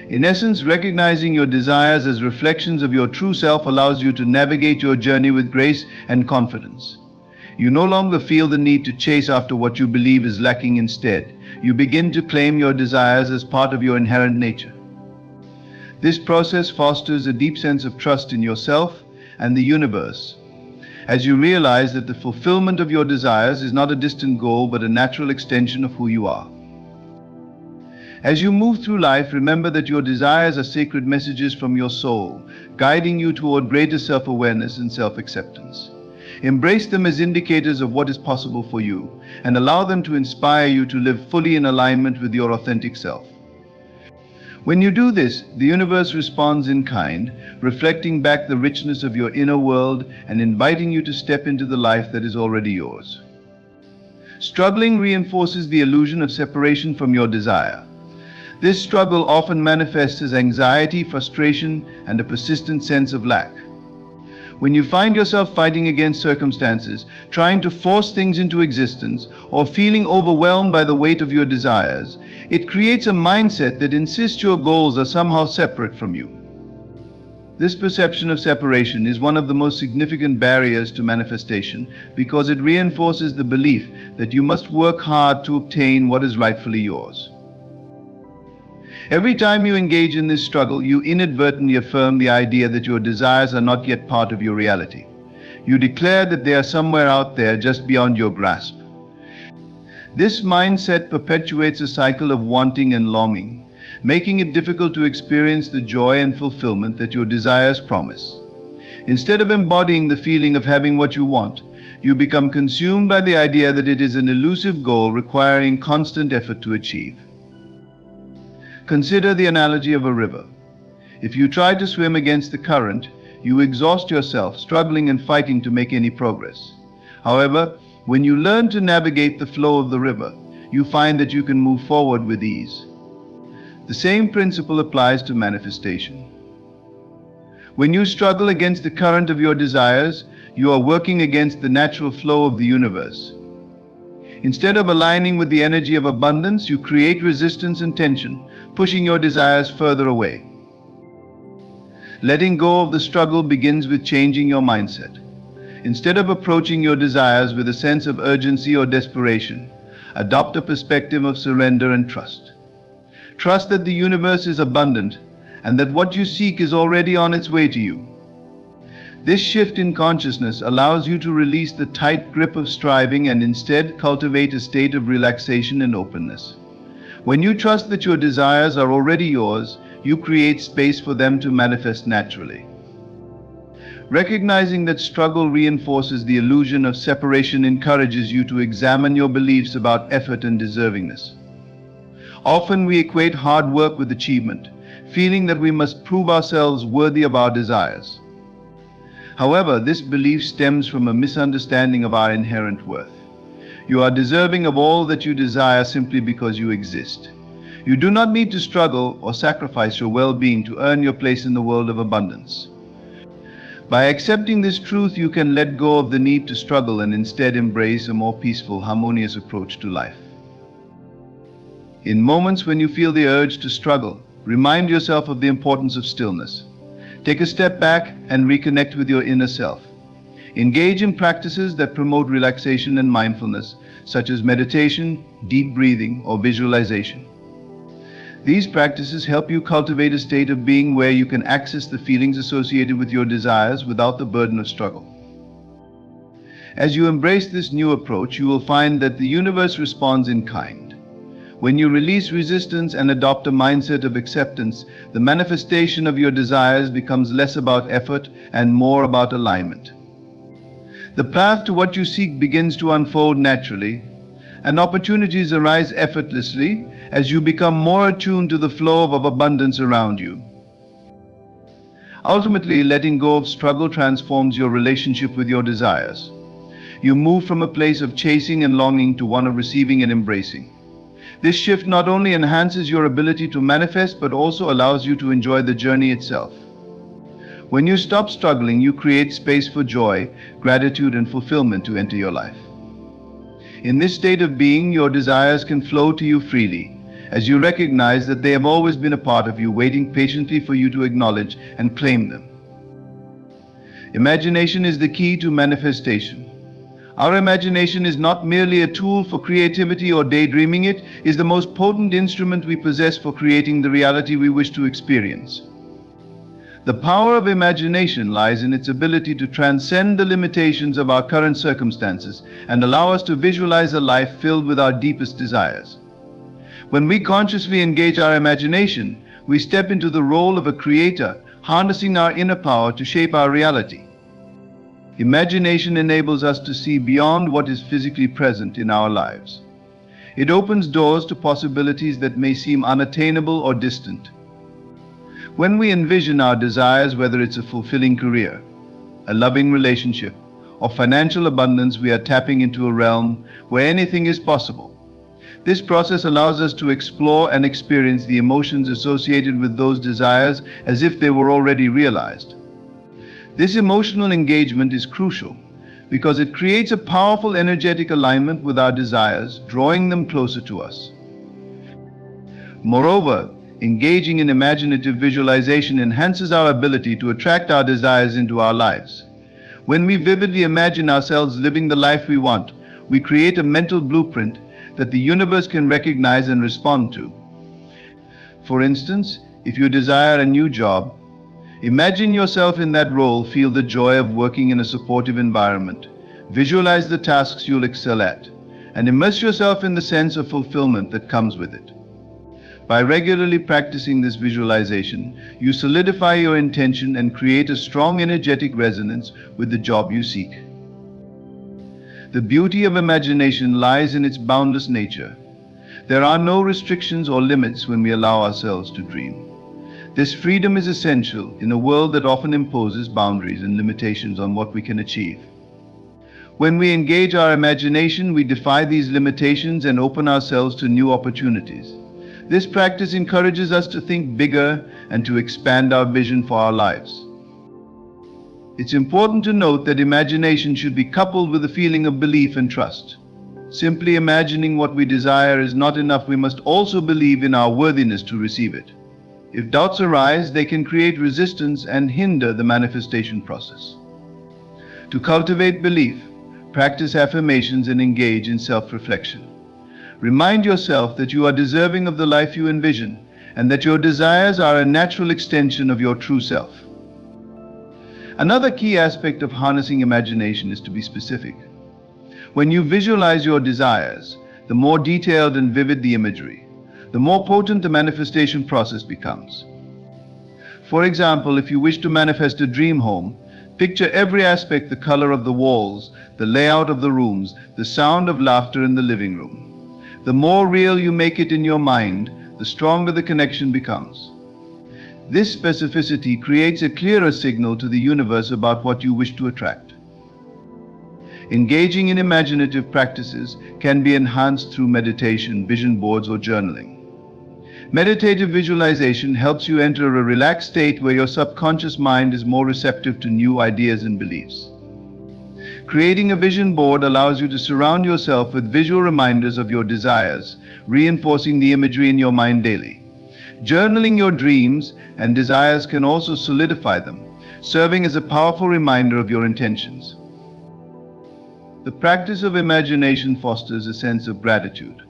In essence, recognizing your desires as reflections of your true self allows you to navigate your journey with grace and confidence. You no longer feel the need to chase after what you believe is lacking. Instead, you begin to claim your desires as part of your inherent nature. This process fosters a deep sense of trust in yourself and the universe, as you realize that the fulfillment of your desires is not a distant goal but a natural extension of who you are. As you move through life, remember that your desires are sacred messages from your soul, guiding you toward greater self-awareness and self-acceptance. Embrace them as indicators of what is possible for you, and allow them to inspire you to live fully in alignment with your authentic self. When you do this, the universe responds in kind, reflecting back the richness of your inner world and inviting you to step into the life that is already yours. Struggling reinforces the illusion of separation from your desire. This struggle often manifests as anxiety, frustration, and a persistent sense of lack. When you find yourself fighting against circumstances, trying to force things into existence, or feeling overwhelmed by the weight of your desires, it creates a mindset that insists your goals are somehow separate from you. This perception of separation is one of the most significant barriers to manifestation because it reinforces the belief that you must work hard to obtain what is rightfully yours. Every time you engage in this struggle, you inadvertently affirm the idea that your desires are not yet part of your reality. You declare that they are somewhere out there just beyond your grasp. This mindset perpetuates a cycle of wanting and longing, making it difficult to experience the joy and fulfillment that your desires promise. Instead of embodying the feeling of having what you want, you become consumed by the idea that it is an elusive goal requiring constant effort to achieve. Consider the analogy of a river. If you try to swim against the current, you exhaust yourself, struggling and fighting to make any progress. However, when you learn to navigate the flow of the river, you find that you can move forward with ease. The same principle applies to manifestation. When you struggle against the current of your desires, you are working against the natural flow of the universe. Instead of aligning with the energy of abundance, you create resistance and tension, pushing your desires further away. Letting go of the struggle begins with changing your mindset. Instead of approaching your desires with a sense of urgency or desperation, adopt a perspective of surrender and trust. Trust that the universe is abundant and that what you seek is already on its way to you. This shift in consciousness allows you to release the tight grip of striving and instead cultivate a state of relaxation and openness. When you trust that your desires are already yours, you create space for them to manifest naturally. Recognizing that struggle reinforces the illusion of separation encourages you to examine your beliefs about effort and deservingness. Often we equate hard work with achievement, feeling that we must prove ourselves worthy of our desires. However, this belief stems from a misunderstanding of our inherent worth. You are deserving of all that you desire simply because you exist. You do not need to struggle or sacrifice your well-being to earn your place in the world of abundance. By accepting this truth, you can let go of the need to struggle and instead embrace a more peaceful, harmonious approach to life. In moments when you feel the urge to struggle, remind yourself of the importance of stillness. Take a step back and reconnect with your inner self. Engage in practices that promote relaxation and mindfulness, such as meditation, deep breathing, or visualization. These practices help you cultivate a state of being where you can access the feelings associated with your desires without the burden of struggle. As you embrace this new approach, you will find that the universe responds in kind. When you release resistance and adopt a mindset of acceptance, the manifestation of your desires becomes less about effort and more about alignment. The path to what you seek begins to unfold naturally, and opportunities arise effortlessly as you become more attuned to the flow of abundance around you. Ultimately, letting go of struggle transforms your relationship with your desires. You move from a place of chasing and longing to one of receiving and embracing. This shift not only enhances your ability to manifest, but also allows you to enjoy the journey itself. When you stop struggling, you create space for joy, gratitude, and fulfillment to enter your life. In this state of being, your desires can flow to you freely, as you recognize that they have always been a part of you, waiting patiently for you to acknowledge and claim them. Imagination is the key to manifestation. Our imagination is not merely a tool for creativity or daydreaming, it is the most potent instrument we possess for creating the reality we wish to experience. The power of imagination lies in its ability to transcend the limitations of our current circumstances and allow us to visualize a life filled with our deepest desires. When we consciously engage our imagination, we step into the role of a creator, harnessing our inner power to shape our reality. Imagination enables us to see beyond what is physically present in our lives. It opens doors to possibilities that may seem unattainable or distant. When we envision our desires, whether it's a fulfilling career, a loving relationship, or financial abundance, we are tapping into a realm where anything is possible. This process allows us to explore and experience the emotions associated with those desires as if they were already realized. This emotional engagement is crucial because it creates a powerful energetic alignment with our desires, drawing them closer to us. Moreover, engaging in imaginative visualization enhances our ability to attract our desires into our lives. When we vividly imagine ourselves living the life we want, we create a mental blueprint that the universe can recognize and respond to. For instance, if you desire a new job, imagine yourself in that role, feel the joy of working in a supportive environment, visualize the tasks you'll excel at, and immerse yourself in the sense of fulfillment that comes with it. By regularly practicing this visualization, you solidify your intention and create a strong energetic resonance with the job you seek. The beauty of imagination lies in its boundless nature. There are no restrictions or limits when we allow ourselves to dream. This freedom is essential in a world that often imposes boundaries and limitations on what we can achieve. When we engage our imagination, we defy these limitations and open ourselves to new opportunities. This practice encourages us to think bigger and to expand our vision for our lives. It's important to note that imagination should be coupled with a feeling of belief and trust. Simply imagining what we desire is not enough. We must also believe in our worthiness to receive it. If doubts arise, they can create resistance and hinder the manifestation process. To cultivate belief, practice affirmations and engage in self-reflection. Remind yourself that you are deserving of the life you envision and that your desires are a natural extension of your true self. Another key aspect of harnessing imagination is to be specific. When you visualize your desires, the more detailed and vivid the imagery, the more potent the manifestation process becomes. For example, if you wish to manifest a dream home, picture every aspect: the color of the walls, the layout of the rooms, the sound of laughter in the living room. The more real you make it in your mind, the stronger the connection becomes. This specificity creates a clearer signal to the universe about what you wish to attract. Engaging in imaginative practices can be enhanced through meditation, vision boards, or journaling. Meditative visualization helps you enter a relaxed state where your subconscious mind is more receptive to new ideas and beliefs. Creating a vision board allows you to surround yourself with visual reminders of your desires, reinforcing the imagery in your mind daily. Journaling your dreams and desires can also solidify them, serving as a powerful reminder of your intentions. The practice of imagination fosters a sense of gratitude.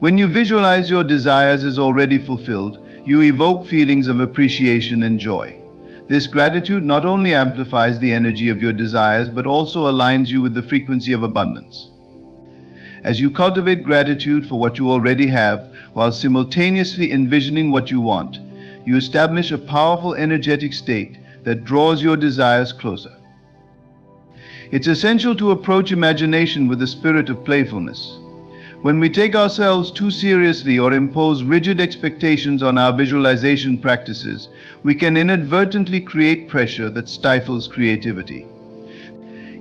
When you visualize your desires as already fulfilled, you evoke feelings of appreciation and joy. This gratitude not only amplifies the energy of your desires, but also aligns you with the frequency of abundance. As you cultivate gratitude for what you already have, while simultaneously envisioning what you want, you establish a powerful energetic state that draws your desires closer. It's essential to approach imagination with a spirit of playfulness. When we take ourselves too seriously or impose rigid expectations on our visualization practices, we can inadvertently create pressure that stifles creativity.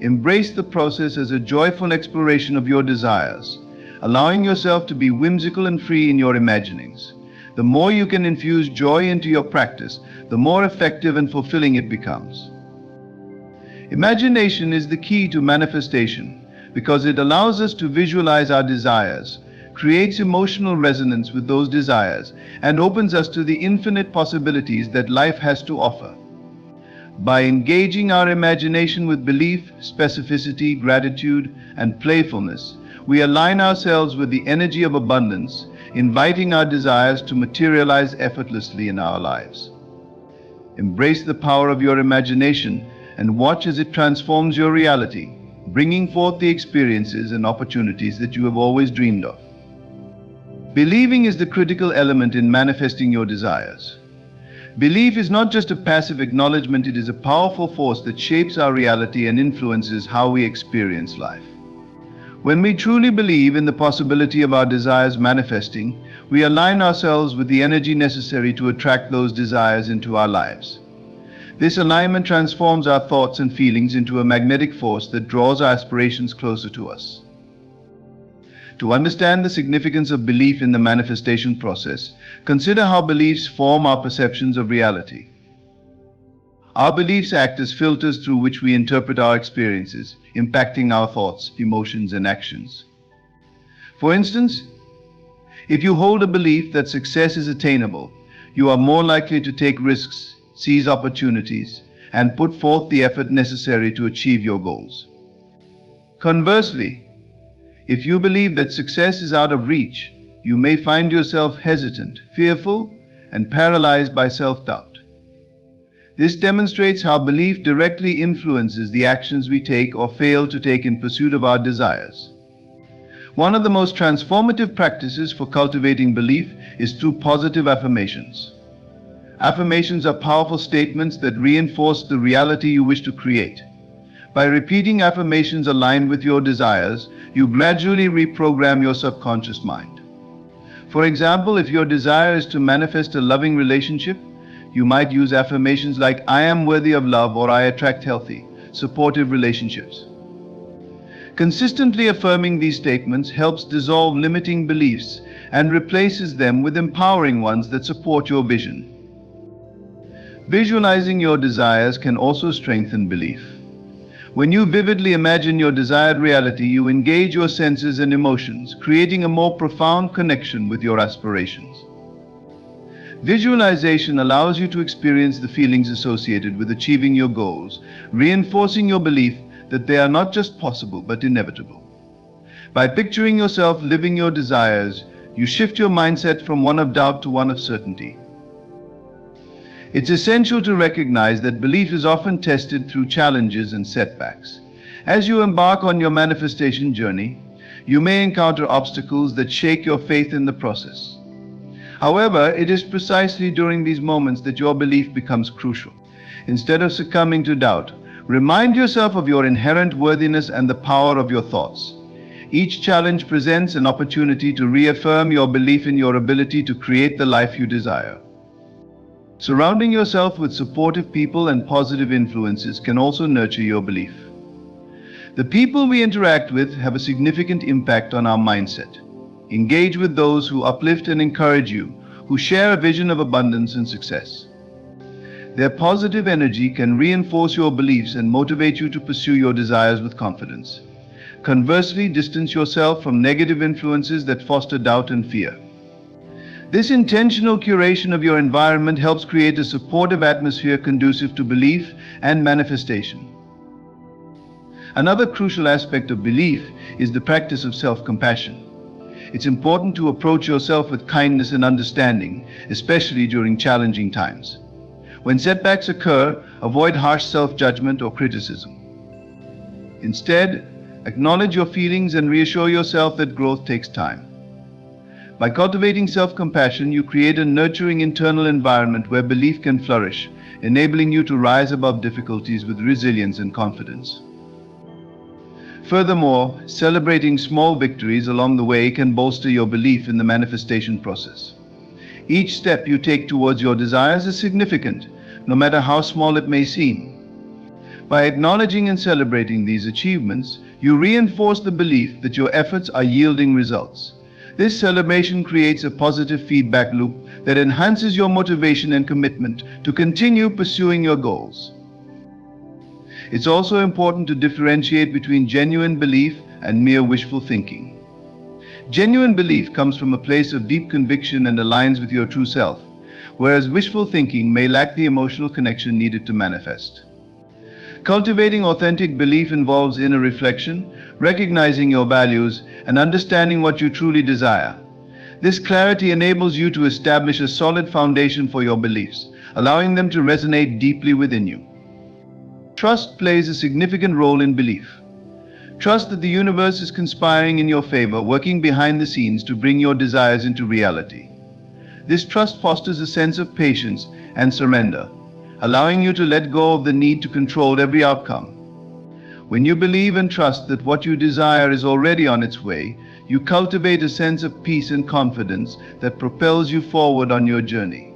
Embrace the process as a joyful exploration of your desires, allowing yourself to be whimsical and free in your imaginings. The more you can infuse joy into your practice, the more effective and fulfilling it becomes. Imagination is the key to manifestation because it allows us to visualize our desires, creates emotional resonance with those desires, and opens us to the infinite possibilities that life has to offer. By engaging our imagination with belief, specificity, gratitude, and playfulness, we align ourselves with the energy of abundance, inviting our desires to materialize effortlessly in our lives. Embrace the power of your imagination and watch as it transforms your reality, bringing forth the experiences and opportunities that you have always dreamed of. Believing is the critical element in manifesting your desires. Belief is not just a passive acknowledgement, it is a powerful force that shapes our reality and influences how we experience life. When we truly believe in the possibility of our desires manifesting, we align ourselves with the energy necessary to attract those desires into our lives. This alignment transforms our thoughts and feelings into a magnetic force that draws our aspirations closer to us. To understand the significance of belief in the manifestation process, consider how beliefs form our perceptions of reality. Our beliefs act as filters through which we interpret our experiences, impacting our thoughts, emotions, and actions. For instance, if you hold a belief that success is attainable, you are more likely to take risks, seize opportunities, and put forth the effort necessary to achieve your goals. Conversely, if you believe that success is out of reach, you may find yourself hesitant, fearful, and paralyzed by self-doubt. This demonstrates how belief directly influences the actions we take or fail to take in pursuit of our desires. One of the most transformative practices for cultivating belief is through positive affirmations. Affirmations are powerful statements that reinforce the reality you wish to create. By repeating affirmations aligned with your desires, you gradually reprogram your subconscious mind. For example, if your desire is to manifest a loving relationship, you might use affirmations like, "I am worthy of love," or "I attract healthy, supportive relationships." Consistently affirming these statements helps dissolve limiting beliefs and replaces them with empowering ones that support your vision. Visualizing your desires can also strengthen belief. When you vividly imagine your desired reality, you engage your senses and emotions, creating a more profound connection with your aspirations. Visualization allows you to experience the feelings associated with achieving your goals, reinforcing your belief that they are not just possible but inevitable. By picturing yourself living your desires, you shift your mindset from one of doubt to one of certainty. It's essential to recognize that belief is often tested through challenges and setbacks. As you embark on your manifestation journey, you may encounter obstacles that shake your faith in the process. However, it is precisely during these moments that your belief becomes crucial. Instead of succumbing to doubt, remind yourself of your inherent worthiness and the power of your thoughts. Each challenge presents an opportunity to reaffirm your belief in your ability to create the life you desire. Surrounding yourself with supportive people and positive influences can also nurture your belief. The people we interact with have a significant impact on our mindset. Engage with those who uplift and encourage you, who share a vision of abundance and success. Their positive energy can reinforce your beliefs and motivate you to pursue your desires with confidence. Conversely, distance yourself from negative influences that foster doubt and fear. This intentional curation of your environment helps create a supportive atmosphere conducive to belief and manifestation. Another crucial aspect of belief is the practice of self-compassion. It's important to approach yourself with kindness and understanding, especially during challenging times. When setbacks occur, avoid harsh self-judgment or criticism. Instead, acknowledge your feelings and reassure yourself that growth takes time. By cultivating self-compassion, you create a nurturing internal environment where belief can flourish, enabling you to rise above difficulties with resilience and confidence. Furthermore, celebrating small victories along the way can bolster your belief in the manifestation process. Each step you take towards your desires is significant, no matter how small it may seem. By acknowledging and celebrating these achievements, you reinforce the belief that your efforts are yielding results. This celebration creates a positive feedback loop that enhances your motivation and commitment to continue pursuing your goals. It's also important to differentiate between genuine belief and mere wishful thinking. Genuine belief comes from a place of deep conviction and aligns with your true self, whereas wishful thinking may lack the emotional connection needed to manifest. Cultivating authentic belief involves inner reflection, recognizing your values, and understanding what you truly desire. This clarity enables you to establish a solid foundation for your beliefs, allowing them to resonate deeply within you. Trust plays a significant role in belief. Trust that the universe is conspiring in your favor, working behind the scenes to bring your desires into reality. This trust fosters a sense of patience and surrender, allowing you to let go of the need to control every outcome. When you believe and trust that what you desire is already on its way, you cultivate a sense of peace and confidence that propels you forward on your journey.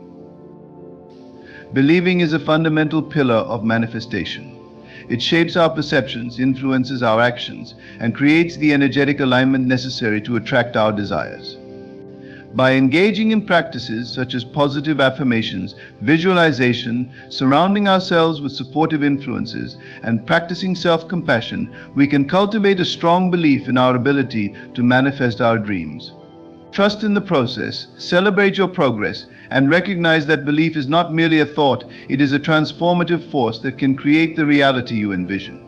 Believing is a fundamental pillar of manifestation. It shapes our perceptions, influences our actions, and creates the energetic alignment necessary to attract our desires. By engaging in practices such as positive affirmations, visualization, surrounding ourselves with supportive influences, and practicing self-compassion, we can cultivate a strong belief in our ability to manifest our dreams. Trust in the process, celebrate your progress, and recognize that belief is not merely a thought, it is a transformative force that can create the reality you envision.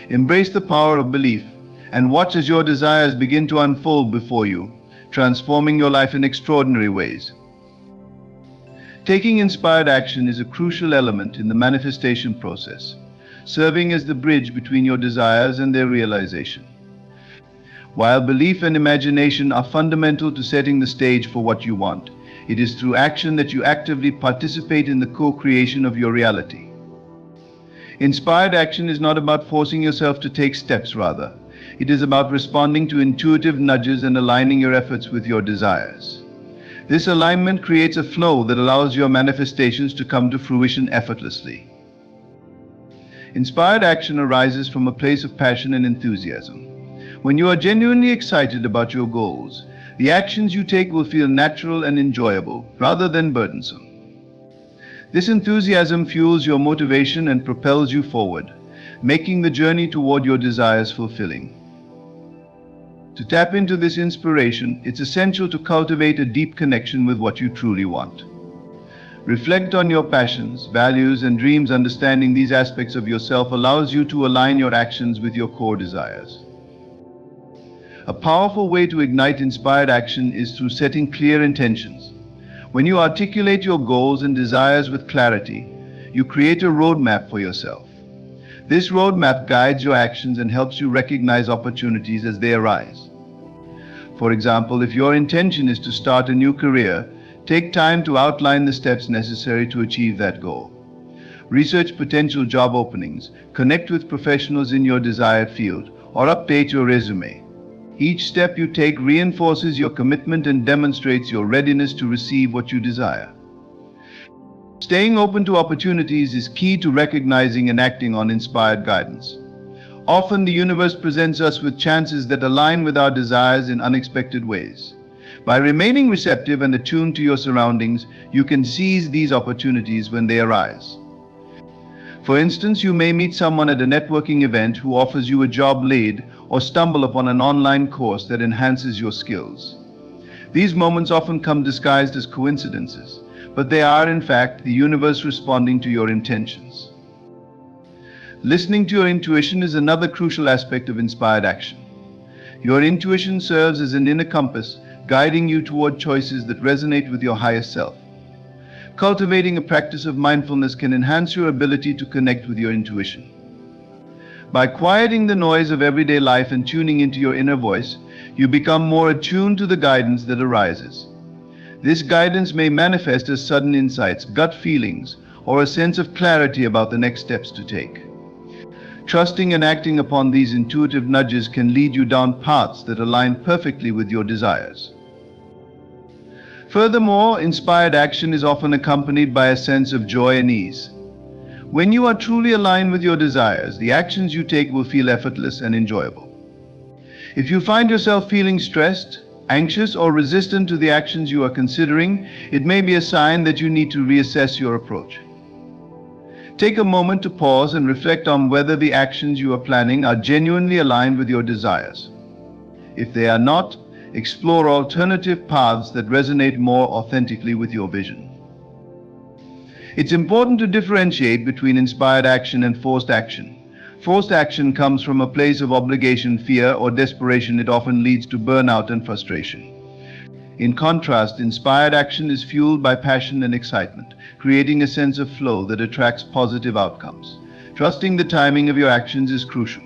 Embrace the power of belief, and watch as your desires begin to unfold before you, transforming your life in extraordinary ways. Taking inspired action is a crucial element in the manifestation process, serving as the bridge between your desires and their realization. While belief and imagination are fundamental to setting the stage for what you want, it is through action that you actively participate in the co-creation of your reality. Inspired action is not about forcing yourself to take steps, rather. It is about responding to intuitive nudges and aligning your efforts with your desires. This alignment creates a flow that allows your manifestations to come to fruition effortlessly. Inspired action arises from a place of passion and enthusiasm. When you are genuinely excited about your goals, the actions you take will feel natural and enjoyable, rather than burdensome. This enthusiasm fuels your motivation and propels you forward, making the journey toward your desires fulfilling. To tap into this inspiration, it's essential to cultivate a deep connection with what you truly want. Reflect on your passions, values, and dreams. Understanding these aspects of yourself allows you to align your actions with your core desires. A powerful way to ignite inspired action is through setting clear intentions. When you articulate your goals and desires with clarity, you create a roadmap for yourself. This roadmap guides your actions and helps you recognize opportunities as they arise. For example, if your intention is to start a new career, take time to outline the steps necessary to achieve that goal. Research potential job openings, connect with professionals in your desired field, or update your resume. Each step you take reinforces your commitment and demonstrates your readiness to receive what you desire. Staying open to opportunities is key to recognizing and acting on inspired guidance. Often the universe presents us with chances that align with our desires in unexpected ways. By remaining receptive and attuned to your surroundings, you can seize these opportunities when they arise. For instance, you may meet someone at a networking event who offers you a job lead or stumble upon an online course that enhances your skills. These moments often come disguised as coincidences, but they are in fact the universe responding to your intentions. Listening to your intuition is another crucial aspect of inspired action. Your intuition serves as an inner compass, guiding you toward choices that resonate with your highest self. Cultivating a practice of mindfulness can enhance your ability to connect with your intuition. By quieting the noise of everyday life and tuning into your inner voice, you become more attuned to the guidance that arises. This guidance may manifest as sudden insights, gut feelings, or a sense of clarity about the next steps to take. Trusting and acting upon these intuitive nudges can lead you down paths that align perfectly with your desires. Furthermore, inspired action is often accompanied by a sense of joy and ease. When you are truly aligned with your desires, the actions you take will feel effortless and enjoyable. If you find yourself feeling stressed, anxious, or resistant to the actions you are considering, it may be a sign that you need to reassess your approach. Take a moment to pause and reflect on whether the actions you are planning are genuinely aligned with your desires. If they are not, explore alternative paths that resonate more authentically with your vision. It's important to differentiate between inspired action and forced action. Forced action comes from a place of obligation, fear, or desperation. It often leads to burnout and frustration. In contrast, inspired action is fueled by passion and excitement, creating a sense of flow that attracts positive outcomes. Trusting the timing of your actions is crucial.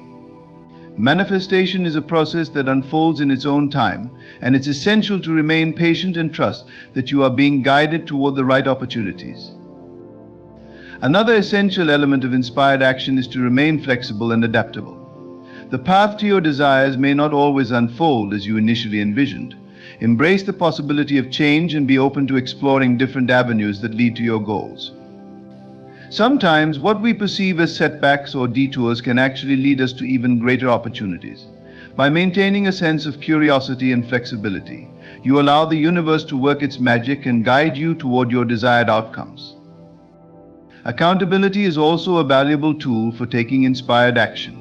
Manifestation is a process that unfolds in its own time, and it's essential to remain patient and trust that you are being guided toward the right opportunities. Another essential element of inspired action is to remain flexible and adaptable. The path to your desires may not always unfold as you initially envisioned. Embrace the possibility of change and be open to exploring different avenues that lead to your goals. Sometimes what we perceive as setbacks or detours can actually lead us to even greater opportunities. By maintaining a sense of curiosity and flexibility, you allow the universe to work its magic and guide you toward your desired outcomes. Accountability is also a valuable tool for taking inspired action.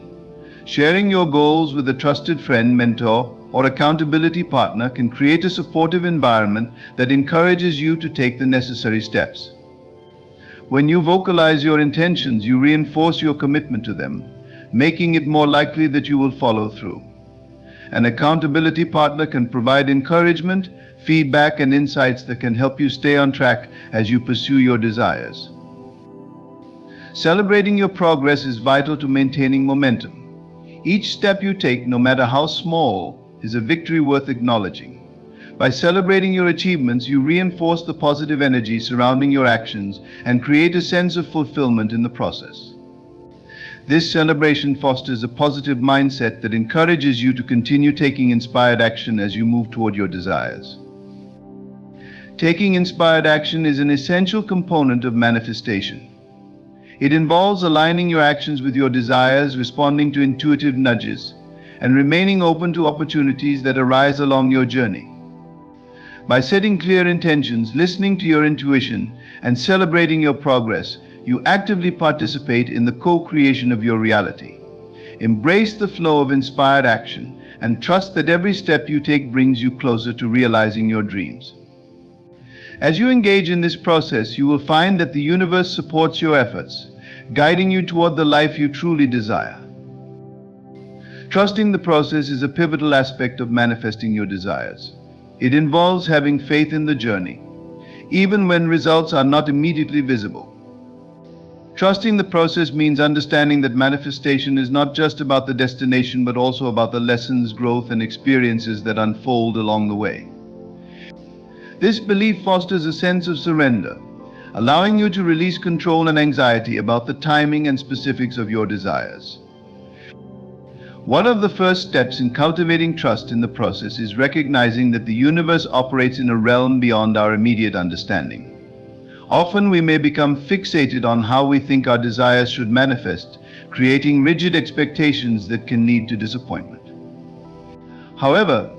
Sharing your goals with a trusted friend, mentor, or accountability partner can create a supportive environment that encourages you to take the necessary steps. When you vocalize your intentions, you reinforce your commitment to them, making it more likely that you will follow through. An accountability partner can provide encouragement, feedback, and insights that can help you stay on track as you pursue your desires. Celebrating your progress is vital to maintaining momentum. Each step you take, no matter how small, is a victory worth acknowledging. By celebrating your achievements, you reinforce the positive energy surrounding your actions and create a sense of fulfillment in the process. This celebration fosters a positive mindset that encourages you to continue taking inspired action as you move toward your desires. Taking inspired action is an essential component of manifestation. It involves aligning your actions with your desires, responding to intuitive nudges, and remaining open to opportunities that arise along your journey. By setting clear intentions, listening to your intuition, and celebrating your progress, you actively participate in the co-creation of your reality. Embrace the flow of inspired action and trust that every step you take brings you closer to realizing your dreams. As you engage in this process, you will find that the universe supports your efforts, guiding you toward the life you truly desire. Trusting the process is a pivotal aspect of manifesting your desires. It involves having faith in the journey, even when results are not immediately visible. Trusting the process means understanding that manifestation is not just about the destination, but also about the lessons, growth, and experiences that unfold along the way. This belief fosters a sense of surrender, allowing you to release control and anxiety about the timing and specifics of your desires. One of the first steps in cultivating trust in the process is recognizing that the universe operates in a realm beyond our immediate understanding. Often we may become fixated on how we think our desires should manifest, creating rigid expectations that can lead to disappointment. However,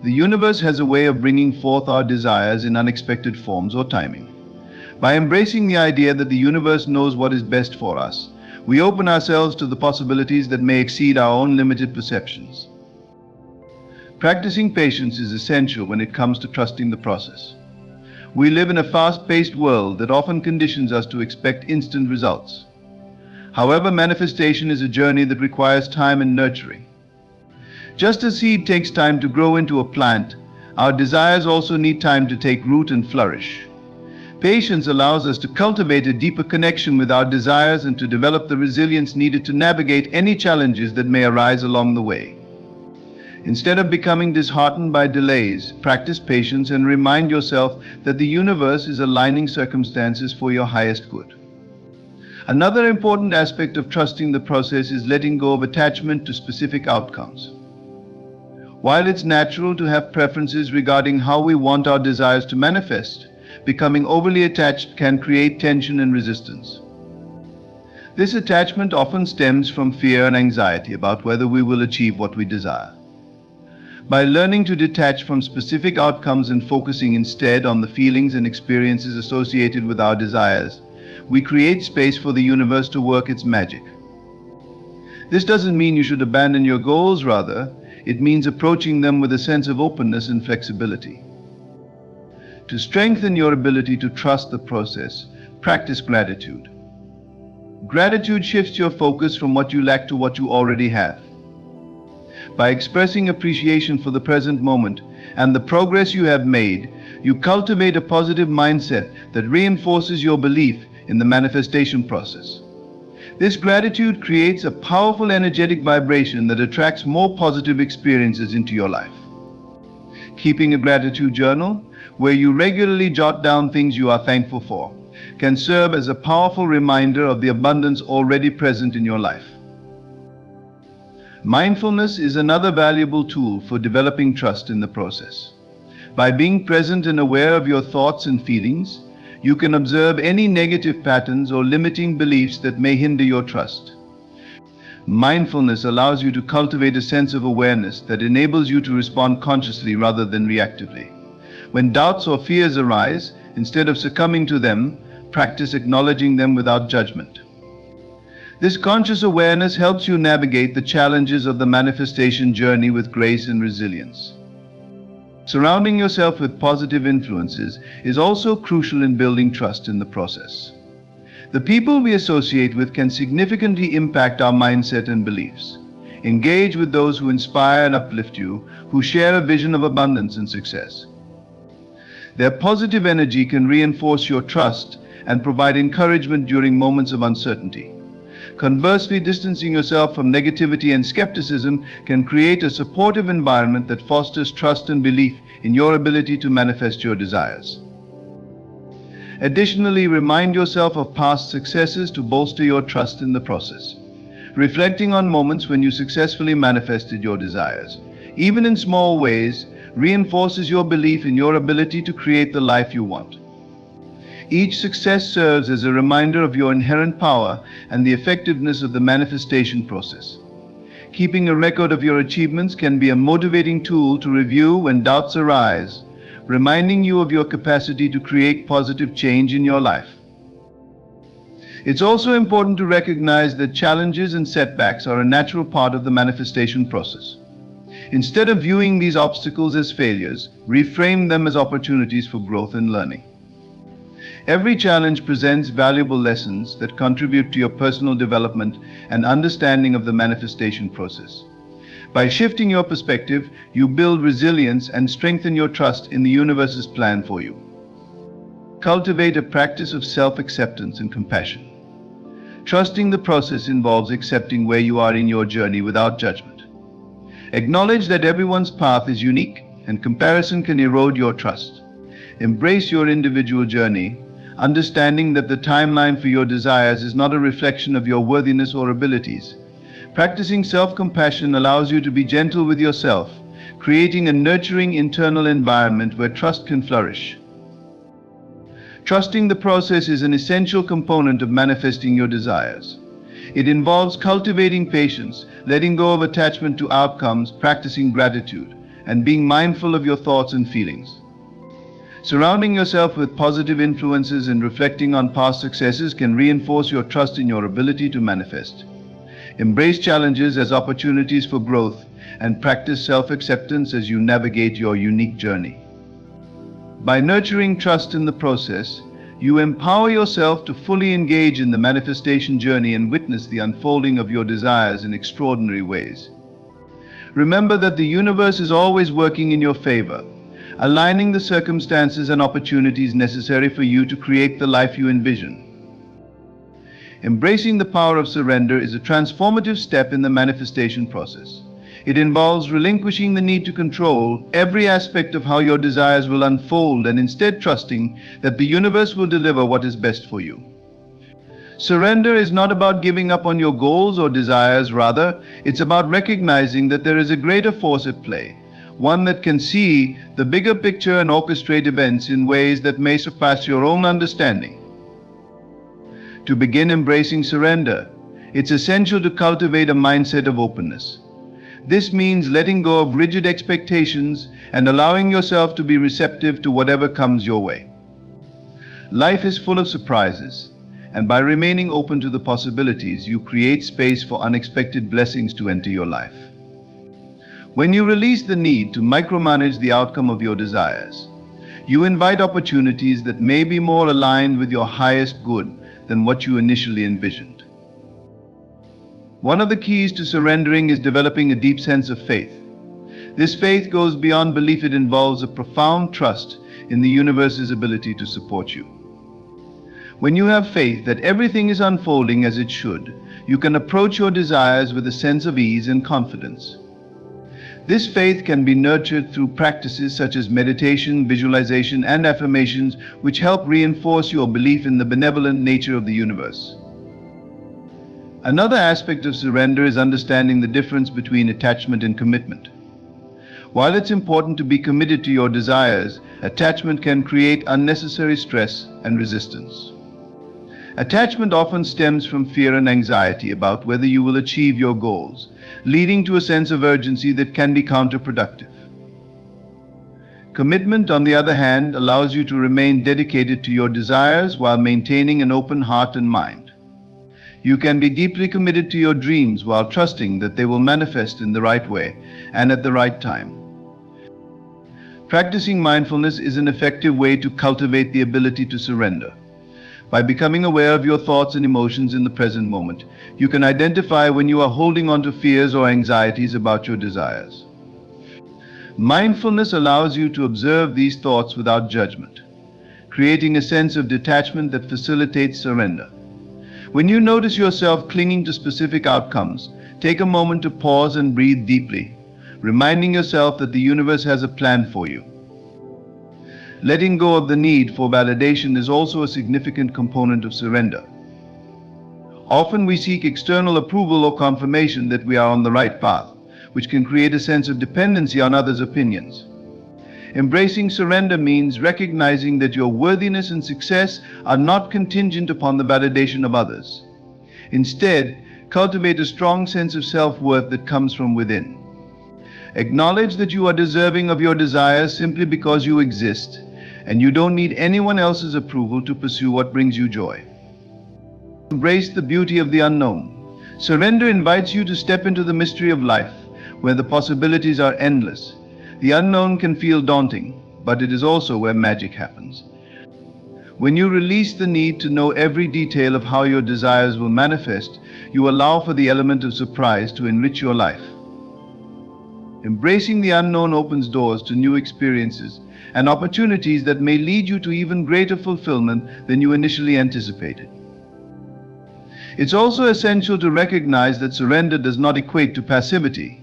The universe has a way of bringing forth our desires in unexpected forms or timing. By embracing the idea that the universe knows what is best for us, we open ourselves to the possibilities that may exceed our own limited perceptions. Practicing patience is essential when it comes to trusting the process. We live in a fast-paced world that often conditions us to expect instant results. However, manifestation is a journey that requires time and nurturing. Just as seed takes time to grow into a plant, our desires also need time to take root and flourish. Patience allows us to cultivate a deeper connection with our desires and to develop the resilience needed to navigate any challenges that may arise along the way. Instead of becoming disheartened by delays, practice patience and remind yourself that the universe is aligning circumstances for your highest good. Another important aspect of trusting the process is letting go of attachment to specific outcomes. While it's natural to have preferences regarding how we want our desires to manifest, becoming overly attached can create tension and resistance. This attachment often stems from fear and anxiety about whether we will achieve what we desire. By learning to detach from specific outcomes and focusing instead on the feelings and experiences associated with our desires, we create space for the universe to work its magic. This doesn't mean you should abandon your goals, rather, it means approaching them with a sense of openness and flexibility. To strengthen your ability to trust the process, practice gratitude. Gratitude shifts your focus from what you lack to what you already have. By expressing appreciation for the present moment and the progress you have made, you cultivate a positive mindset that reinforces your belief in the manifestation process. This gratitude creates a powerful energetic vibration that attracts more positive experiences into your life. Keeping a gratitude journal, where you regularly jot down things you are thankful for, can serve as a powerful reminder of the abundance already present in your life. Mindfulness is another valuable tool for developing trust in the process. By being present and aware of your thoughts and feelings, you can observe any negative patterns or limiting beliefs that may hinder your trust. Mindfulness allows you to cultivate a sense of awareness that enables you to respond consciously rather than reactively. When doubts or fears arise, instead of succumbing to them, practice acknowledging them without judgment. This conscious awareness helps you navigate the challenges of the manifestation journey with grace and resilience. Surrounding yourself with positive influences is also crucial in building trust in the process. The people we associate with can significantly impact our mindset and beliefs. Engage with those who inspire and uplift you, who share a vision of abundance and success. Their positive energy can reinforce your trust and provide encouragement during moments of uncertainty. Conversely, distancing yourself from negativity and skepticism can create a supportive environment that fosters trust and belief in your ability to manifest your desires. Additionally, remind yourself of past successes to bolster your trust in the process. Reflecting on moments when you successfully manifested your desires, even in small ways, reinforces your belief in your ability to create the life you want. Each success serves as a reminder of your inherent power and the effectiveness of the manifestation process. Keeping a record of your achievements can be a motivating tool to review when doubts arise, reminding you of your capacity to create positive change in your life. It's also important to recognize that challenges and setbacks are a natural part of the manifestation process. Instead of viewing these obstacles as failures, reframe them as opportunities for growth and learning. Every challenge presents valuable lessons that contribute to your personal development and understanding of the manifestation process. By shifting your perspective, you build resilience and strengthen your trust in the universe's plan for you. Cultivate a practice of self-acceptance and compassion. Trusting the process involves accepting where you are in your journey without judgment. Acknowledge that everyone's path is unique and comparison can erode your trust. Embrace your individual journey, understanding that the timeline for your desires is not a reflection of your worthiness or abilities. Practicing self-compassion allows you to be gentle with yourself, creating a nurturing internal environment where trust can flourish. Trusting the process is an essential component of manifesting your desires. It involves cultivating patience, letting go of attachment to outcomes, practicing gratitude, and being mindful of your thoughts and feelings. Surrounding yourself with positive influences and reflecting on past successes can reinforce your trust in your ability to manifest. Embrace challenges as opportunities for growth and practice self-acceptance as you navigate your unique journey. By nurturing trust in the process, you empower yourself to fully engage in the manifestation journey and witness the unfolding of your desires in extraordinary ways. Remember that the universe is always working in your favor, aligning the circumstances and opportunities necessary for you to create the life you envision. Embracing the power of surrender is a transformative step in the manifestation process. It involves relinquishing the need to control every aspect of how your desires will unfold and instead trusting that the universe will deliver what is best for you. Surrender is not about giving up on your goals or desires, rather, it's about recognizing that there is a greater force at play, one that can see the bigger picture and orchestrate events in ways that may surpass your own understanding. To begin embracing surrender, it's essential to cultivate a mindset of openness. This means letting go of rigid expectations and allowing yourself to be receptive to whatever comes your way. Life is full of surprises, and by remaining open to the possibilities, you create space for unexpected blessings to enter your life. When you release the need to micromanage the outcome of your desires, you invite opportunities that may be more aligned with your highest good than what you initially envisioned. One of the keys to surrendering is developing a deep sense of faith. This faith goes beyond belief. It involves a profound trust in the universe's ability to support you. When you have faith that everything is unfolding as it should, you can approach your desires with a sense of ease and confidence. This faith can be nurtured through practices such as meditation, visualization, and affirmations, which help reinforce your belief in the benevolent nature of the universe. Another aspect of surrender is understanding the difference between attachment and commitment. While it's important to be committed to your desires, attachment can create unnecessary stress and resistance. Attachment often stems from fear and anxiety about whether you will achieve your goals, leading to a sense of urgency that can be counterproductive. Commitment, on the other hand, allows you to remain dedicated to your desires while maintaining an open heart and mind. You can be deeply committed to your dreams while trusting that they will manifest in the right way and at the right time. Practicing mindfulness is an effective way to cultivate the ability to surrender. By becoming aware of your thoughts and emotions in the present moment, you can identify when you are holding on to fears or anxieties about your desires. Mindfulness allows you to observe these thoughts without judgment, creating a sense of detachment that facilitates surrender. When you notice yourself clinging to specific outcomes, take a moment to pause and breathe deeply, reminding yourself that the universe has a plan for you. Letting go of the need for validation is also a significant component of surrender. Often we seek external approval or confirmation that we are on the right path, which can create a sense of dependency on others' opinions. Embracing surrender means recognizing that your worthiness and success are not contingent upon the validation of others. Instead, cultivate a strong sense of self-worth that comes from within. Acknowledge that you are deserving of your desires simply because you exist, and you don't need anyone else's approval to pursue what brings you joy. Embrace the beauty of the unknown. Surrender invites you to step into the mystery of life, where the possibilities are endless. The unknown can feel daunting, but it is also where magic happens. When you release the need to know every detail of how your desires will manifest, you allow for the element of surprise to enrich your life. Embracing the unknown opens doors to new experiences and opportunities that may lead you to even greater fulfillment than you initially anticipated. It's also essential to recognize that surrender does not equate to passivity.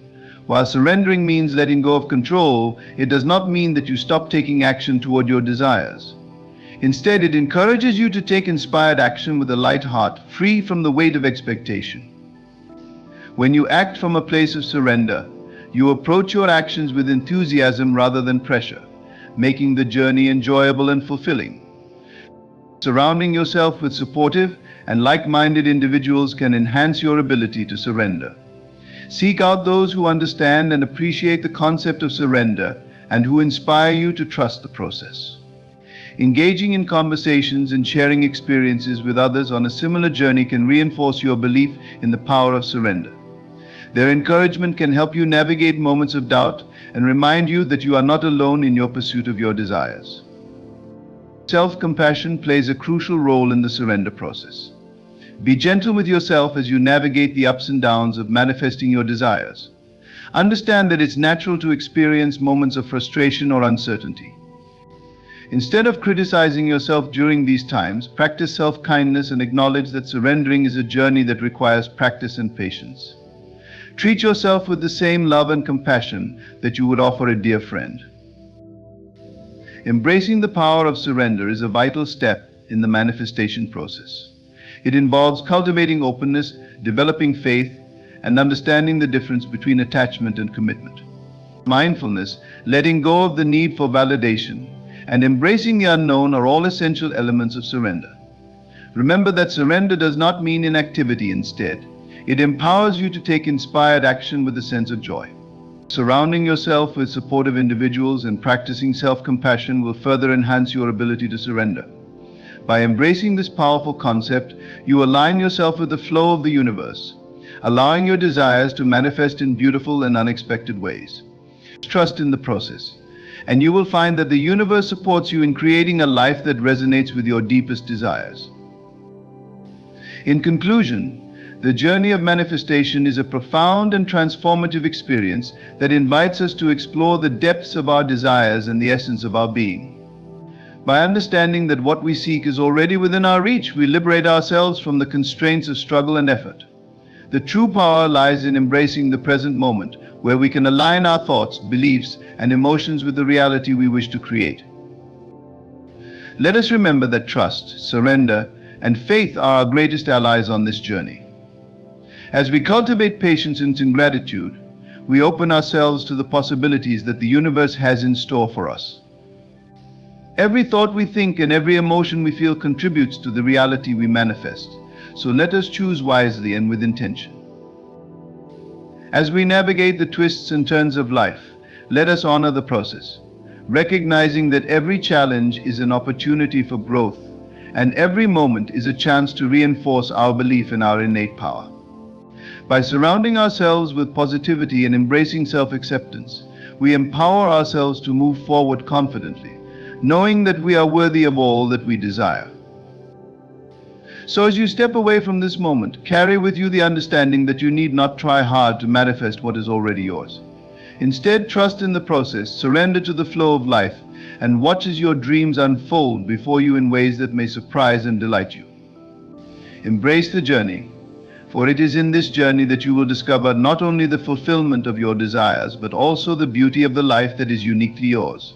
While surrendering means letting go of control, it does not mean that you stop taking action toward your desires. Instead, it encourages you to take inspired action with a light heart, free from the weight of expectation. When you act from a place of surrender, you approach your actions with enthusiasm rather than pressure, making the journey enjoyable and fulfilling. Surrounding yourself with supportive and like-minded individuals can enhance your ability to surrender. Seek out those who understand and appreciate the concept of surrender and who inspire you to trust the process. Engaging in conversations and sharing experiences with others on a similar journey can reinforce your belief in the power of surrender. Their encouragement can help you navigate moments of doubt and remind you that you are not alone in your pursuit of your desires. Self-compassion plays a crucial role in the surrender process. Be gentle with yourself as you navigate the ups and downs of manifesting your desires. Understand that it's natural to experience moments of frustration or uncertainty. Instead of criticizing yourself during these times, practice self-kindness and acknowledge that surrendering is a journey that requires practice and patience. Treat yourself with the same love and compassion that you would offer a dear friend. Embracing the power of surrender is a vital step in the manifestation process. It involves cultivating openness, developing faith, and understanding the difference between attachment and commitment. Mindfulness, letting go of the need for validation, and embracing the unknown are all essential elements of surrender. Remember that surrender does not mean inactivity. Instead, it empowers you to take inspired action with a sense of joy. Surrounding yourself with supportive individuals and practicing self-compassion will further enhance your ability to surrender. By embracing this powerful concept, you align yourself with the flow of the universe, allowing your desires to manifest in beautiful and unexpected ways. Trust in the process, and you will find that the universe supports you in creating a life that resonates with your deepest desires. In conclusion, the journey of manifestation is a profound and transformative experience that invites us to explore the depths of our desires and the essence of our being. By understanding that what we seek is already within our reach, we liberate ourselves from the constraints of struggle and effort. The true power lies in embracing the present moment, where we can align our thoughts, beliefs, and emotions with the reality we wish to create. Let us remember that trust, surrender, and faith are our greatest allies on this journey. As we cultivate patience and gratitude, we open ourselves to the possibilities that the universe has in store for us. Every thought we think and every emotion we feel contributes to the reality we manifest, so let us choose wisely and with intention. As we navigate the twists and turns of life, let us honor the process, recognizing that every challenge is an opportunity for growth, and every moment is a chance to reinforce our belief in our innate power. By surrounding ourselves with positivity and embracing self-acceptance, we empower ourselves to move forward confidently, knowing that we are worthy of all that we desire. So as you step away from this moment, carry with you the understanding that you need not try hard to manifest what is already yours. Instead, trust in the process, surrender to the flow of life, and watch as your dreams unfold before you in ways that may surprise and delight you. Embrace the journey, for it is in this journey that you will discover not only the fulfillment of your desires, but also the beauty of the life that is uniquely yours.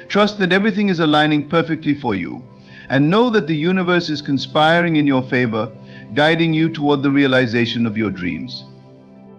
Trust that everything is aligning perfectly for you, and know that the universe is conspiring in your favor, guiding you toward the realization of your dreams.